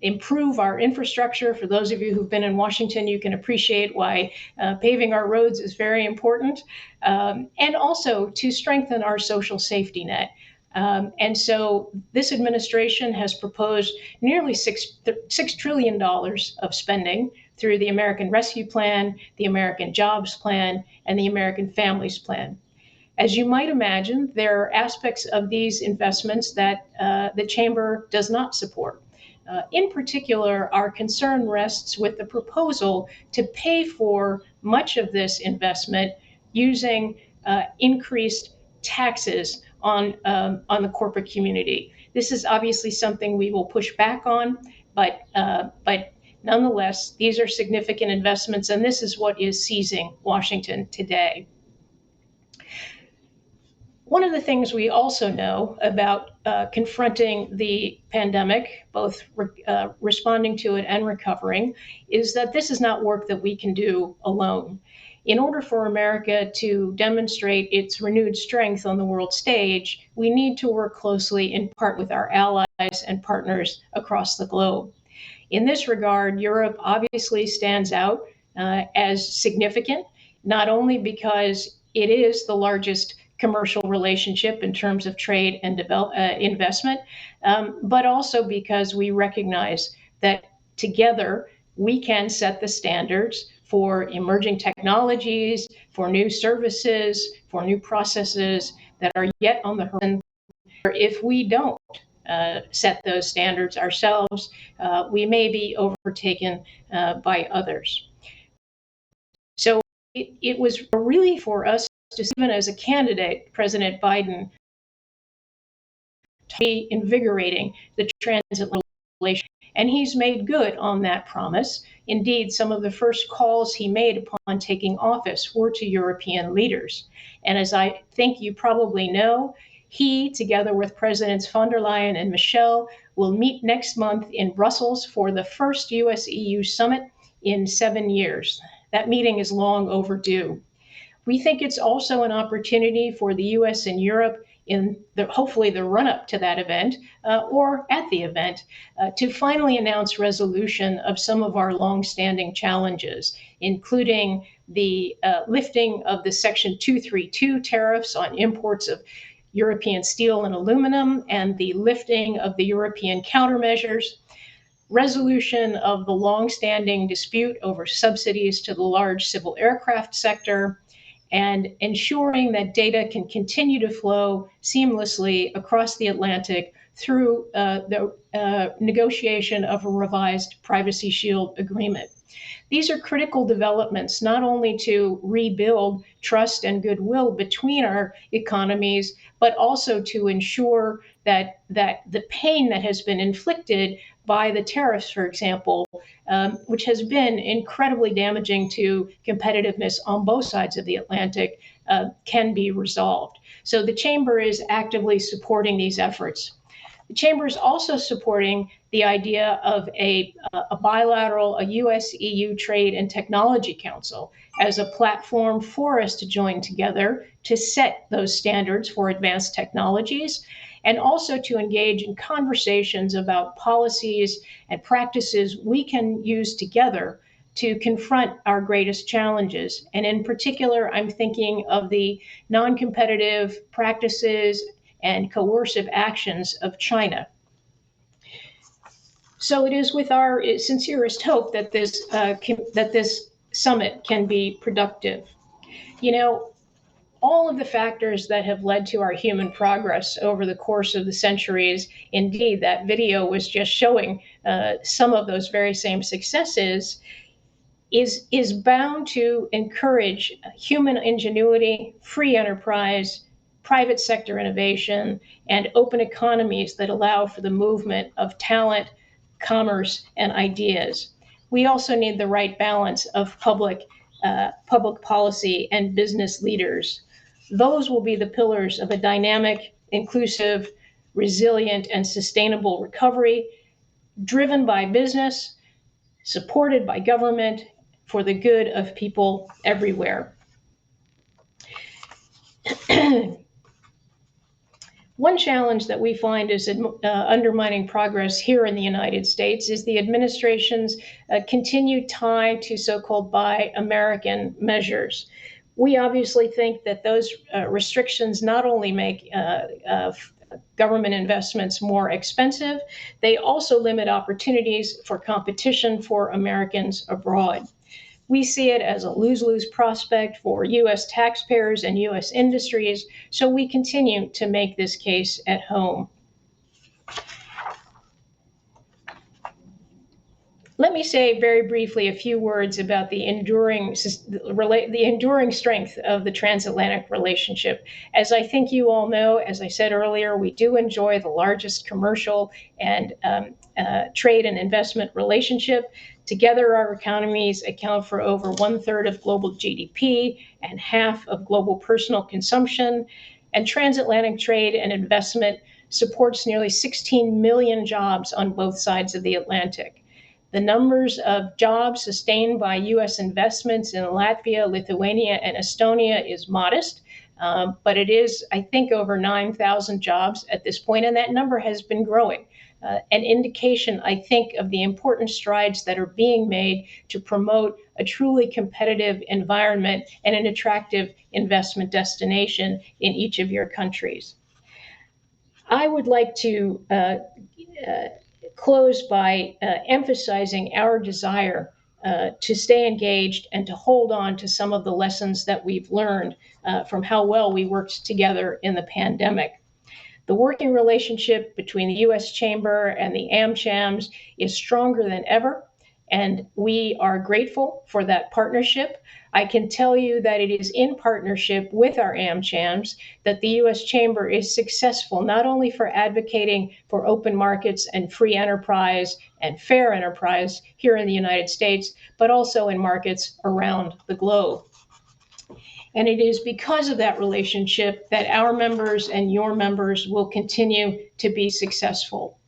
improve our infrastructure. For those of you who've been in Washington, you can appreciate why paving our roads is very important, and also to strengthen our social safety net. And so this administration has proposed nearly $6 trillion of spending through the American Rescue Plan, the American Jobs Plan, and the American Families Plan. As you might imagine, there are aspects of these investments that the Chamber does not support. In particular, our concern rests with the proposal to pay for much of this investment using increased taxes on the corporate community. This is obviously something we will push back on, but nonetheless, these are significant investments, and this is what is seizing Washington today. One of the things we also know about confronting the pandemic, both responding to it and recovering, is that this is not work that we can do alone. In order for America to demonstrate its renewed strength on the world stage, we need to work closely in part with our allies and partners across the globe. In this regard, Europe obviously stands out as significant, not only because it is the largest commercial relationship in terms of trade and investment, but also because we recognize that together we can set the standards for emerging technologies, for new services, for new processes that are yet on the horizon. If we don't set those standards ourselves, we may be overtaken by others. So it was really for us to, even as a candidate, President Biden, to be invigorating the transatlantic relationship. And he's made good on that promise. Indeed, some of the first calls he made upon taking office were to European leaders. And as I think you probably know, he, together with Presidents von der Leyen and Michel, will meet next month in Brussels for the first US-EU summit in 7 years. That meeting is long overdue. We think it's also an opportunity for the US and Europe in hopefully the run-up to that event or at the event to finally announce resolution of some of our long-standing challenges, including the lifting of the Section 232 tariffs on imports of European steel and aluminum and the lifting of the European countermeasures, resolution of the long-standing dispute over subsidies to the large civil aircraft sector, and ensuring that data can continue to flow seamlessly across the Atlantic through the negotiation of a revised Privacy Shield agreement. These are critical developments, not only to rebuild trust and goodwill between our economies, but also to ensure that the pain that has been inflicted by the tariffs, for example, which has been incredibly damaging to competitiveness on both sides of the Atlantic, can be resolved. So the Chamber is actively supporting these efforts. The Chamber is also supporting the idea of a bilateral, a US-EU Trade and Technology Council as a platform for us to join together to set those standards for advanced technologies, and also to engage in conversations about policies and practices we can use together to confront our greatest challenges. And in particular, I'm thinking of the non-competitive practices and coercive actions of China. So it is with our sincerest hope that this summit can be productive. You know, all of the factors that have led to our human progress over the course of the centuries, indeed, that video was just showing some of those very same successes, is bound to encourage human ingenuity, free enterprise, private sector innovation, and open economies that allow for the movement of talent, commerce, and ideas. We also need the right balance of public policy and business leaders. Those will be the pillars of a dynamic, inclusive, resilient, and sustainable recovery, driven by business, supported by government, for the good of people everywhere. One challenge that we find is undermining progress here in the United States is the administration's continued tie to so-called Buy American measures. We obviously think that those restrictions not only make government investments more expensive, they also limit opportunities for competition for Americans abroad. We see it as a lose-lose prospect for US taxpayers and US industries, so we continue to make this case at home. Let me say very briefly a few words about the enduring strength of the transatlantic relationship. As I think you all know, as I said earlier, we do enjoy the largest commercial and trade and investment relationship. Together, our economies account for over 1/3 of global GDP and half of global personal consumption. And transatlantic trade and investment supports nearly 16 million jobs on both sides of the Atlantic. The numbers of jobs sustained by US investments in Latvia, Lithuania, and Estonia is modest, but it is, I think, over 9,000 jobs at this point, and that number has been growing. an indication, I think, of the important strides that are being made to promote a truly competitive environment and an attractive investment destination in each of your countries. I would like to close by emphasizing our desire to stay engaged and to hold on to some of the lessons that we've learned from how well we worked together in the pandemic. The working relationship between the U.S. Chamber and the Amchams is stronger than ever, and we are grateful for that partnership. I can tell you that it is in partnership with our Amchams that the U.S. Chamber is successful, not only for advocating for open markets and free enterprise and fair enterprise here in the United States, but also in markets around the globe. And it is because of that relationship that our members and your members will continue to be successful.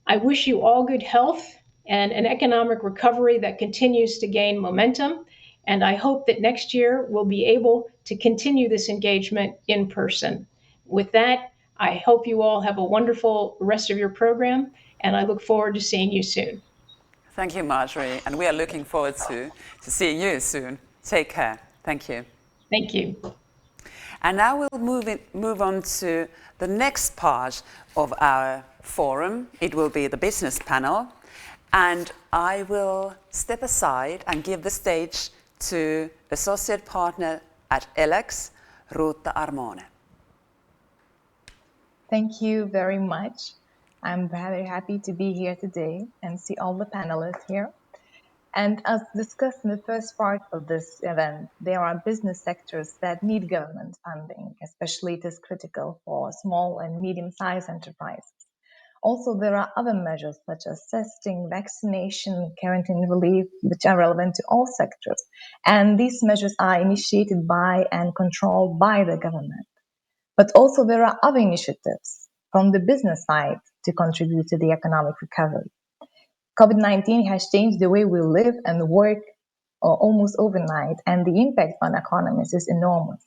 I wish you all good health and an economic recovery that continues to gain momentum. And I hope that next year we'll be able to continue this engagement in person. With that, I hope you all have a wonderful rest of your program, and I look forward to seeing you soon. Thank you, Marjorie, and we are looking forward to seeing you soon. Take care. Thank you. Thank you. And now we'll move on to the next part of our forum. It will be the business panel, and I will step aside and give the stage to Associate Partner at Elex, Ruta Armone. Thank you very much. I'm very happy to be here today and see all the panelists here. And as discussed in the first part of this event, there are business sectors that need government funding, especially it is critical for small and medium-sized enterprises. Also, there are other measures such as testing, vaccination, quarantine relief, which are relevant to all sectors. And these measures are initiated by and controlled by the government. But also there are other initiatives from the business side to contribute to the economic recovery. COVID-19 has changed the way we live and work almost overnight, and the impact on economies is enormous.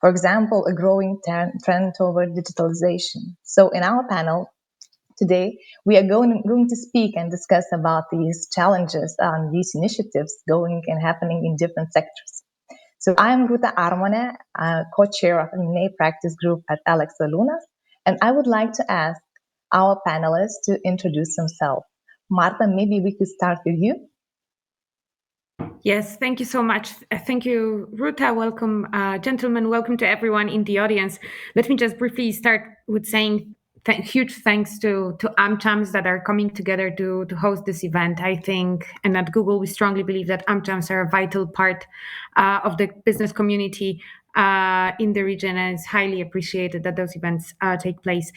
For example, a growing trend toward digitalization. So in our panel today, we are going to speak and discuss about these challenges and these initiatives going and happening in different sectors. So I'm Ruta Armone, co-chair of M&A practice group at Alex Lunas, and I would like to ask our panelists to introduce themselves. Marta, maybe we could start with you. Yes, thank you so much. Thank you, Ruta. Welcome, gentlemen. Welcome to everyone in the audience. Let me just briefly start with saying huge thanks to Amchams that are coming together to host this event. I think, and at Google, we strongly believe that Amchams are a vital part of the business community in the region, and it's highly appreciated that those events take place.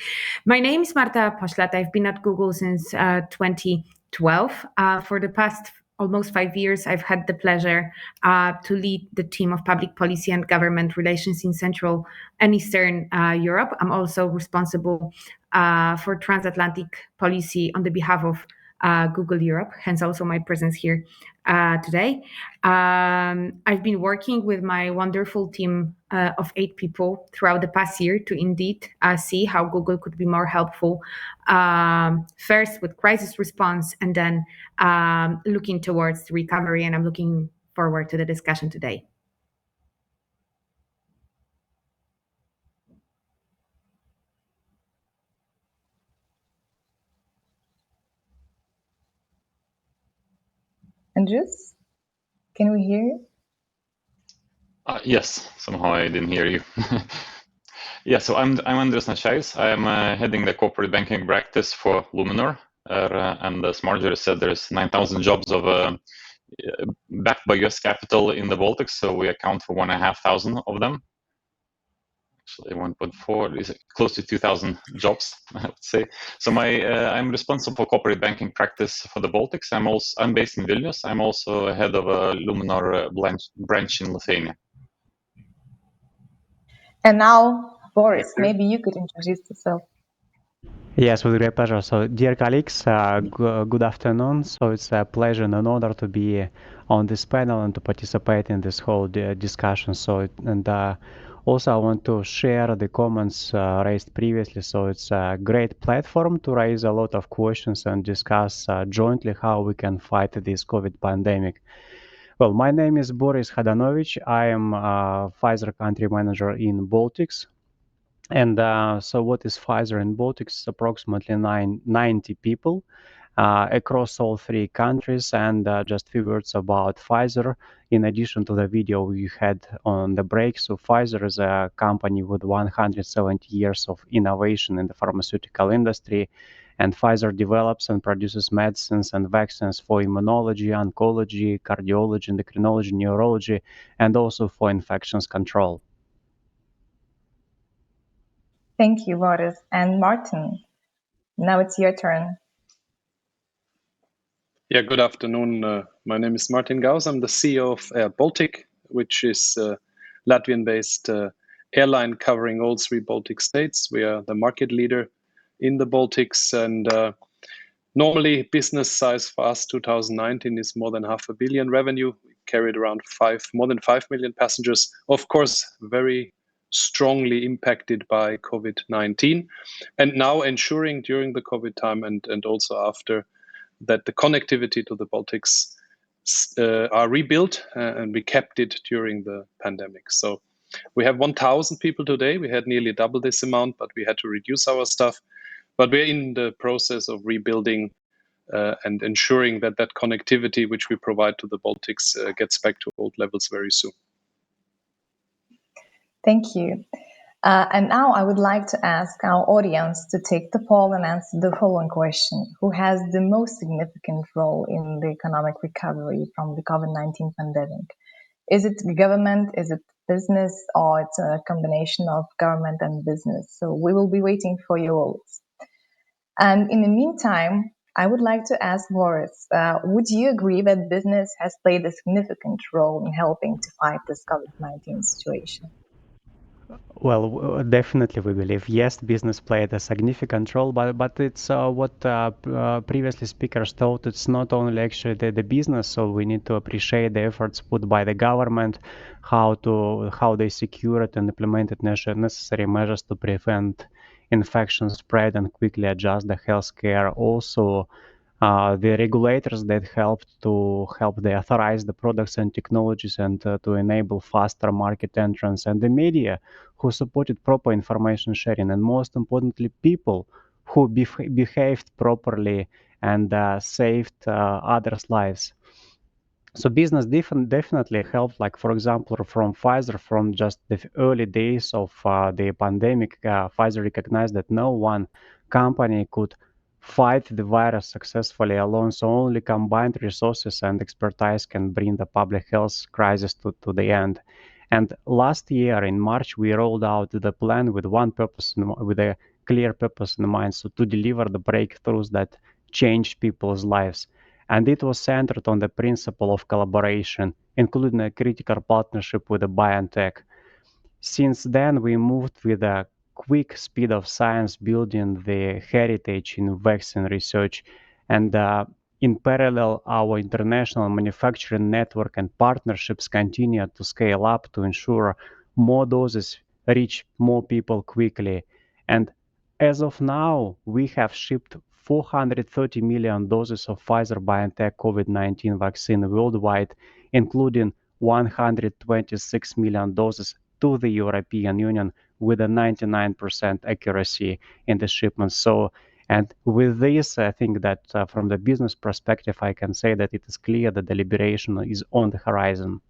My name is Marta Poślat. I've been at Google since 2012. For the past almost 5 years, I've had the pleasure to lead the team of public policy and government relations in Central and Eastern Europe. I'm also responsible for transatlantic policy on the behalf of Google Europe, hence also my presence here today. I've been working with my wonderful team of 8 people throughout the past year to indeed see how Google could be more helpful, first with crisis response and then looking towards the recovery. And I'm looking forward to the discussion today. Andrews, can we hear you? Yes, somehow I didn't hear you. Yeah, so I'm Andres Nachais. I'm heading the corporate banking practice for Luminor. And as Marjorie said, there's 9,000 jobs of backed by US capital in the Baltics, so we account for 1,500 of them. Actually, 1.4 is close to 2,000 jobs, I would say. So I'm responsible for corporate banking practice for the Baltics. I'm based in Vilnius. I'm also head of a Luminor branch in Lithuania. And now, Boris, maybe you could introduce yourself. Yes, with great pleasure. So, dear colleagues, good afternoon. So it's a pleasure and an honor to be on this panel and to participate in this whole discussion. So, Also, I want to share the comments raised previously. So it's a great platform to raise a lot of questions and discuss jointly how we can fight this COVID pandemic. Well, my name is Boris Hadanovic. I am Pfizer country manager in Baltics. And so what is Pfizer in Baltics? It's approximately 90 people across all three countries. And just few words about Pfizer. In addition to the video we had on the break, so Pfizer is a company with 170 years of innovation in the pharmaceutical industry. And Pfizer develops and produces medicines and vaccines for immunology, oncology, cardiology, endocrinology, neurology, and also for infections control. Thank you, Boris. And Martin, now it's your turn. Yeah, good afternoon. My name is Martin Gauss. I'm the CEO of Air Baltic, which is a Latvian-based airline covering all three Baltic states. We are the market leader in the Baltics, and normally business size for us 2019 is more than 500 million revenue. We carried around more than 5 million passengers, of course, very strongly impacted by COVID-19, and now ensuring during the COVID time and also after that the connectivity to the Baltics are rebuilt, and we kept it during the pandemic. So we have 1,000 people today. We had nearly double this amount, but we had to reduce our staff. But we're in the process of rebuilding and ensuring that that connectivity which we provide to the Baltics gets back to old levels very soon. Thank you. And now I would like to ask our audience to take the poll and answer the following question. Who has the most significant role in the economic recovery from the COVID-19 pandemic? Is it the government, is it business, or it's a combination of government and business? So we will be waiting for your votes. And in the meantime, I would like to ask Boris, would you agree that business has played a significant role in helping to fight this COVID-19 situation? Well, definitely we believe, yes, business played a significant role, but it's what previously speakers thought, it's not only actually the business, so we need to appreciate the efforts put by the government, how they secured and implemented necessary measures to prevent infection spread and quickly adjust the healthcare. Also, the regulators that help they authorize the products and technologies and to enable faster market entrance, and the media who supported proper information sharing, and most importantly, people who behaved properly and saved others' lives. So business definitely helped, like for example, from Pfizer, from just the early days of the pandemic, Pfizer recognized that no one company could fight the virus successfully alone. So only combined resources and expertise can bring the public health crisis to the end. And last year in March, we rolled out the plan with one purpose, with a clear purpose in mind, so to deliver the breakthroughs that changed people's lives. And it was centered on the principle of collaboration, including a critical partnership with the BioNTech. Since then, we moved with a quick speed of science, building the heritage in vaccine research. And in parallel, our international manufacturing network and partnerships continue to scale up to ensure more doses reach more people quickly. And as of now, we have shipped 430 million doses of Pfizer-BioNTech COVID-19 vaccine worldwide, including 126 million doses to the European Union with a 99% accuracy in the shipments. So, and with this, I think that from the business perspective, I can say that it is clear that the liberation is on the horizon.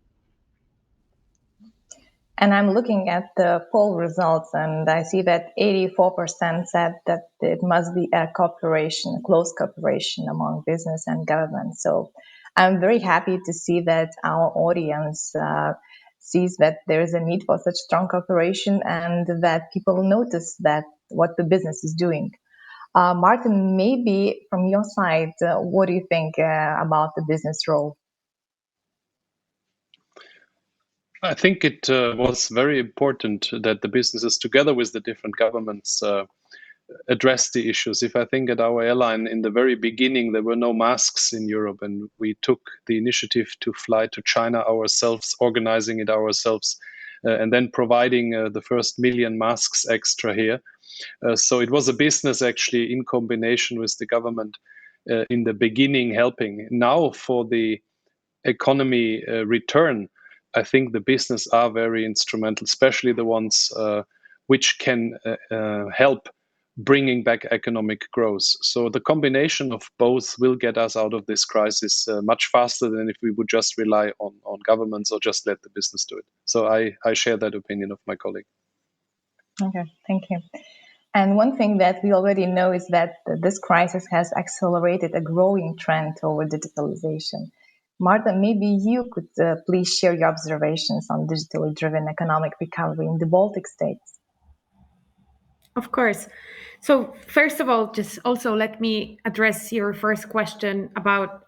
And I'm looking at the poll results, and I see that 84% said that it must be a cooperation, close cooperation among business and government. So I'm very happy to see that our audience sees that there is a need for such strong cooperation and that people notice that what the business is doing. Martin, maybe from your side, what do you think about the business role? I think it was very important that the businesses, together with the different governments, address the issues. If I think at our airline, in the very beginning, there were no masks in Europe, and we took the initiative to fly to China ourselves, organizing it ourselves. and then providing the first million masks extra here. So it was a business actually in combination with the government in the beginning helping. Now for the economy return, I think the business are very instrumental, especially the ones which can help bringing back economic growth. So the combination of both will get us out of this crisis much faster than if we would just rely on governments or just let the business do it. So I share that opinion of my colleague. Okay, thank you. And one thing that we already know is that this crisis has accelerated a growing trend toward digitalization. Marta, maybe you could please share your observations on digitally driven economic recovery in the Baltic states. Of course. So first of all, just also let me address your first question about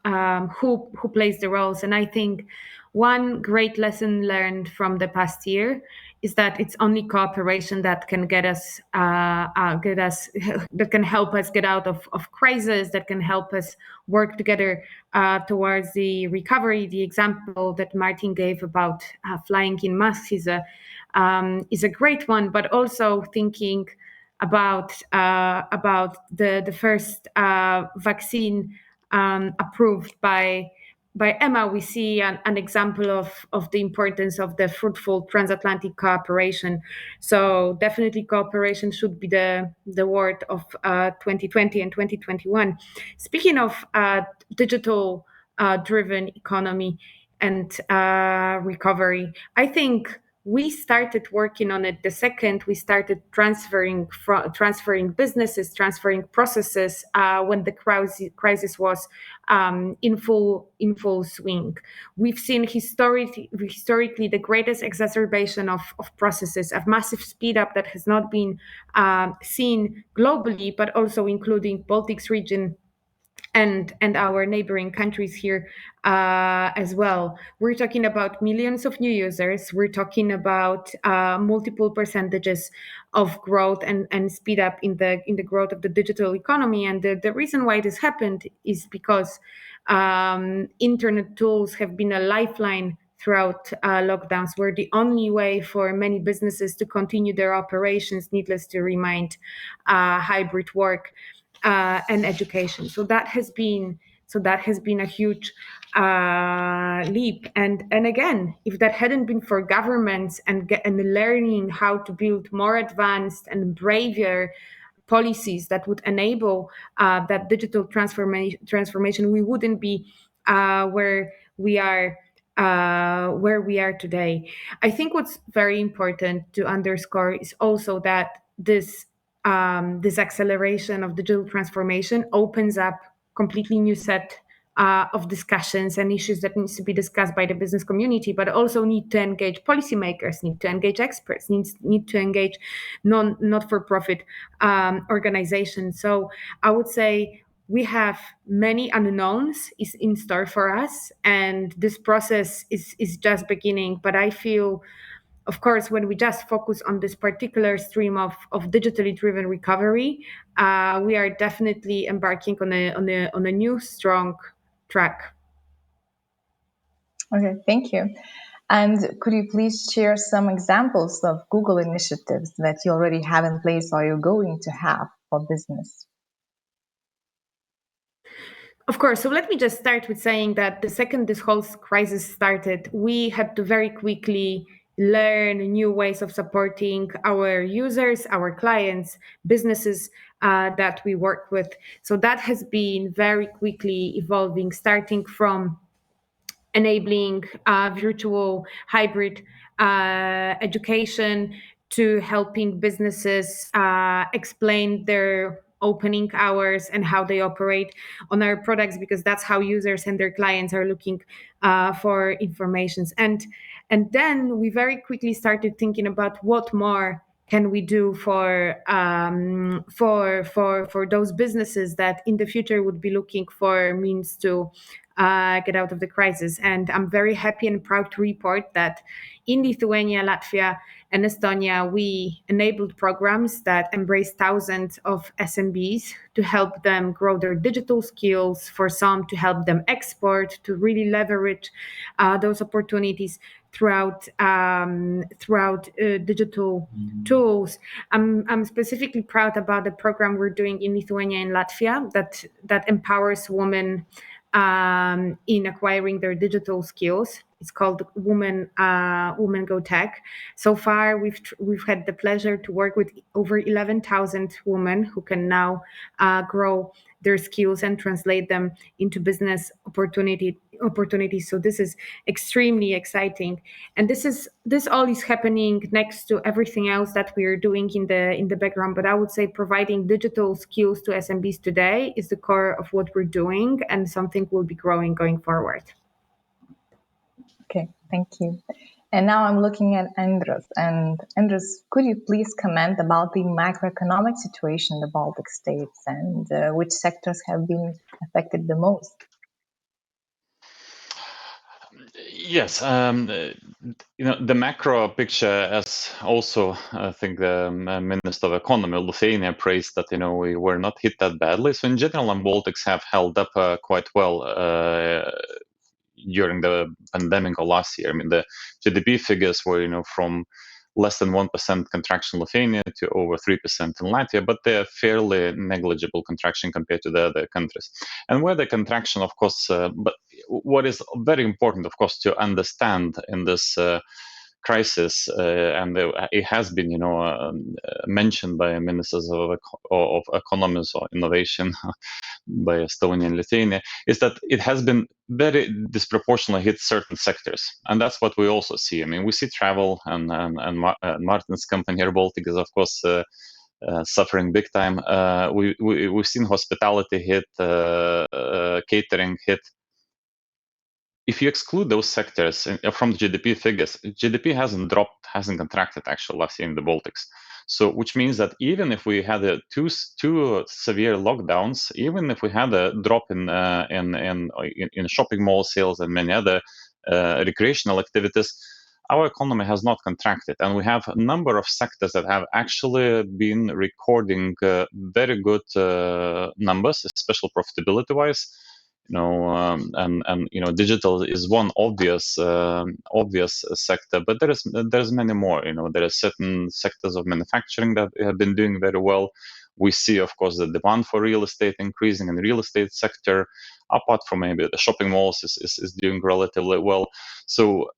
who plays the roles. And I think one great lesson learned from the past year is that it's only cooperation that can that can help us get out of crisis, that can help us work together towards the recovery. The example that Martin gave about flying in masks is a great one, but also thinking about the first vaccine approved by EMA, we see an example of the importance of the fruitful transatlantic cooperation. So definitely cooperation should be the word of 2020 and 2021. Speaking of digital driven economy and recovery, I think we started working on it the second we started transferring businesses, transferring processes when the crisis was in full swing. We've seen historically the greatest exacerbation of processes, a massive speed up that has not been seen globally, but also including Baltics region and our neighboring countries here as well. We're talking about millions of new users. We're talking about multiple percentages of growth and speed up in the growth of the digital economy. And the reason why this happened is because internet tools have been a lifeline throughout lockdowns, were the only way for many businesses to continue their operations, needless to remind, hybrid work and education. So that has been a huge leap. And again, if that hadn't been for governments and learning how to build more advanced and braver policies that would enable that digital transformation, we wouldn't be where we are today. I think what's very important to underscore is also that this acceleration of digital transformation opens up completely new set of discussions and issues that needs to be discussed by the business community, but also need to engage policymakers, need to engage experts, need to engage not-for-profit organizations. So I would say we have many unknowns in store for us, and this process is just beginning. But I feel, of course, when we just focus on this particular stream of digitally driven recovery, we are definitely embarking on a new strong track. Okay, thank you. And could you please share some examples of Google initiatives that you already have in place or you're going to have for business? Of course. So let me just start with saying that the second this whole crisis started, we had to very quickly learn new ways of supporting our users, our clients, businesses that we work with. So that has been very quickly evolving, starting from enabling virtual hybrid education to helping businesses explain their opening hours and how they operate on our products, because that's how users and their clients are looking for information. And then we very quickly started thinking about what more can we do for those businesses that in the future would be looking for means to get out of the crisis. And I'm very happy and proud to report that in Lithuania, Latvia, and Estonia, we enabled programs that embrace thousands of SMBs to help them grow their digital skills, for some to help them export, to really leverage those opportunities throughout digital tools. I'm specifically proud about the program we're doing in Lithuania and Latvia that empowers women in acquiring their digital skills. It's called Women Go Tech. So far, we've had the pleasure to work with over 11,000 women who can now grow their skills and translate them into business opportunities. So this is extremely exciting, and this all is happening next to everything else that we are doing in the background. But I would say providing digital skills to SMBs today is the core of what we're doing, and something will be growing going forward. Okay, thank you. And now I'm looking at Andres. And Andres, could you please comment about the macroeconomic situation in the Baltic states and which sectors have been affected the most? Yes, the macro picture, as also I think the Minister of Economy of Lithuania praised that, we were not hit that badly. So in general, Baltics have held up quite well during the pandemic or last year. I mean, the GDP figures were, from less than 1% contraction in Lithuania to over 3% in Latvia, but they're fairly negligible contraction compared to the other countries. And where the contraction, of course, but what is very important, of course, to understand in this crisis, and it has been, mentioned by ministers of economies or innovation by Estonia and Lithuania, is that it has been very disproportionately hit certain sectors, and that's what we also see. I mean, we see travel, and Martin's company here, Baltic, is of course suffering big time. We've seen hospitality hit, catering hit. If you exclude those sectors from the GDP figures, GDP hasn't contracted actually last year in the Baltics. So, which means that even if we had two severe lockdowns, even if we had a drop in shopping mall sales and many other recreational activities, our economy has not contracted, and we have a number of sectors that have actually been recording very good numbers, especially profitability-wise. Digital is one obvious sector, but there's many more. There are certain sectors of manufacturing that have been doing very well. We see, of course, the demand for real estate increasing in the real estate sector. Apart from maybe the shopping malls is doing relatively well. So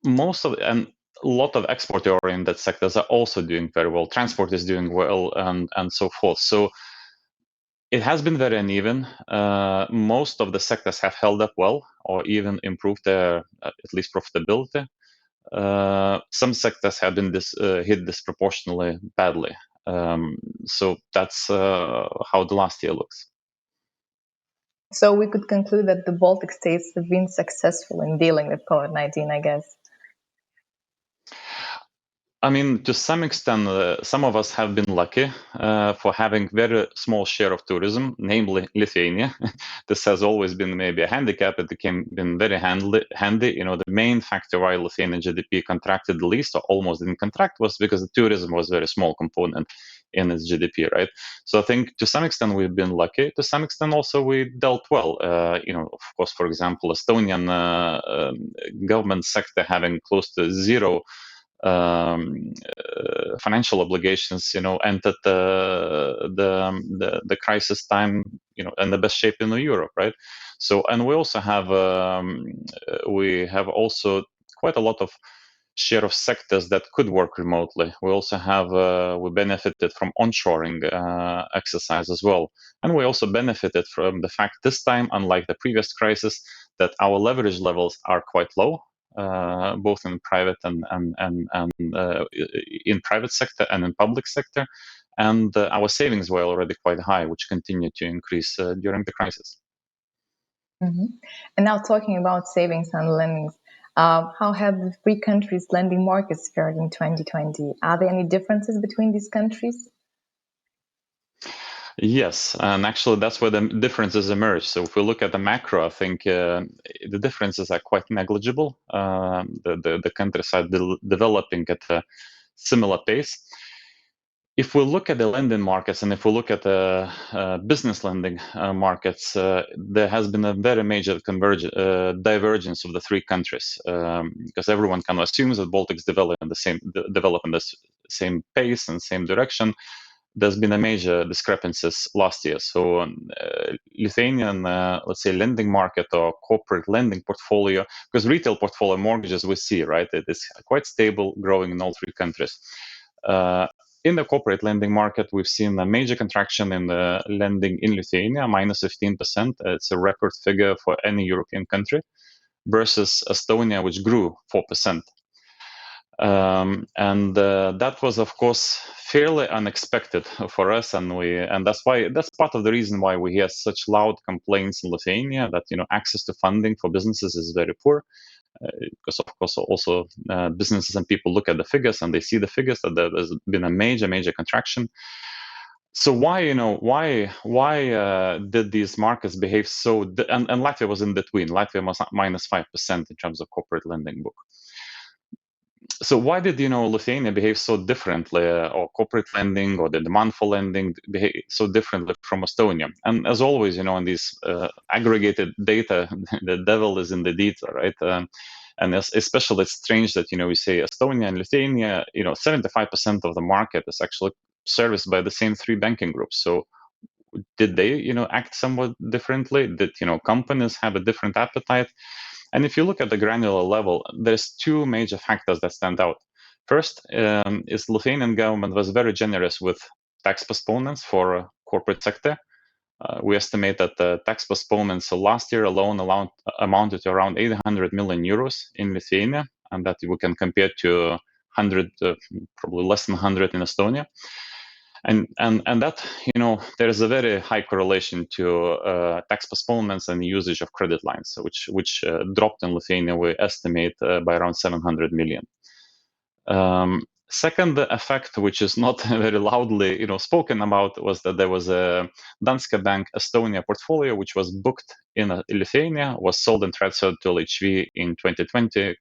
and a lot of export-oriented sectors are also doing very well. Transport is doing well, and so forth. So it has been very uneven. Most of the sectors have held up well, or even improved their at least profitability. Some sectors have been hit disproportionately badly. So that's how the last year looks. So we could conclude that the Baltic states have been successful in dealing with COVID-19, I guess. I mean, to some extent, some of us have been lucky for having very small share of tourism, namely Lithuania. This has always been maybe a handicap. It been very handy. The main factor why Lithuanian GDP contracted the least, or almost didn't contract, was because the tourism was a very small component in its GDP, right? So I think to some extent we've been lucky. To some extent also we dealt well. Of course, for example, Estonian government sector having close to zero financial obligations, entered the crisis time, in the best shape in Europe, right? So, and we also have also quite a lot of share of sectors that could work remotely. We also have we benefited from onshoring exercise as well, and we also benefited from the fact this time, unlike the previous crisis, that our leverage levels are quite low. Both in private and in private sector and in public sector, and our savings were already quite high, which continued to increase during the crisis. Mm-hmm. And now talking about savings and lendings, how have the three countries' lending markets fared in 2020? Are there any differences between these countries? Yes, and actually that's where the differences emerge. So if we look at the macro, I think the differences are quite negligible. The countries are developing at a similar pace. if we look at the lending markets and if we look at the business lending markets, there has been a very major divergence of the three countries, because everyone kind of assumes that Baltics develop in the same pace and same direction. There's been a major discrepancies last year. So Lithuanian, let's say, lending market or corporate lending portfolio, because retail portfolio mortgages we see, right, it is quite stable, growing in all three countries. In the corporate lending market, we've seen a major contraction in the lending in Lithuania, minus 15%. It's a record figure for any European country, versus Estonia, which grew 4%. And that was, of course, fairly unexpected for us, and that's part of the reason why we hear such loud complaints in Lithuania that access to funding for businesses is very poor. Because of course also businesses and people look at the figures and they see the figures that there has been a major contraction. So why did these markets behave so? And Latvia was in between. Latvia was minus 5% in terms of corporate lending book. So why did Lithuania behave so differently, or corporate lending or the demand for lending behave so differently from Estonia? And as always, in these aggregated data, the devil is in the detail, right? And especially it's strange that we say Estonia and Lithuania, 75% of the market is actually serviced by the same three banking groups. So did they act somewhat differently? Did companies have a different appetite? And if you look at the granular level, there's two major factors that stand out. First is Lithuanian government was very generous with tax postponements for corporate sector. We estimate that the tax postponements last year alone amounted to around 800 million euros in Lithuania, and that we can compare to 100, probably less than 100 in Estonia. And that, there is a very high correlation to tax postponements and the usage of credit lines, which dropped in Lithuania, we estimate, by around 700 million. Second effect, which is not very loudly spoken about, was that there was a Danske Bank Estonia portfolio which was booked in Lithuania, was sold and transferred to LHV in 2020,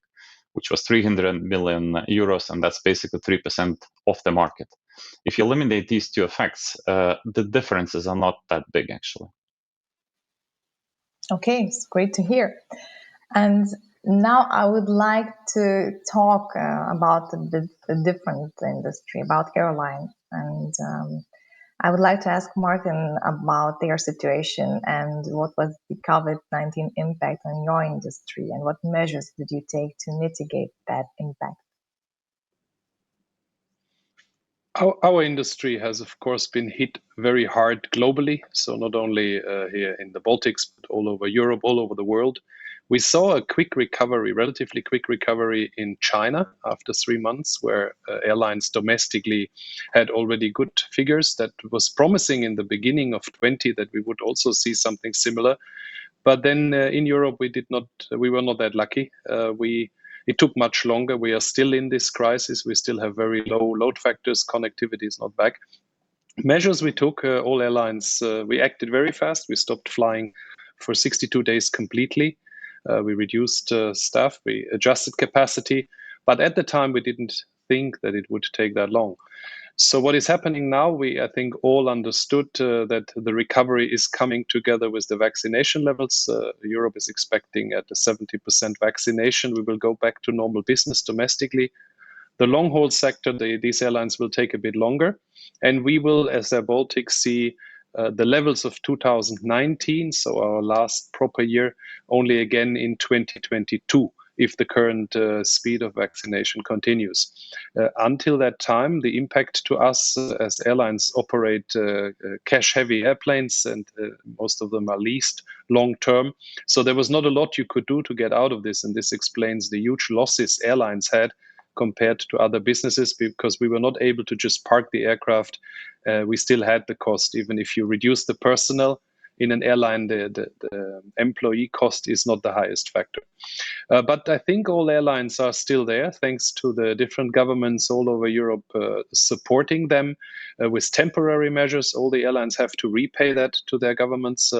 which was 300 million euros, and that's basically 3% of the market. If you eliminate these two effects, the differences are not that big, actually. Okay, it's great to hear. And now I would like to talk about the different industry, about airline. And I would like to ask Martin about their situation and what was the COVID-19 impact on your industry, and what measures did you take to mitigate that impact? Our industry has, of course, been hit very hard globally. So not only here in the Baltics, but all over Europe, all over the world. We saw a relatively quick recovery in China after 3 months, where airlines domestically had already good figures. That was promising in the beginning of 2020 that we would also see something similar. But then in Europe, we were not that lucky. It took much longer. We are still in this crisis. We still have very low load factors. Connectivity is not back. Measures we took, all airlines, we acted very fast. We stopped flying for 62 days completely. We reduced staff. We adjusted capacity. But at the time, we didn't think that it would take that long. So what is happening now, I think all understood that the recovery is coming together with the vaccination levels. Europe is expecting at a 70% vaccination, we will go back to normal business domestically. The long-haul sector, these airlines will take a bit longer. And we will, as Air Baltic, see the levels of 2019, so our last proper year, only again in 2022. If the current speed of vaccination continues. Until that time, the impact to us as airlines operate cash-heavy airplanes, and most of them are leased long-term. So there was not a lot you could do to get out of this, and this explains the huge losses airlines had compared to other businesses, because we were not able to just park the aircraft. We still had the cost. Even if you reduce the personnel in an airline, the employee cost is not the highest factor. But I think all airlines are still there, thanks to the different governments all over Europe supporting them with temporary measures. All the airlines have to repay that to their governments,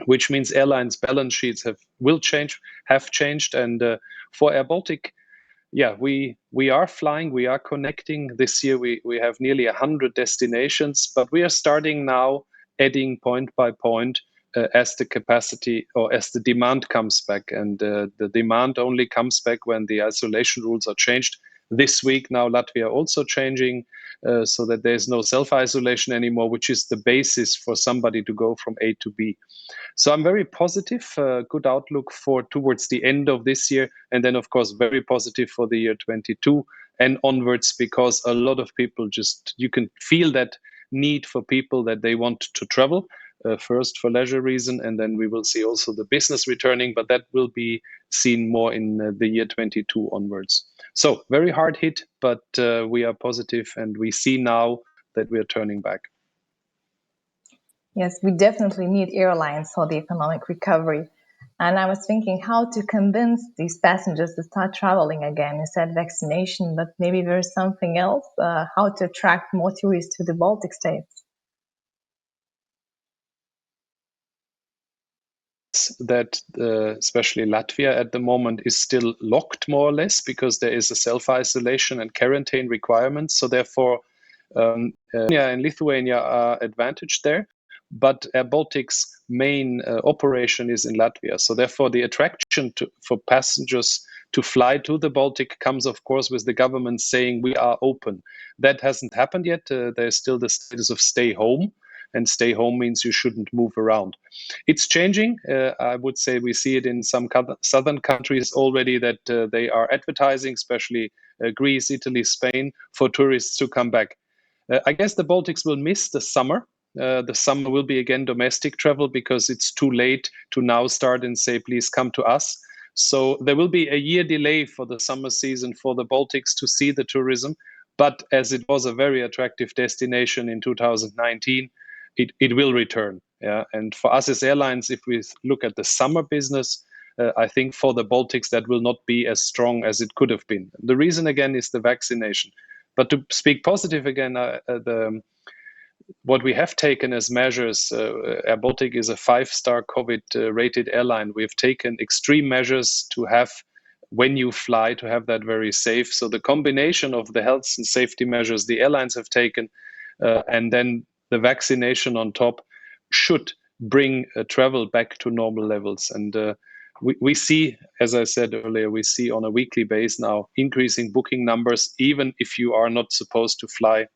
which means airlines' balance sheets have changed. And for Air Baltic, yeah, we are flying, we are connecting. This year we have nearly 100 destinations, but we are starting now adding point by point as the capacity or as the demand comes back. And the demand only comes back when the isolation rules are changed. This week now Latvia also changing so that there's no self-isolation anymore, which is the basis for somebody to go from A to B. So I'm very positive, good outlook for towards the end of this year. And then, of course, very positive for the year 22 and onwards, because a lot of people you can feel that need for people that they want to travel, first for leisure reason. And then we will see also the business returning, but that will be seen more in the year 22 onwards. So very hard hit, but we are positive and we see now that we are turning back. Yes, we definitely need airlines for the economic recovery. And I was thinking how to convince these passengers to start traveling again. You said vaccination, but maybe there's something else, how to attract more tourists to the Baltic states. That especially Latvia at the moment is still locked more or less because there is a self-isolation and quarantine requirements. So therefore, Estonia and Lithuania are advantaged there. But Air Baltic's main operation is in Latvia. So therefore, the attraction for passengers to fly to the Baltic comes, of course, with the government saying we are open. That hasn't happened yet. There's still the status of stay home. And stay home means you shouldn't move around. It's changing. I would say we see it in some southern countries already that they are advertising, especially Greece, Italy, Spain, for tourists to come back. I guess the Baltics will miss the summer. The summer will be again domestic travel because it's too late to now start and say, please come to us. So there will be a year delay for the summer season for the Baltics to see the tourism. But as it was a very attractive destination in 2019, it will return. Yeah, and for us as airlines, if we look at the summer business, I think for the Baltics that will not be as strong as it could have been. The reason again is the vaccination. But to speak positive again, what we have taken as measures, Air Baltic is a 5-star COVID rated airline. We have taken extreme measures to have, when you fly, to have that very safe. So the combination of the health and safety measures the airlines have taken, and then the vaccination on top should bring travel back to normal levels. And we see, as I said earlier, we see on a weekly basis now increasing booking numbers, even if you are not supposed to fly.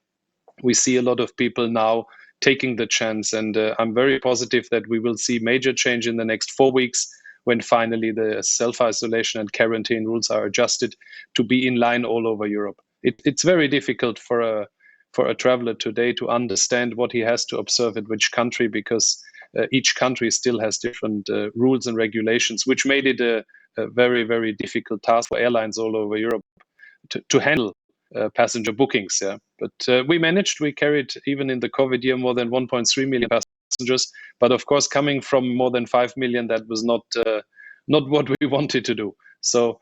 We see a lot of people now taking the chance, and I'm very positive that we will see major change in the next 4 weeks when finally the self-isolation and quarantine rules are adjusted to be in line all over Europe. It's very difficult for a traveler today to understand what he has to observe at which country, because each country still has different rules and regulations, which made it a very, very difficult task for airlines all over Europe to handle passenger bookings. Yeah, but we managed. We carried, even in the COVID year, more than 1.3 million passengers. But of course, coming from more than 5 million, that was not what we wanted to do. So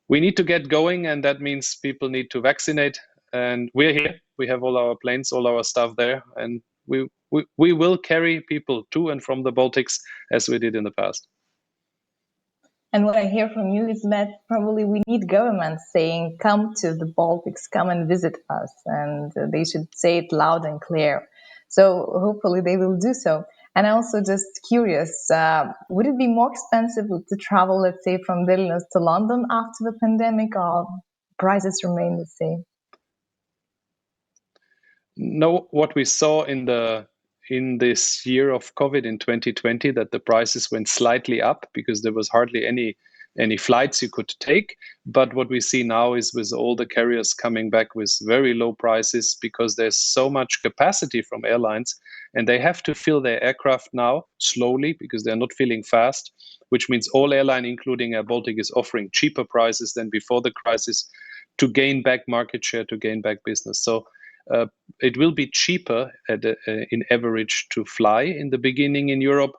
we need to get going, and that means people need to vaccinate. And we're here. We have all our planes, all our staff there, and we will carry people to and from the Baltics as we did in the past. And what I hear from you is that probably we need governments saying, come to the Baltics, come and visit us. And they should say it loud and clear. So hopefully they will do so. And I'm also just curious, would it be more expensive to travel, let's say, from Vilnius to London after the pandemic, or prices remain the same? No, what we saw in this year of COVID in 2020, that the prices went slightly up because there was hardly any flights you could take. But what we see now is, with all the carriers coming back with very low prices, because there's so much capacity from airlines, and they have to fill their aircraft now slowly because they're not filling fast, which means all airline, including Air Baltic, is offering cheaper prices than before the crisis to gain back market share, to gain back business. So it will be cheaper in average to fly in the beginning in Europe,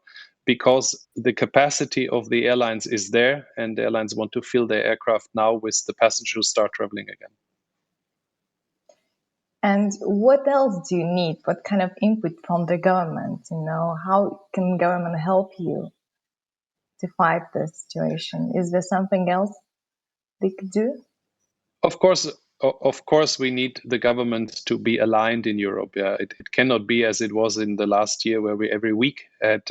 because the capacity of the airlines is there, and the airlines want to fill their aircraft now with the passengers who start traveling again. And what else do you need? What kind of input from the government? How can government help you to fight this situation? Is there something else they could do? Of course, we need the government to be aligned in Europe. Yeah, it cannot be as it was in the last year, where we every week had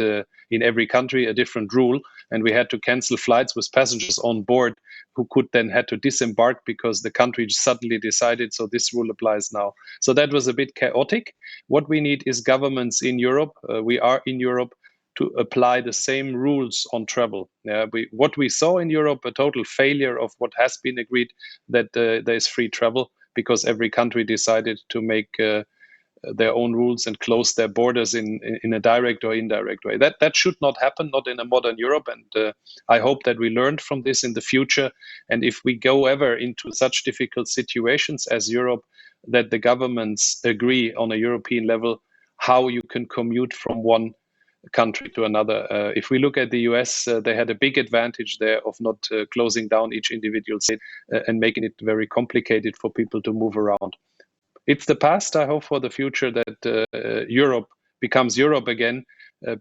in every country a different rule, and we had to cancel flights with passengers on board who could then had to disembark because the country suddenly decided, so this rule applies now. So that was a bit chaotic. What we need is governments in Europe. We are in Europe to apply the same rules on travel. What we saw in Europe, a total failure of what has been agreed, that there is free travel because every country decided to make their own rules and close their borders in a direct or indirect way. That should not happen, not in a modern Europe. And I hope that we learned from this in the future. And if we go ever into such difficult situations as Europe, that the governments agree on a European level how you can commute from one country to another. If we look at the US, they had a big advantage there of not closing down each individual state and making it very complicated for people to move around. It's the past. I hope for the future that Europe becomes Europe again,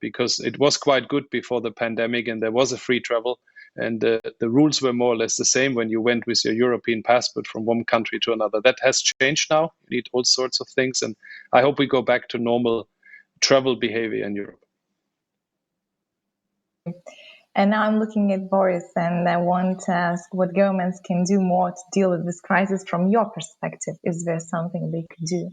because it was quite good before the pandemic and there was a free travel. And the rules were more or less the same when you went with your European passport from one country to another. That has changed now. You need all sorts of things. And I hope we go back to normal travel behavior in Europe. And now I'm looking at Boris, and I want to ask what governments can do more to deal with this crisis from your perspective. Is there something they could do?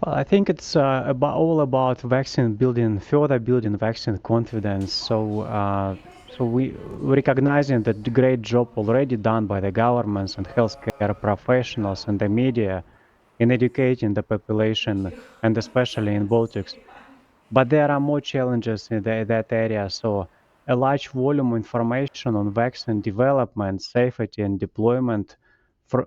Well, I think it's all about further building vaccine confidence. So we recognizing that the great job already done by the governments and healthcare professionals and the media in educating the population, and especially in Baltics. But there are more challenges in that area. So a large volume of information on vaccine development, safety, and deployment goes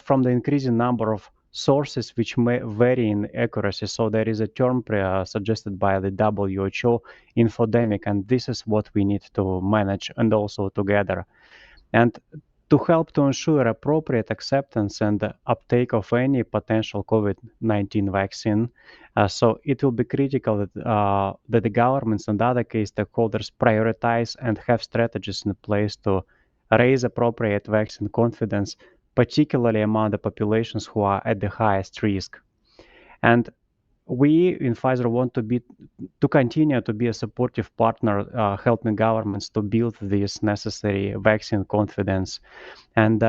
from the increasing number of sources which may vary in accuracy. So there is a term suggested by the WHO, infodemic, and this is what we need to manage and also together. And to help to ensure appropriate acceptance and uptake of any potential COVID-19 vaccine. So it will be critical that the governments and other key stakeholders prioritize and have strategies in place to raise appropriate vaccine confidence, particularly among the populations who are at the highest risk. And we in Pfizer want to continue to be a supportive partner, helping governments to build this necessary vaccine confidence. And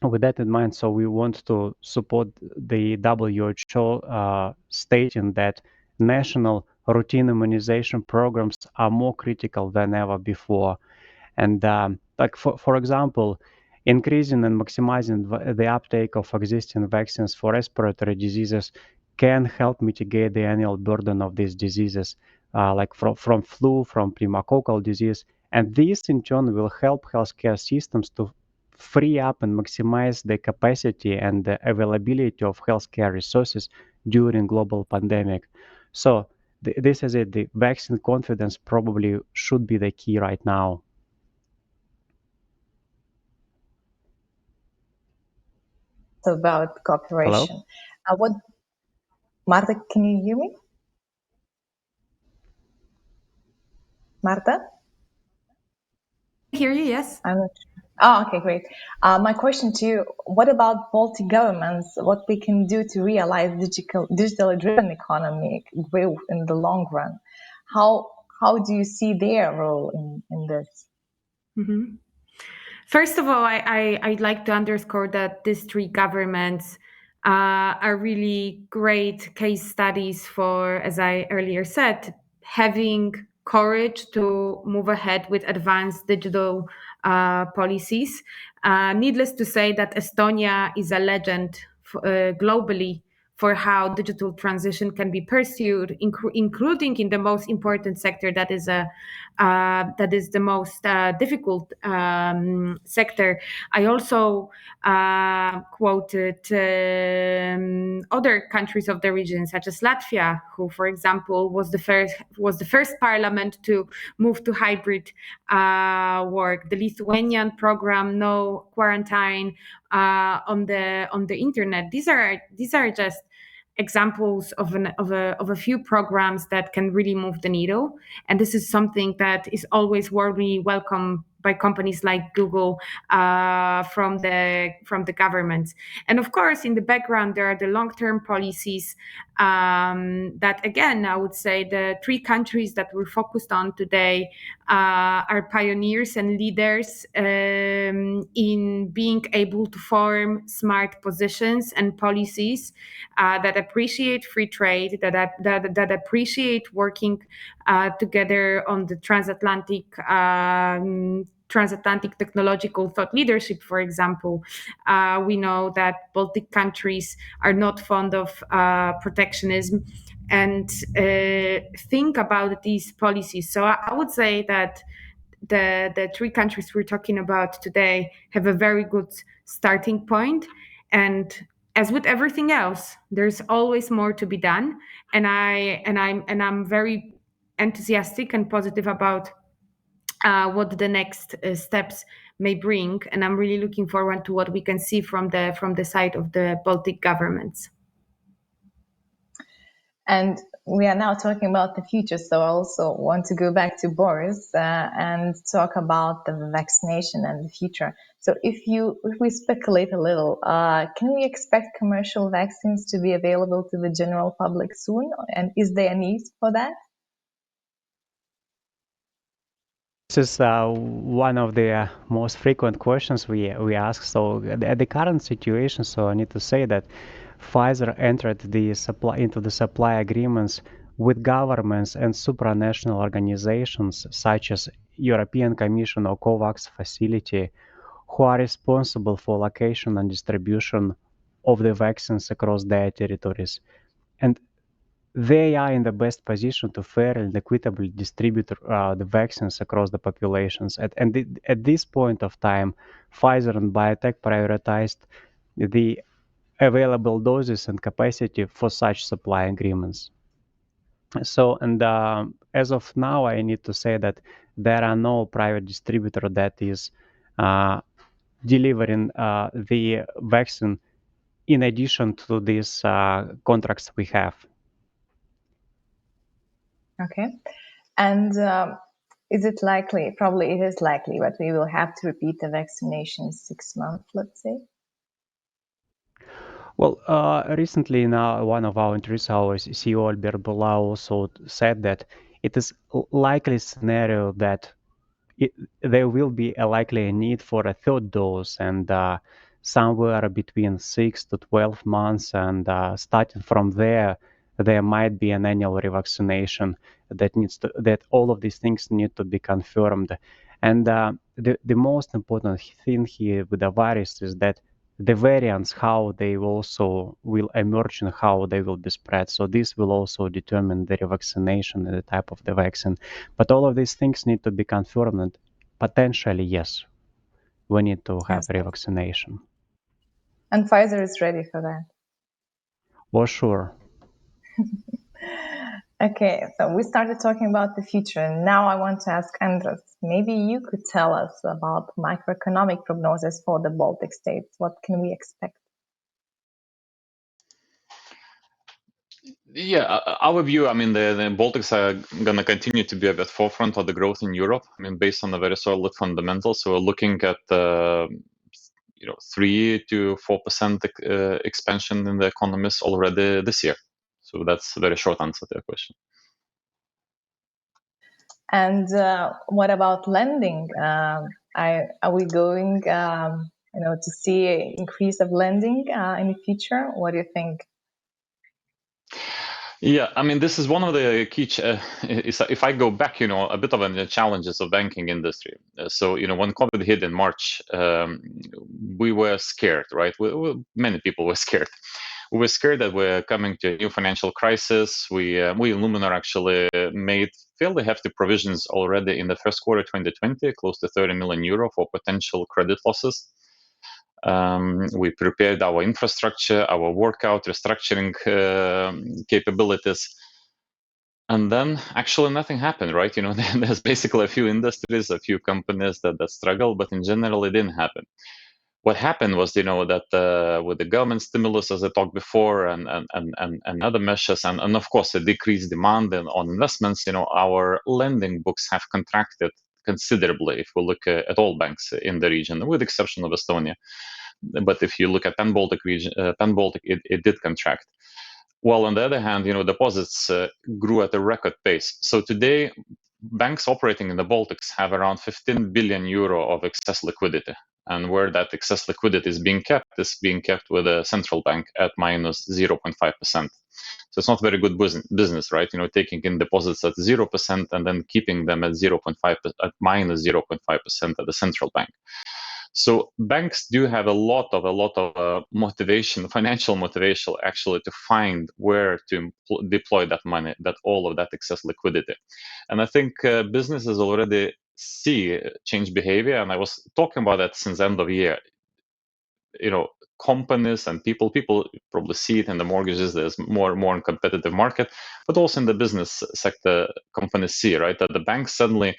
with that in mind, so we want to support the WHO stating that national routine immunization programs are more critical than ever before. And like for example, increasing and maximizing the uptake of existing vaccines for respiratory diseases can help mitigate the annual burden of these diseases, like from flu, from pneumococcal disease. And this in turn will help healthcare systems to free up and maximize the capacity and the availability of healthcare resources during global pandemic. So this is it. The vaccine confidence probably should be the key right now. About cooperation. What, Marta, can you hear me? Marta? I hear you, yes. I'm not sure. Oh, okay, great. My question to you, what about Baltic governments, what they can do to realize digitally driven economic growth in the long run? How do you see their role in this? Mm-hmm. First of all, I'd like to underscore that these three governments are really great case studies for, as I earlier said, having courage to move ahead with advanced digital policies. Needless to say that Estonia is a legend globally for how digital transition can be pursued, including in the most important sector that is the most difficult sector. I also quoted other countries of the region, such as Latvia, who, for example, was the first parliament to move to hybrid work. The Lithuanian program, no quarantine on the internet. These are just examples of a few programs that can really move the needle, and this is something that is always warmly welcomed companies like Google from the governments. And of course, in the background, there are the long-term policies that, again, I would say the three countries that we're focused on today are pioneers and leaders in being able to form smart positions and policies that appreciate free trade, that appreciate working together on the transatlantic technological thought leadership, for example. We know that Baltic countries are not fond of protectionism and think about these policies. So I would say that the three countries we're talking about today have a very good starting point. And as with everything else, there's always more to be done. And I'm very enthusiastic and positive about what the next steps may bring. And I'm really looking forward to what we can see from the side of the Baltic governments. And we are now talking about the future, so I also want to go back to Boris and talk about the vaccination and the future. So if we speculate a little, can we expect commercial vaccines to be available to the general public soon? And is there a need for that? This is one of the most frequent questions we ask. So at the current situation, so I need to say that Pfizer entered into the supply agreements with governments and supranational organizations such as European Commission or COVAX facility, who are responsible for allocation and distribution of the vaccines across their territories. And they are in the best position to fairly and equitably distribute the vaccines across the populations. At this point of time, Pfizer and BioNTech prioritized the available doses and capacity for such supply agreements. So, and as of now, I need to say that there are no private distributor that is delivering the vaccine in addition to these contracts we have. Okay. And is it likely, probably it is likely, that we will have to repeat the vaccination in 6 months, let's say? Well, recently now one of our interviews, our CEO Albert Bola also said that it is likely scenario that there will be a likely need for a third dose, and somewhere between 6 to 12 months, and starting from there might be an annual revaccination that all of these things need to be confirmed. And the most important thing here with the virus is that the variants, how they also will emerge and how they will be spread. So this will also determine the revaccination and the type of the vaccine. But all of these things need to be confirmed, and potentially, yes, we need to have revaccination. And Pfizer is ready for that? For sure. Okay, so we started talking about the future, and now I want to ask Andras, maybe you could tell us about macroeconomic prognosis for the Baltic states. What can we expect? Yeah, our view, I mean, the Baltics are going to continue to be at the forefront of the growth in Europe. I mean, based on the very solid fundamentals. So we're looking at 3 to 4% expansion in the economies already this year. So that's a very short answer to your question. And what about lending? Are we going, to see an increase of lending in the future? What do you think? Yeah, I mean, this is one of the key. If I go back, a bit of the challenges of banking industry. So, when COVID hit in March, we were scared, right? Many people were scared. We were scared that we're coming to a new financial crisis. We in Luminar actually made fairly hefty provisions already in the first quarter 2020, close to 30 million euro for potential credit losses. We prepared our infrastructure, our workout, restructuring capabilities. And then actually nothing happened, right? There's basically a few industries, a few companies that struggle, but in general, it didn't happen. What happened was, that with the government stimulus, as I talked before, and other measures, and of course, a decreased demand on investments, our lending books have contracted considerably if we look at all banks in the region, with the exception of Estonia. But if you look at Pan-Baltic region, Pan-Baltic, it did contract. While on the other hand, deposits grew at a record pace. So today, banks operating in the Baltics have around 15 billion euro of excess liquidity. And where that excess liquidity is being kept with a central bank at minus 0.5%. So it's not very good business, right? Taking in deposits at 0% and then keeping them at minus 0.5% at the central bank. So banks do have a lot of motivation, financial motivation, actually, to find where to deploy that money, all of that excess liquidity. And I think businesses already see change behavior, and I was talking about that since end of year. Companies and people probably see it in the mortgages. There's more and more competitive market, but also in the business sector, companies see, right, that the banks suddenly.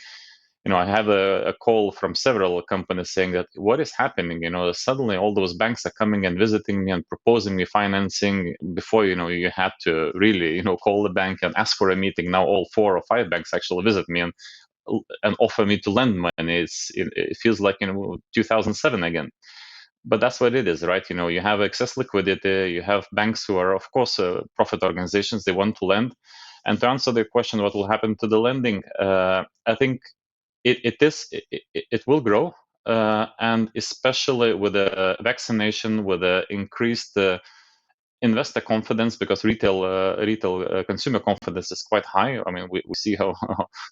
I have a call from several companies saying that what is happening? Suddenly all those banks are coming and visiting me and proposing me financing. Before, you had to really, call the bank and ask for a meeting. Now all 4 or 5 banks actually visit me and offer me to lend money. It feels like 2007 again. But that's what it is, right? You have excess liquidity. You have banks who are, of course, profit organizations. They want to lend. And to answer the question, what will happen to the lending? I think it will grow, and especially with the vaccination, with the increased investor confidence, because retail consumer confidence is quite high. I mean, we see how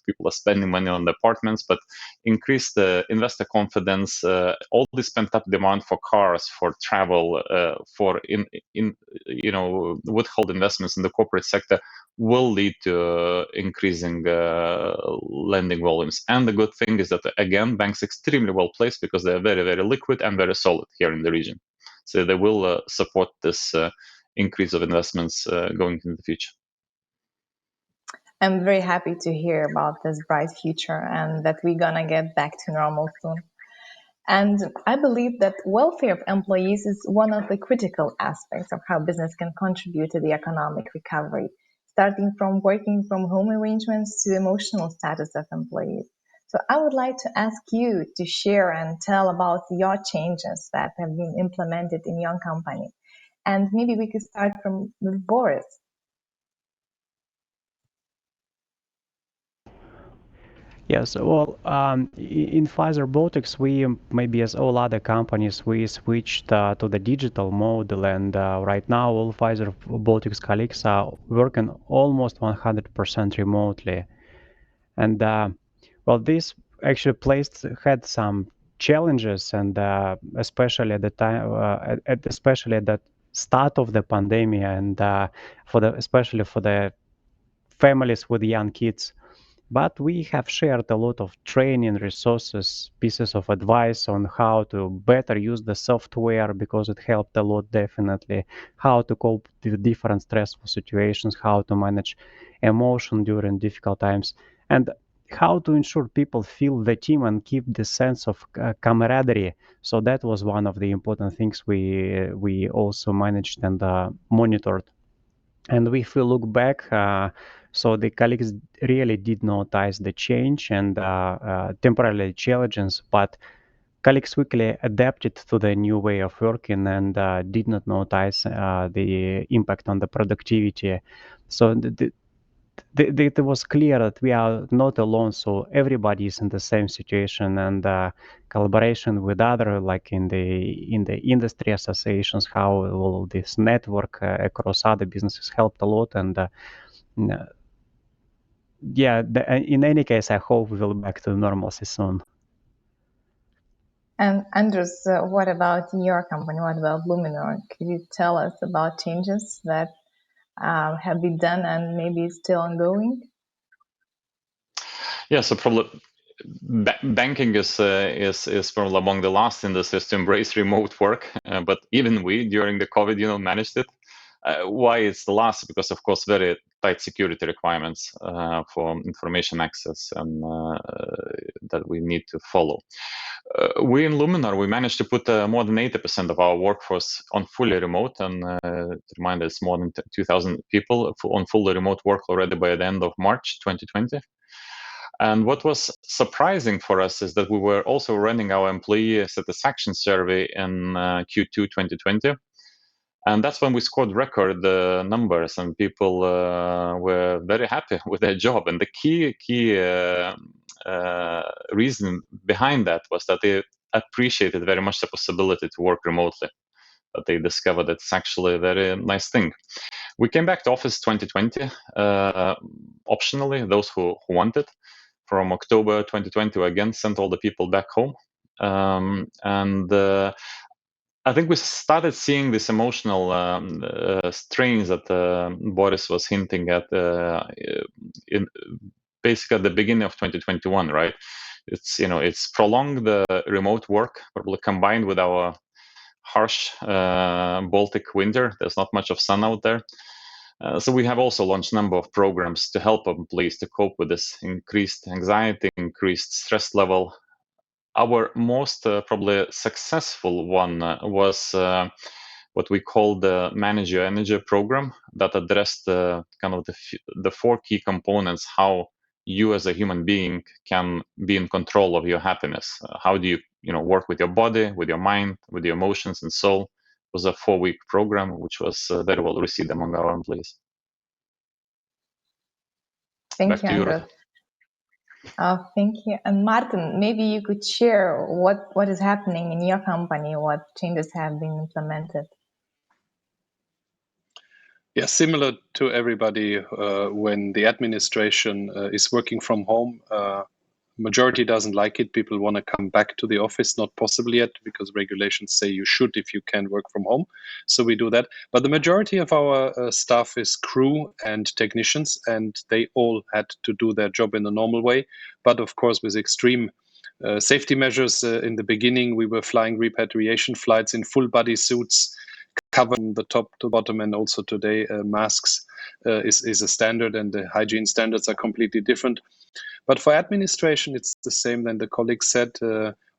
people are spending money on the apartments, but increased investor confidence, all this pent up demand for cars, for travel, for withhold investments in the corporate sector will lead to increasing lending volumes. And the good thing is that, again, banks extremely well placed because they are very, very liquid and very solid here in the region. So they will support this increase of investments going into the future. I'm very happy to hear about this bright future and that we're gonna get back to normal soon. And I believe that welfare of employees is one of the critical aspects of how business can contribute to the economic recovery, starting from working from home arrangements to emotional status of employees. So I would like to ask you to share and tell about your changes that have been implemented in your company. And maybe we could start with Boris. Yes, well, in Pfizer Baltics, we maybe as all other companies, we switched to the digital model, and right now all Pfizer Baltics colleagues are working almost 100% remotely. And well, this actually had some challenges, and especially at the time, especially at the start of the pandemic, and especially for the families with young kids. But we have shared a lot of training resources, pieces of advice on how to better use the software, because it helped a lot, definitely, how to cope with different stressful situations, how to manage emotion during difficult times, and how to ensure people feel the team and keep the sense of camaraderie. So that was one of the important things we also managed and monitored. And if we look back, so the colleagues really did notice the change and temporarily challenges, but colleagues quickly adapted to the new way of working and did not notice the impact on the productivity. So it was clear that we are not alone, so everybody is in the same situation, and collaboration with other, like in the industry associations, how all this network across other businesses helped a lot. And yeah, in any case, I hope we will be back to normalcy soon. And Andres, what about your company? What about Luminor? Could you tell us about changes that have been done and maybe still ongoing? Yeah, so probably banking is probably among the last industries to embrace remote work, but even we during the COVID, managed it. Why it's the last? Because of course very tight security requirements for information access and that we need to follow. We in Luminar, we managed to put more than 80% of our workforce on fully remote, and to remind us, more than 2,000 people on fully remote work already by the end of March 2020. And what was surprising for us is that we were also running our employee satisfaction survey in Q2 2020. And that's when we scored record numbers, and people were very happy with their job. And the key reason behind that was that they appreciated very much the possibility to work remotely, that they discovered it's actually a very nice thing. We came back to office 2020, optionally, those who wanted. From October 2020, we again sent all the people back home. I think we started seeing this emotional strains that Boris was hinting at in basically at the beginning of 2021, right? It's prolonged the remote work, probably combined with our harsh Baltic winter. There's not much of sun out there. So we have also launched a number of programs to help employees to cope with this increased anxiety, increased stress level. Our most probably successful one was what we call the Manage Your Energy program, that addressed the four key components: how you as a human being can be in control of your happiness. How do you work with your body, with your mind, with your emotions and soul. It was a 4-week program, which was very well received among our employees. Thank you, Andrew. Thank you. And Martin, maybe you could share what is happening in your company, what changes have been implemented. Yeah, similar to everybody, when the administration is working from home, majority doesn't like it. People want to come back to the office, not possible yet, because regulations say you should if you can work from home. So we do that. But the majority of our staff is crew and technicians, and they all had to do their job in the normal way. But of course, with extreme safety measures. In the beginning, we were flying repatriation flights in full body suits, covered from the top to bottom, and also today masks is a standard, and the hygiene standards are completely different. But for administration, it's the same. Then the colleagues said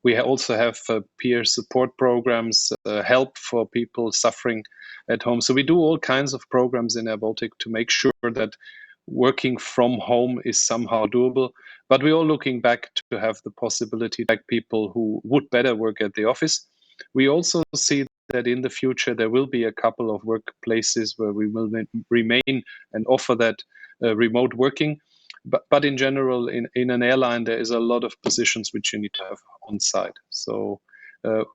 we also have peer support programs, help for people suffering at home. So we do all kinds of programs in Air Baltic to make sure that working from home is somehow doable. But we're all looking back to have the possibility, like people who would better work at the office. We also see that in the future there will be a couple of workplaces where we will remain and offer that remote working. But in general, in an airline, there is a lot of positions which you need to have on site. So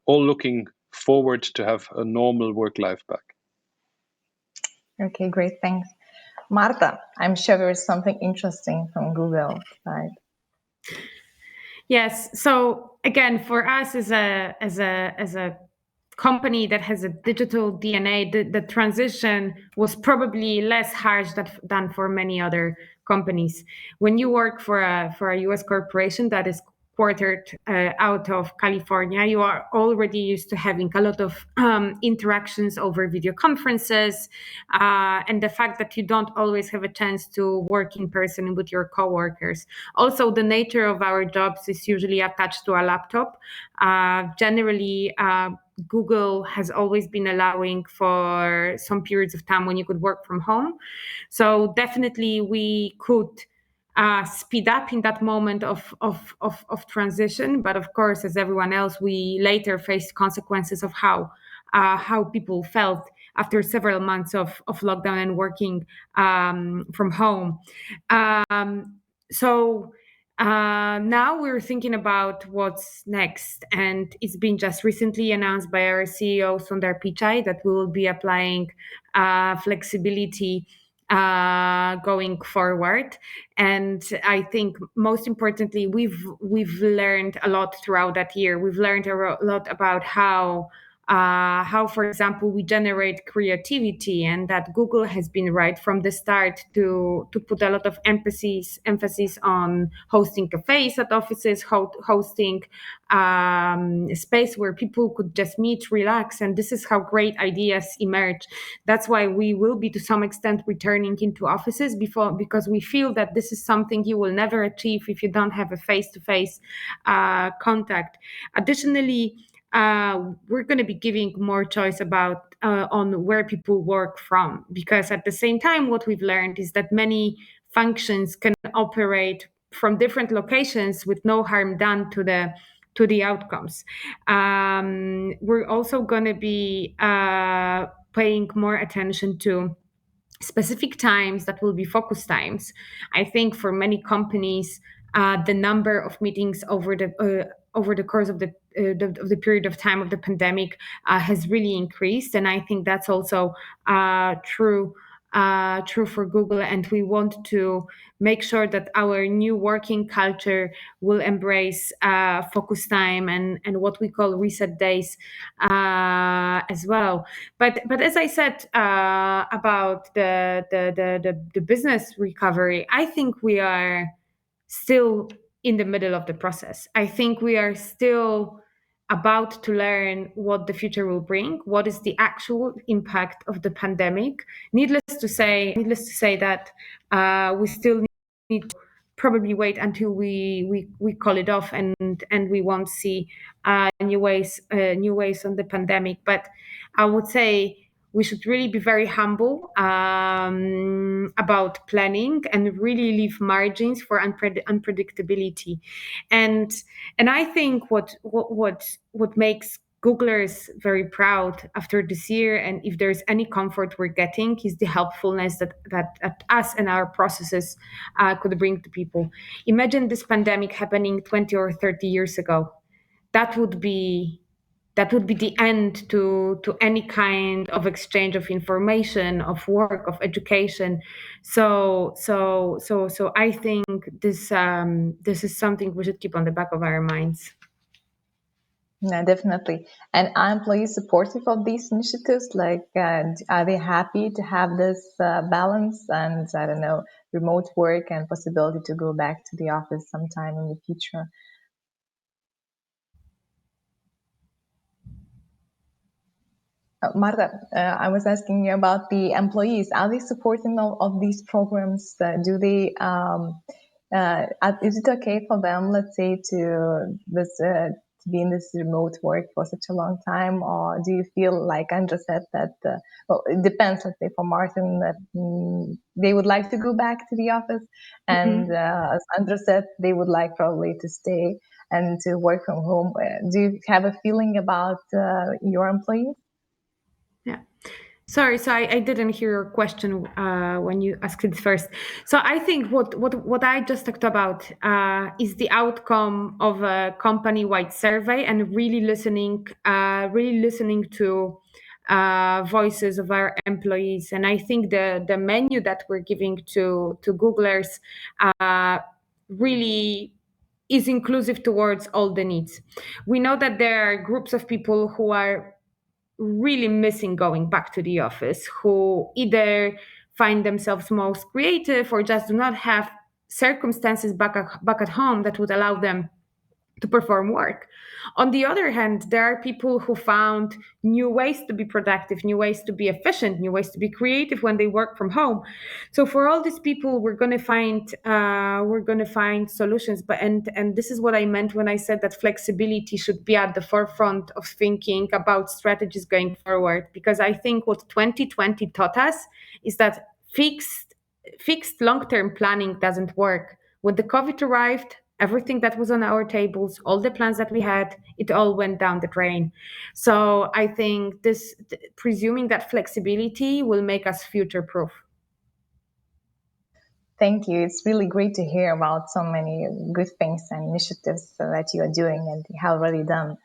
all looking forward to have a normal work life back. Okay, great, thanks. Marta, I'm sure there is something interesting from Google side. Yes. So again, for us as a company that has a digital DNA, the transition was probably less harsh than for many other companies. When you work for a US corporation that is quartered out of California, you are already used to having a lot of interactions over video conferences, and the fact that you don't always have a chance to work in person with your coworkers. Also, the nature of our jobs is usually attached to a laptop. Generally, Google has always been allowing for some periods of time when you could work from home. So definitely we could speed up in that moment of transition. But of course, as everyone else, we later faced consequences of how people felt after several months of lockdown and working from home. Now we're thinking about what's next, and it's been just recently announced by our CEO Sundar Pichai that we will be applying flexibility going forward. And I think most importantly, we've learned a lot throughout that year. We've learned a lot about how, for example, we generate creativity, and that Google has been right from the start to put a lot of emphasis on hosting cafes at offices, hosting space where people could just meet, relax, and this is how great ideas emerge. That's why we will be to some extent returning into offices because we feel that this is something you will never achieve if you don't have a face-to-face contact. Additionally, we're going to be giving more choice about on where people work from, because at the same time, what we've learned is that many functions can operate from different locations with no harm done to the outcomes. We're also going to be paying more attention to specific times that will be focus times. I think for many companies, the number of meetings over the course of the period of time of the pandemic has really increased, and I think that's also true for Google, and we want to make sure that our new working culture will embrace focus time and what we call reset days as well. But as I said about the business recovery, I think we are still in the middle of the process. I think we are still about to learn what the future will bring, what is the actual impact of the pandemic. Needless to say that we still need to probably wait until we call it off and we won't see new ways on the pandemic. But I would say we should really be very humble about planning and really leave margins for unpredictability. And I think what makes Googlers very proud after this year, and if there's any comfort we're getting, is the helpfulness that us and our processes could bring to people. Imagine this pandemic happening 20 or 30 years ago. That would be the end to any kind of exchange of information, of work, of education. So I think this is something we should keep on the back of our minds. Yeah, definitely. And are employees supportive of these initiatives? Like, are they happy to have this balance and, I don't know, remote work and possibility to go back to the office sometime in the future? Marta, I was asking you about the employees. Are they supporting of these programs? Do they? Is it okay for them, let's say, to be in this remote work for such a long time, or do you feel like Andra said that? Well, it depends. Let's say for Martin, that they would like to go back to the office, and as Andra said, they would like probably to stay and to work from home. Do you have a feeling about your employees? Yeah. Sorry, so I didn't hear your question when you asked it first. So I think what I just talked about is the outcome of a company-wide survey and really listening to voices of our employees. And I think the menu that we're giving to Googlers really is inclusive towards all the needs. We know that there are groups of people who are really missing going back to the office, who either find themselves most creative or just do not have circumstances back at home that would allow them to perform work. On the other hand, there are people who found new ways to be productive, new ways to be efficient, new ways to be creative when they work from home. So for all these people, we're going to find solutions. But and this is what I meant when I said that flexibility should be at the forefront of thinking about strategies going forward. Because I think what 2020 taught us is that fixed long-term planning doesn't work. When the COVID arrived, everything that was on our tables, all the plans that we had, it all went down the drain. So I think presuming that flexibility will make us future-proof. Thank you. It's really great to hear about so many good things and initiatives that you are doing and have already done.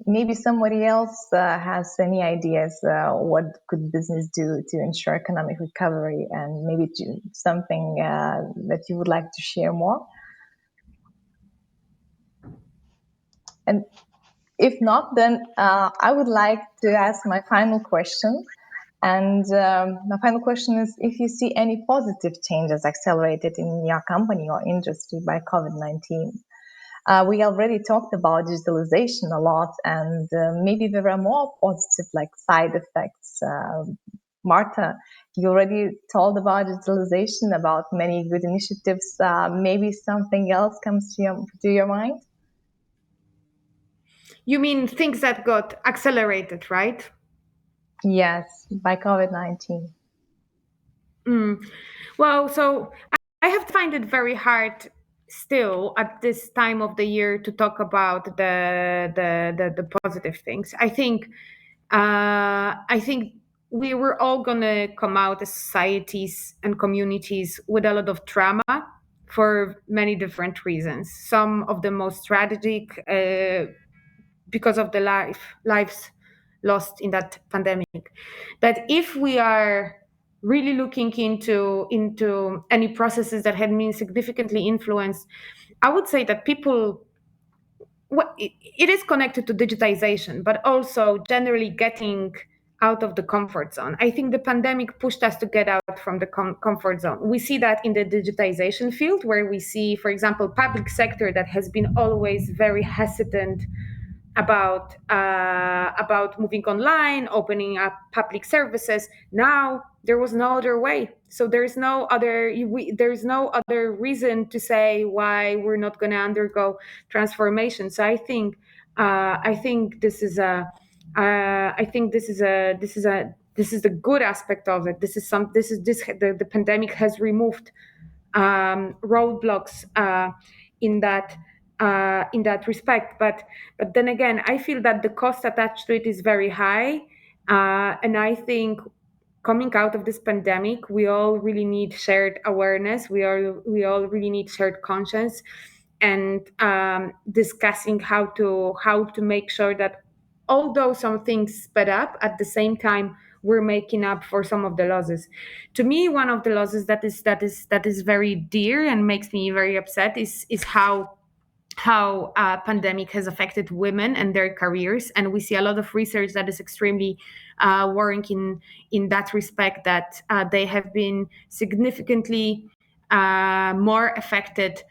Maybe somebody else has any ideas what could business do to ensure economic recovery, and maybe something that you would like to share more. And if not, then I would like to ask my final question. And my final question is, if you see any positive changes accelerated in your company or industry by COVID-19. We already talked about digitalization a lot, and maybe there are more positive like side effects. Marta, you already told about digitalization, about many good initiatives. Maybe something else comes to your mind? You mean things that got accelerated, right? Yes, by COVID-19. Well, so I have to find it very hard still at this time of the year to talk about the positive things. I think we were all gonna come out as societies and communities with a lot of trauma for many different reasons. Some of the most tragic because of the lives lost in that pandemic. But if we are really looking into any processes that had been significantly influenced, I would say that people, it is connected to digitization, but also generally getting out of the comfort zone. I think the pandemic pushed us to get out from the comfort zone. We see that in the digitization field, where we see, for example, public sector that has been always very hesitant about moving online, opening up public services. Now there was no other way. So there is no other reason to say why we're not going to undergo transformation. So I think this is the good aspect of it. The pandemic has removed roadblocks in that respect. But then again, I feel that the cost attached to it is very high, and I think coming out of this pandemic, we all really need shared awareness. We all really need shared conscience, and discussing how to make sure that although some things sped up, at the same time we're making up for some of the losses. To me, one of the losses that is very dear and makes me very upset is how pandemic has affected women and their careers, and we see a lot of research that is extremely worrying in that respect, that they have been significantly more affected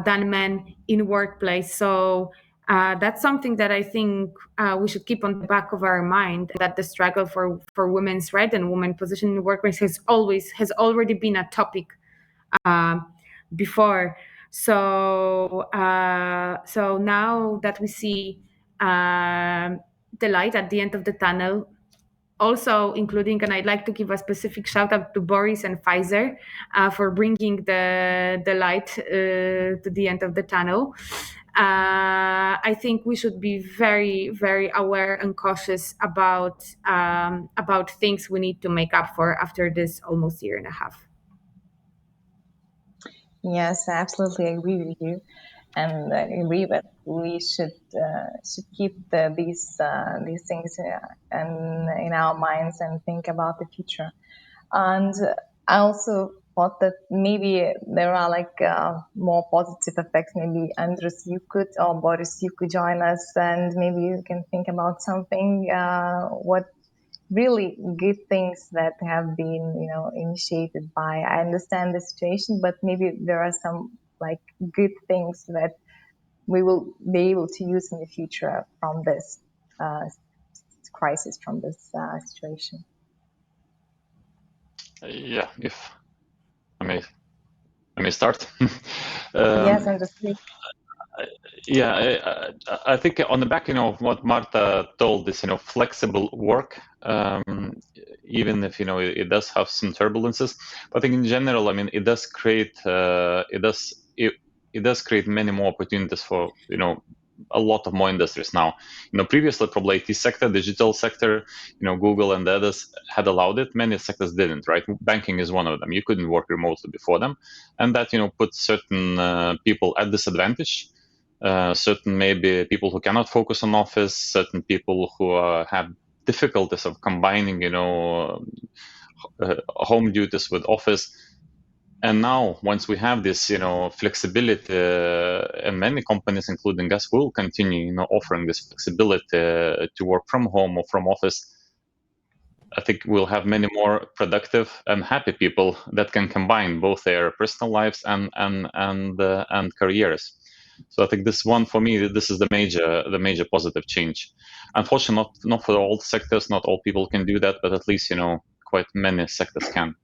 than men in workplace. So that's something that I think we should keep on the back of our mind, that the struggle for women's rights and women's position in the workplace has already been a topic before. So now that we see the light at the end of the tunnel, also including, and I'd like to give a specific shout out to Boris and Pfizer for bringing the light to the end of the tunnel. I think we should be very, very aware and cautious about things we need to make up for after this almost year and a half. Yes, I absolutely agree with you, and I agree that we should keep these things in our minds and think about the future. And I also thought that maybe there are more positive effects. Maybe Andres, you could, or Boris, you could join us, and maybe you can think about something. What really good things that have been, initiated by. I understand the situation, but maybe there are some good things that we will be able to use in the future from this crisis, from this situation. Yeah, if I may start. Yes, Andres. Yeah, I think on the back, of what Marta told, this, flexible work, even if, it does have some turbulences, but I think in general, it does create, it does create many more opportunities for, a lot of more industries now. Previously, probably IT sector, digital sector, Google and the others had allowed it. Many sectors didn't, right? Banking is one of them. You couldn't work remotely before them. And that, put certain people at disadvantage. Certain maybe people who cannot focus on office, certain people who have difficulties of combining, home duties with office. And now, once we have this, flexibility, and many companies, including us, will continue, offering this flexibility to work from home or from office. I think we'll have many more productive and happy people that can combine both their personal lives and careers. So I think this one, for me, this is the major positive change. Unfortunately, not for all sectors, not all people can do that, but at least quite many sectors can.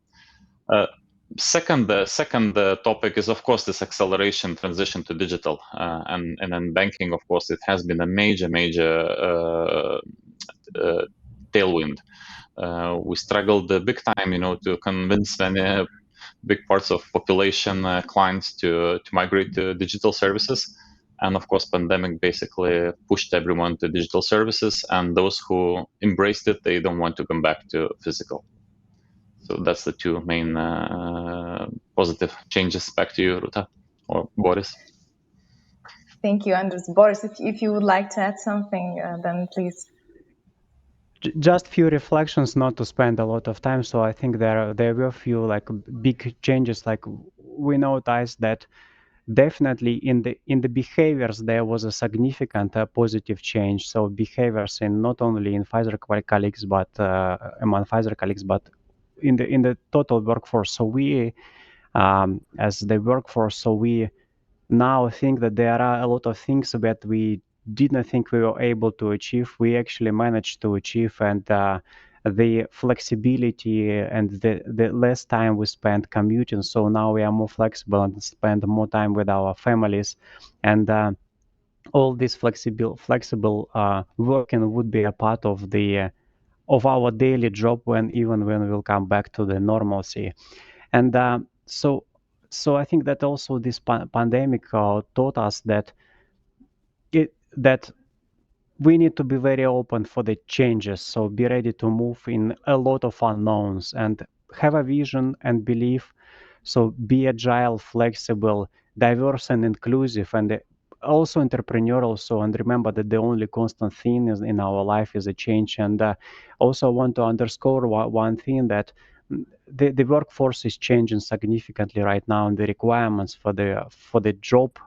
Second topic is, of course, this acceleration transition to digital, and then banking. Of course, it has been a major tailwind. We struggled big time, to convince big parts of population clients to migrate to digital services. And of course, pandemic basically pushed everyone to digital services, and those who embraced it, they don't want to come back to physical. So that's the two main positive changes. Back to you, Ruta or Boris. Thank you, Andres. Boris, if you would like to add something, then please. Just few reflections, not to spend a lot of time. So I think there were a few like big changes. Like we noticed that definitely in the behaviors there was a significant positive change. So behaviors in not only in Pfizer colleagues, but among Pfizer colleagues, but in the total workforce. So we, as the workforce, so we now think that there are a lot of things that we didn't think we were able to achieve. We actually managed to achieve, and the flexibility and the less time we spend commuting. So now we are more flexible and spend more time with our families, and all this flexible working would be a part of the of our daily job even when we'll come back to the normalcy. And so I think that also this pandemic taught us that that we need to be very open for the changes. So be ready to move in a lot of unknowns and have a vision and belief. So be agile, flexible, diverse, and inclusive, and also entrepreneurial. So, and remember that the only constant thing in our life is a change. And also want to underscore one thing, that the workforce is changing significantly right now, and the requirements for the job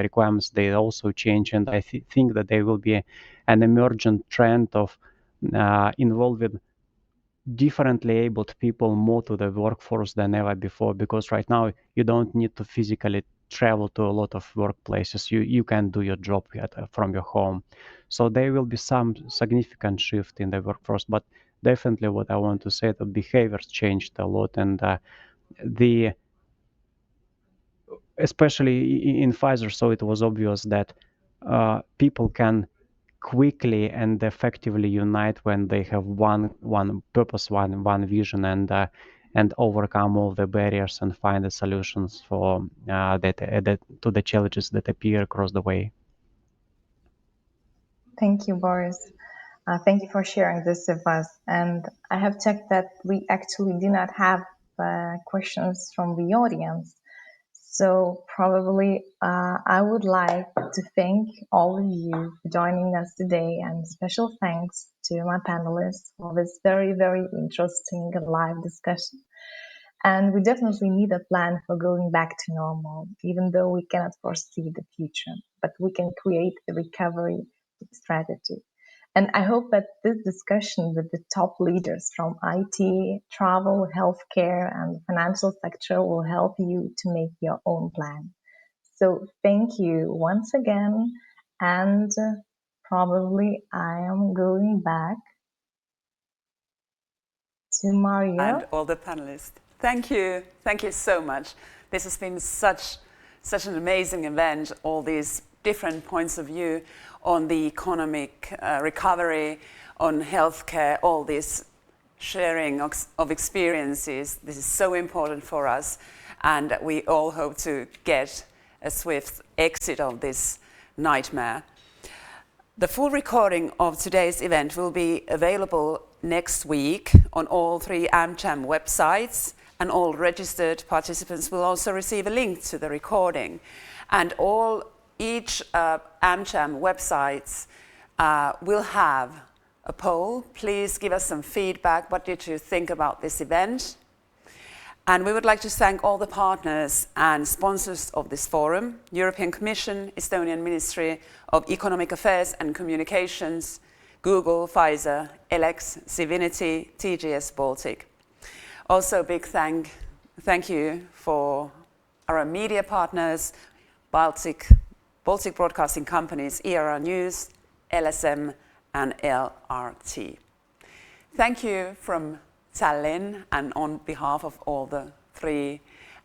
requirements, they also change. And I think that there will be an emergent trend of involving differently abled people more to the workforce than ever before, because right now you don't need to physically travel to a lot of workplaces. You can do your job from your home. So there will be some significant shift in the workforce, but definitely what I want to say, the behaviors changed a lot, and especially in Pfizer, so it was obvious that people can quickly and effectively unite when they have one purpose, one vision, and overcome all the barriers and find the solutions for that to the challenges that appear across the way. Thank you, Boris. Thank you for sharing this with us. And I have checked that we actually do not have questions from the audience. So probably I would like to thank all of you for joining us today, and special thanks to my panelists for this very, very interesting and live discussion. And we definitely need a plan for going back to normal, even though we cannot foresee the future, but we can create a recovery strategy. And I hope that this discussion with the top leaders from IT, travel, healthcare, and financial sector will help you to make your own plan. So thank you once again. And probably I am going back to Mario. And all the panelists. Thank you. Thank you so much. This has been such an amazing event, all these different points of view on the economic recovery, on healthcare, all this sharing of experiences. This is so important for us, and we all hope to get a swift exit of this nightmare. The full recording of today's event will be available next week on all 3 Amcham websites, and all registered participants will also receive a link to the recording. And each Amcham websites will have a poll. Please give us some feedback. What did you think about this event? And we would like to thank all the partners and sponsors of this forum: European Commission, Estonian Ministry of Economic Affairs and Communications, Google, Pfizer, Elex, Civinity, TGS Baltic. Also, a big thank you for our media partners, Baltic Broadcasting Companies, ERR News, LSM, and LRT. Thank you from Tallinn, and on behalf of all the 3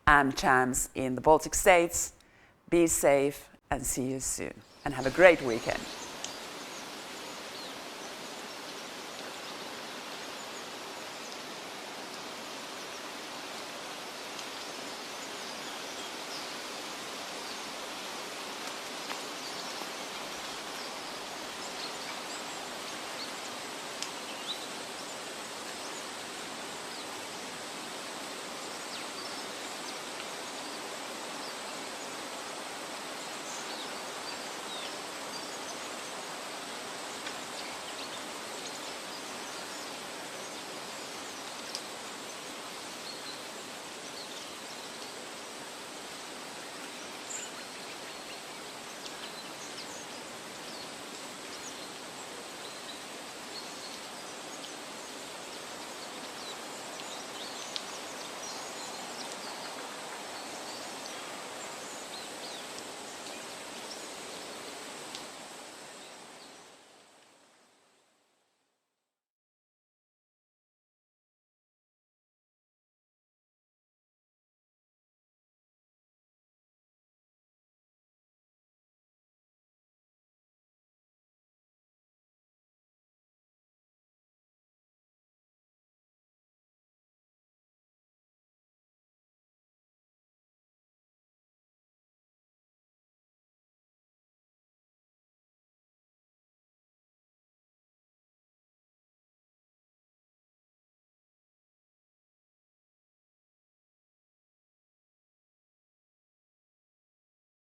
Amchams in the Baltic states. Be safe and see you soon. And have a great weekend.